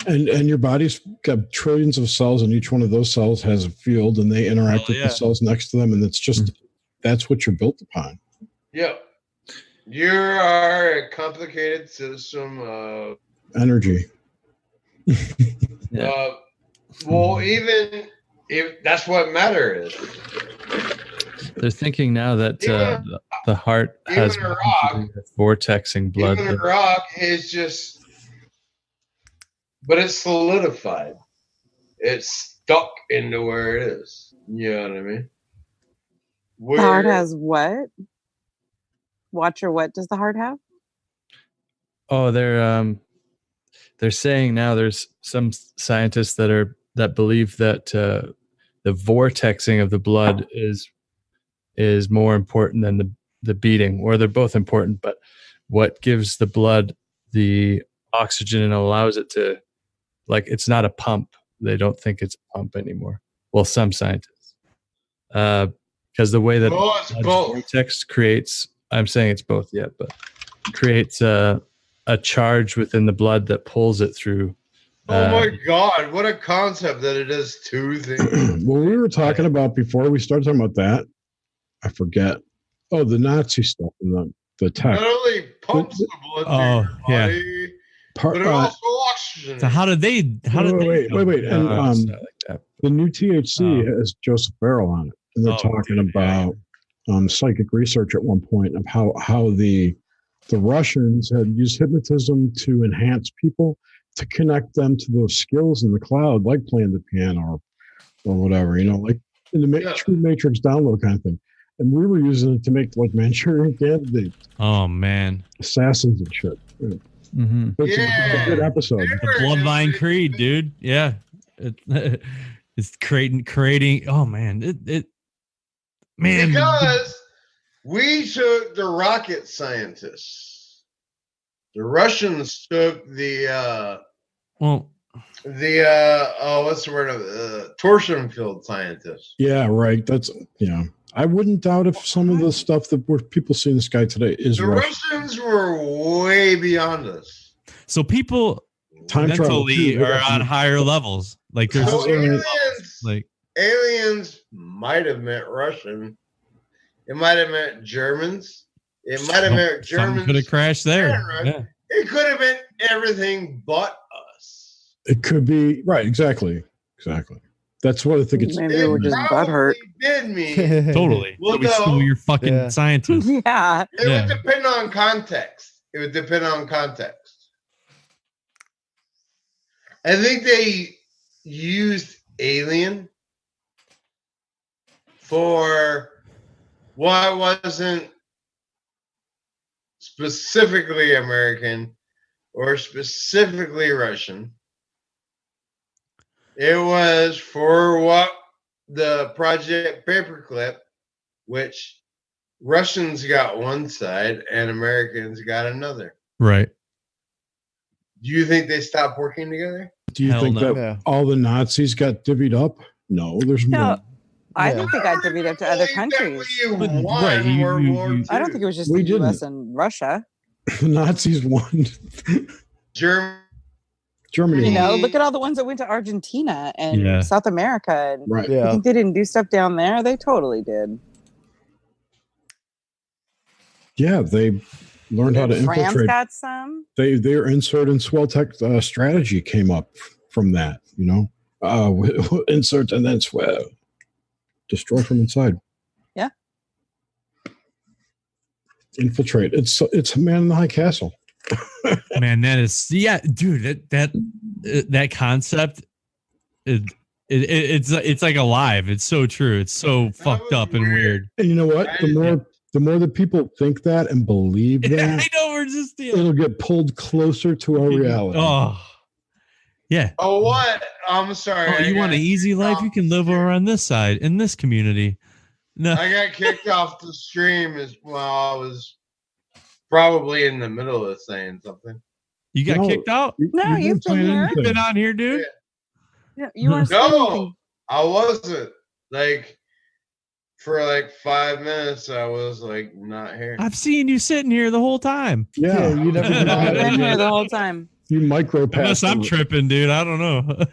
And your body's got trillions of cells, and each one of those cells has a field, and they interact with the cells next to them, and it's just that's what you're built upon. Yep. You are a complicated system of energy. Well, even if that's what matter is. They're thinking now that the heart has vortexing blood. Even a rock is just, but it's solidified. It's stuck into where it is. You know what I mean? The heart has what? Watcher, what does the heart have? Oh, they're they're saying now there's some scientists that believe that the vortexing of the blood is more important than the beating, or they're both important, but what gives the blood the oxygen and allows it to, like, it's not a pump. They don't think it's a pump anymore. Well, some scientists, because the way that vortex creates, I'm saying it's both yet, but creates a charge within the blood that pulls it through. Oh my God, what a concept that it is two things. Well, we were talking about before we started talking about that, I forget. Oh, the Nazi stuff and the tech. Not only pumps the blood through your body, but it also oxygen. So how did they? Wait. And the new THC has Joseph Barrel on it, and they're talking about psychic research at one point of how the Russians had used hypnotism to enhance people, to connect them to those skills in the cloud, like playing the piano or whatever, like in the true Matrix download kind of thing. And we were using it to make like Manchurian Candidate. Oh man, assassins and shit. Yeah. Mm-hmm. It's a good episode. The Bloodline Creed, dude. Yeah, it's creating. Oh man, man. Because we took the rocket scientists. The Russians took the what's the word? Torsion field scientists. Yeah, right. I wouldn't doubt if some of the stuff that people see in the sky today is the Russians were way beyond us. So people mentally are on higher levels. Like there's aliens might have meant Russian. It might have meant Germans. It might have meant Germans. Could have crashed there. Yeah. It could have been everything but us. It could be right. Exactly. That's what I think it's. Maybe we're just butthurt. Did me totally. Well, so we stole your fucking scientists. Yeah. It would depend on context. I think they used alien for what wasn't specifically American or specifically Russian. It was for what the Project Paperclip, which Russians got one side and Americans got another. Right. Do you think they stopped working together? Do you think that all the Nazis got divvied up? No, there's more. I think they got divvied up to other countries. I don't think it was just the U.S. and Russia. The Nazis won. Germany. Look at all the ones that went to Argentina and South America. And right. You think they didn't do stuff down there? They totally did. Yeah, they learned how to infiltrate. France got some. Their insert and swell tech strategy came up from that. Insert and then swell, destroy from inside. Yeah. Infiltrate. It's a man in the high castle. Man, that is dude. That concept, it's like alive. It's so true. It's so fucked up and weird. And you know what? The more that people think that and believe that, I know we're just it'll get pulled closer to our reality. Oh, yeah. Oh, what? I'm sorry. Oh, you want an easy life? You can live over on this side in this community. No, I got kicked off the stream as well. I was probably in the middle of saying something. You got kicked out? No, you've been here. You've been on here, dude. Yeah, you weren't. No, I wasn't. Like for like 5 minutes, I was like not here. I've seen you sitting here the whole time. Yeah, you never been here the whole time. You micro-passed. Unless I'm tripping, dude. I don't know.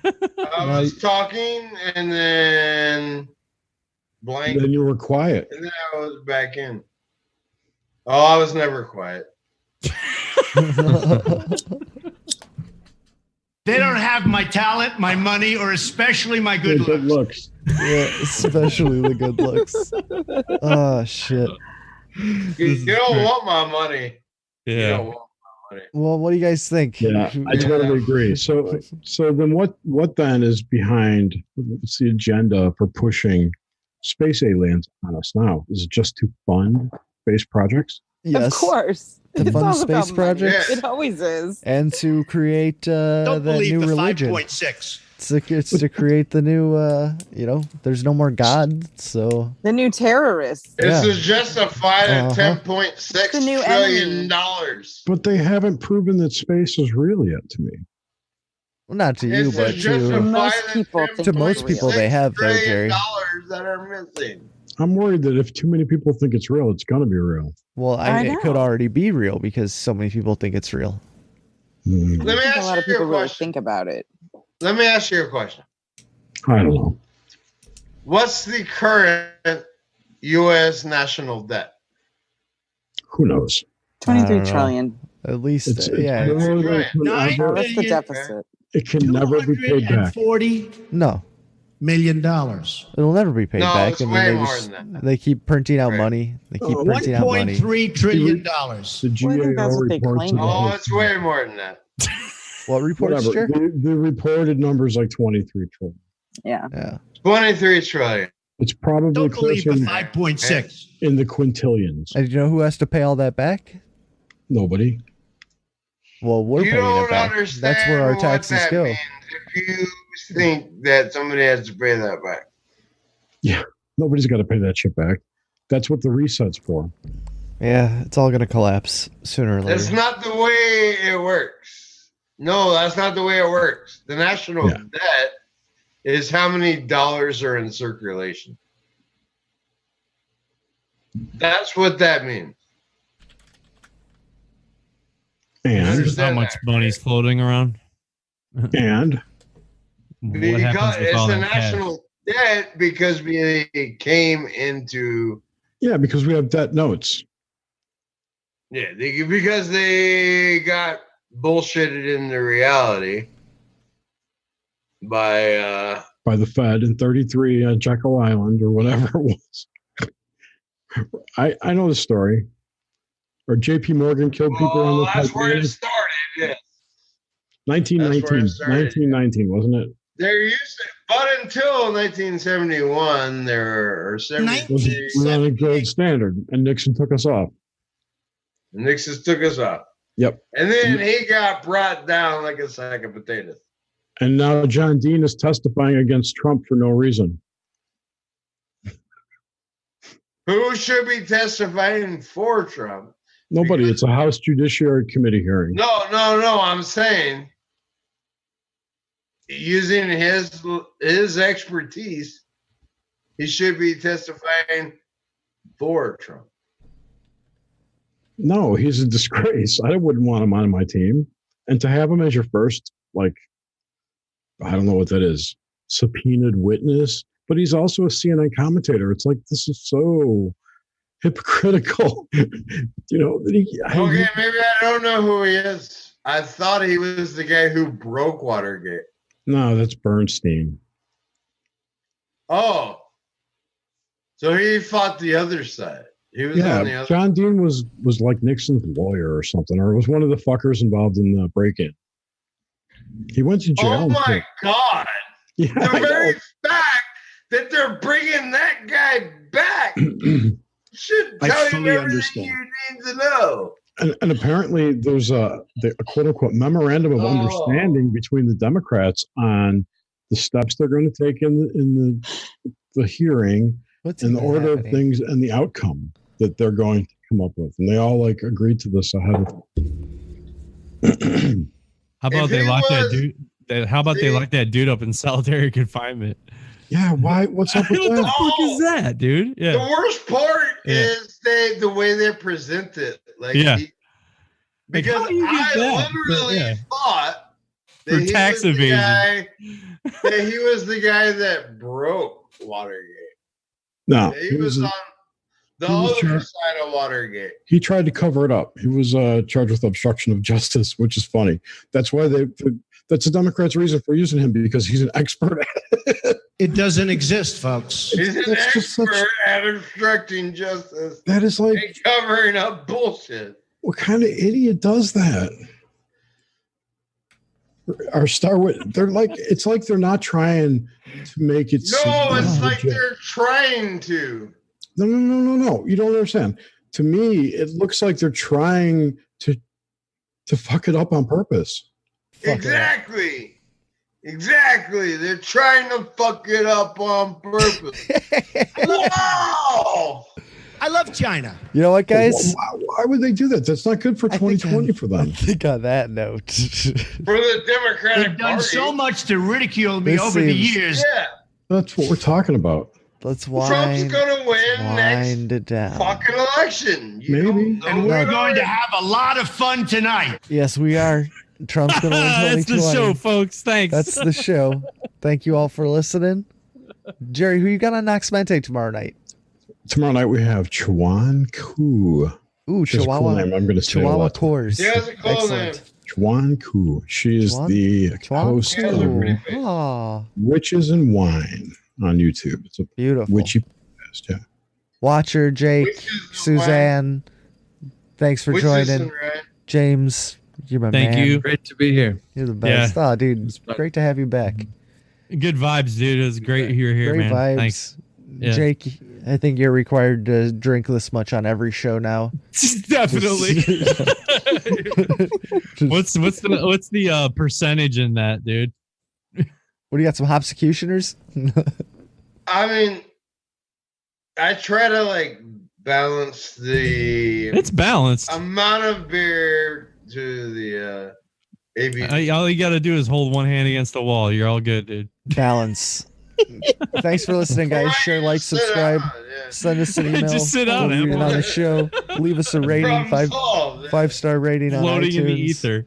I was talking and then blank. And then you were quiet. And then I was back in. Oh, I was never quiet. They don't have my talent, my money, or especially my good looks. Yeah, especially the good looks. Oh, shit. You don't want my money. Yeah. You don't want my money. Well, what do you guys think? Yeah, I totally agree. So then what then is behind, what's the agenda for pushing space aliens on us now? Is it just to fund space projects? Yes. Of course. to It's fund all about space money. projects It always is. and to create Don't that believe new the religion. 5.6. It's to create the new, there's no more God, so The new terrorists. It's Yeah. to justify the Uh-huh. $10.6 The new trillion. enemy. But they haven't proven that space is real yet to me. well, not to you, It's but to justify most the people think to most it's people real. they have though, $10.6 Jerry. trillion that are missing. I'm worried that if too many people think it's real, it's going to be real. Well, I it could know. already be real because so many people think it's real. Hmm. Let me I think a ask lot of you a people really question. think about it. Let me ask you a question. I don't know. What's the current U.S. national debt? Who knows? 23 know. trillion. At least, It's yeah. more than right. it can Nine ever- That's the billion, deficit. it can never be paid back. $240 No, million. it'll never be paid No, back. it's And way then more than that. they keep printing out Right. money. They keep Oh, printing out money. $1.3 trillion. The Well, I think GAO that's what they reports claim. it. Oh, it's way more than that. What reports, Whatever. Jer? The reported number is like 23 trillion. Yeah. Yeah. 23 trillion. It's probably Don't believe closer the 5.6. in the quintillions. And you know who has to pay all that back? Nobody. Well, we're You paying don't it back. understand That's where our what taxes that go. means if you think that somebody has to pay that back. Yeah. Nobody's got to pay that shit back. That's what the reset's for. Yeah, it's all going to collapse sooner or later. That's not the way it works. No, that's not the way it works. The national debt is how many dollars are in circulation. That's what that means. And Just how much money's floating around. and What Because happens with it's all the that cash? national debt because we came into yeah, because we have debt notes. because they got bullshitted into reality by By the Fed in 33 on Jekyll Island or whatever it was. I know the story. Or J.P. Morgan killed people on the that's where it Titanic. started. Yeah. 1919. That's where it started. 1919, wasn't it? There used to, but until 1971, there or 73, Was on a gold standard, and Nixon took us off. Nixon took us off. Yep. And then he got brought down like a sack of potatoes. And now John Dean is testifying against Trump for no reason. Who should be testifying for Trump? Nobody. It's a House Judiciary Committee hearing. No. I'm saying using his expertise, he should be testifying for Trump. No, he's a disgrace. I wouldn't want him on my team. And to have him as your first, like, I don't know what that is, subpoenaed witness, but he's also a CNN commentator. It's like, this is so hypocritical. Okay, maybe I don't know who he is. I thought he was the guy who broke Watergate. No, that's Bernstein. Oh, so he fought the other side. He was on the Yeah, other. John Dean was like Nixon's lawyer or something, or was one of the fuckers involved in the break-in. He went to jail. Oh my God! Yeah, The I very know. fact that they're bringing that guy back should I tell fully you everything understand. you need to know. And apparently there's a quote-unquote memorandum of understanding between the Democrats on the steps they're going to take in the hearing and the order of things and the outcome that they're going to come up with. And they all like agreed to this ahead of How about they lock that dude? How about they lock that dude up in solitary confinement? Yeah, why? What's up with what that? the fuck is that, dude? Yeah. The worst part Yeah. is the way they present it. Like, Yeah. because how do you get I that? literally Yeah. thought that For he tax was the evasion. guy- that he was the guy that broke Watergate. No, He was on the he was other char- side of Watergate. he tried to cover it up. He was charged with obstruction of justice, which is funny. That's why that's the Democrats' reason for using him, because he's an expert at it. It doesn't exist, folks. He's an That's just expert at obstructing justice That is like, and covering up bullshit. what kind of idiot does that? Our they're like, it's like they're not trying to make it. No, it's like legit. they're trying to. No. You don't understand. to me, it looks like they're trying to fuck it up on purpose. Exactly. They're trying to fuck it up on purpose. Wow. I love China. You know what, guys? Why would they do that? That's not good for 2020 for them. I think on that note, For the Democratic They've done Party. so much to ridicule me This over the seems- years. Yeah. That's what we're talking about. let's Trump's wind gonna win it next down. fucking election. You Maybe. don't know And we're where going to they're- have a lot of fun tonight. Yes, we are. Trump's gonna win That's 2020. the show, folks. Thanks. That's the show. Thank you all for listening. Jerry, who you got on Nox Mente tomorrow night? Tomorrow night we have Chuan Koo. Ooh, She has a cool Chihuahua. name. I'm going to say it a Chihuahua lot. Coors. She has a cool Excellent. name. Chuan Koo. She is Chuan? the Chuan host She has a of pretty face. Oh, Witches and Wine on YouTube. It's a beautiful. witchy podcast, yeah. Watcher, Jake, Witches and Suzanne. Thanks for Witches joining. and Ryan. James, you're my Thank man. you. Great to be here. You're the best. Oh, dude, It's fun. great to have you back. Good vibes, dude. It was great you're here, Great man. vibes. Thanks. Yeah. Jake, I think you're required to drink this much on every show now. Definitely. what's the percentage in that, dude? What do you got? Some Hopsecutioners? I mean, I try to like balance the It's balanced. amount of beer to the ABV. All you got to do is hold one hand against the wall. You're all good, dude. Balance. Thanks for listening, guys. Share, like, subscribe. Send us an email. Just sit down, We'll read it Emma. on the show. Leave us a rating. Problem solved. 5-star rating on Floating iTunes. in the ether.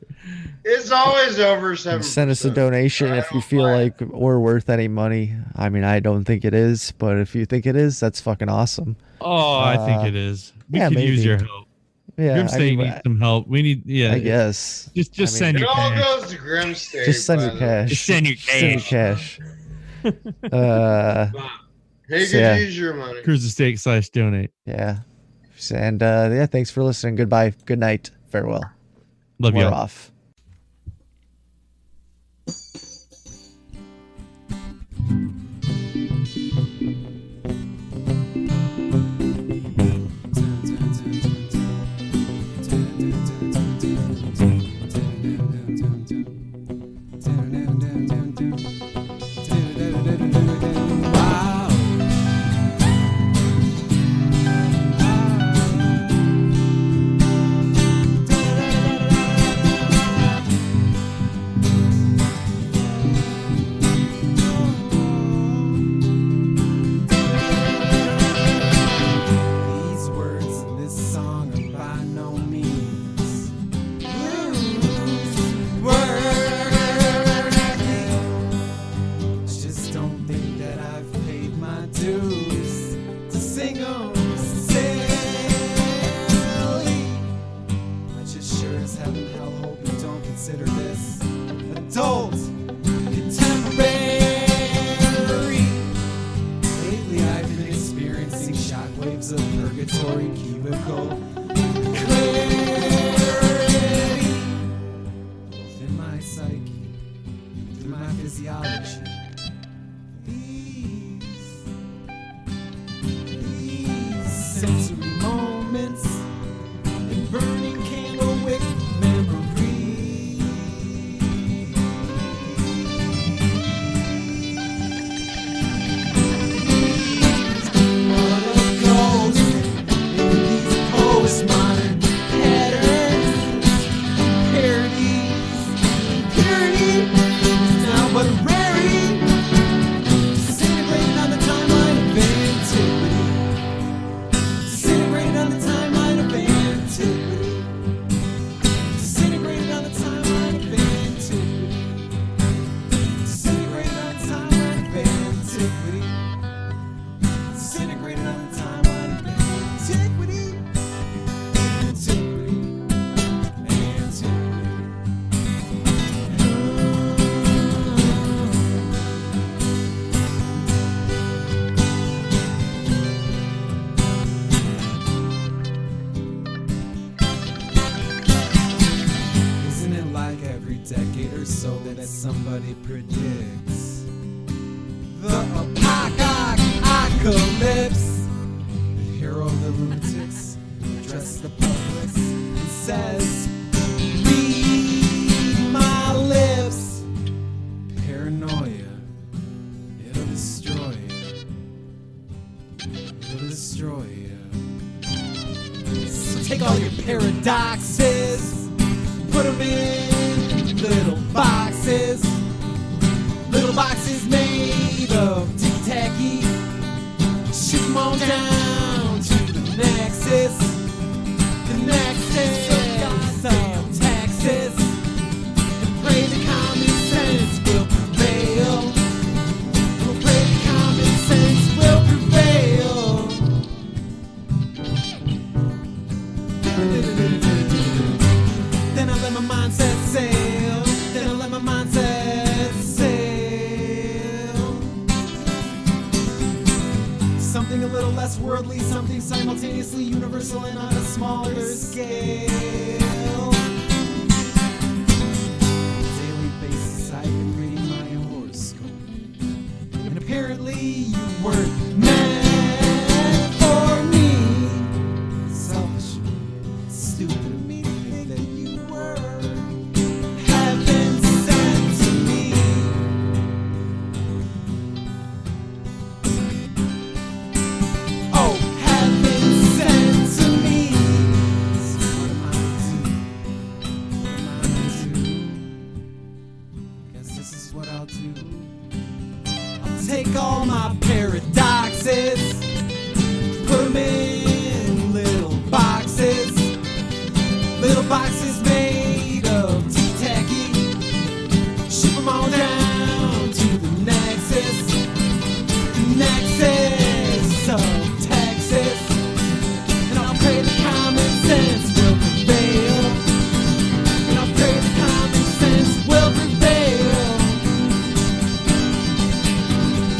It's always over 7%. Send us a donation if you feel like we're worth any money. I mean, I don't think it is, but if you think it is, that's fucking awesome. Oh, I think it is. We yeah, could use maybe. your help. Yeah, Grim I State mean, needs some help. We need, I guess. Just I send mean, your It all cash. goes to Grim State. Just send by your the cash. Just send your cash. way. They So, could yeah. use your money. Cruise the State / donate. Yeah. And yeah, thanks for listening. Goodbye. Good night. Farewell. Love We're you. off. These words in this song are by no means worthy. Just don't think that I've paid my dues to sing 'em silly. But you sure as heaven hell hope you don't consider this adult contemporary. Lately I've been experiencing shockwaves of purgatory cubicle clarity. Both in my psyche, through my physiology. These sensory moments and burning candle wick memories. What a ghost in these postmodern patterns. Parody is now but a rarity. Disintegrating on the timeline of antiquity. Disintegrating on the timeline of antiquity. Disintegrating on the timeline of antiquity. Disintegrating on the timeline of antiquity. Disintegrating on the timeline of antiquity. Antiquity. Antiquity. Isn't it like every decade or so that somebody predicts the apocalypse? The hero of the lunatics, says, read my lips. Paranoia, it'll destroy you. It'll destroy you. So take all your paradoxes, put them in little boxes. Little boxes made of ticky-tacky. Ship them on down to the Nexus. The Nexus of Texas. And pray the common sense will prevail. We'll pray the common sense will prevail. Then I let my mindset sail. Then I let my mindset sail. Something a little less worldly, something simultaneously universal and on a smaller scale. Daily basis I've been reading my horoscope, and apparently you weren't meant for me. Selfish, stupid of me to think that you were. Heaven sent to me. Oh, heaven sent to me. So what am I to do? What am I to do? Guess this is what I'll do. I'll take all my paradoxes, put them in little boxes. Little boxes made of tic-tacky. Ship them all down to the Nexus. The Nexus of Texas. And I'll pray the common sense will prevail. And I'll pray the common sense will prevail.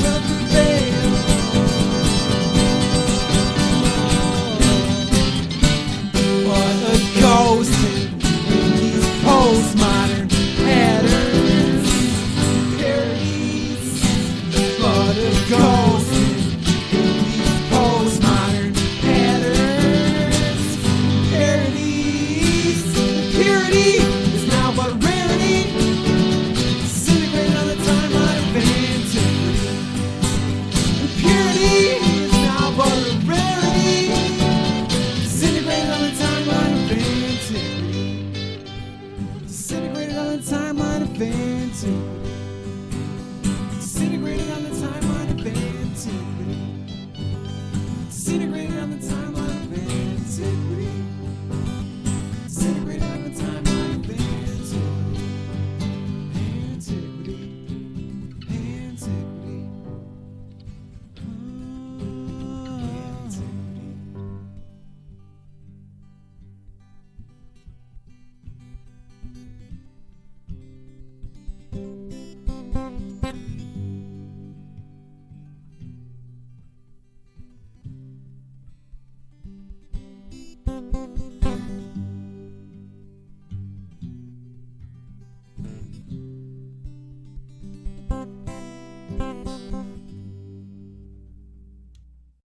Will prevail. What a ghost in these postmodern patterns. Parodies. What a ghost in these postmodern patterns. Parodies. Purity is now but a rarity. Disintegrated on the timeline of antiquity. Purity is now but a rarity. Disintegrated on the timeline of antiquity. Disintegrated on the timeline of antiquity. Disintegrated on the timeline of antiquity. Disintegrated on the timeline of antiquity.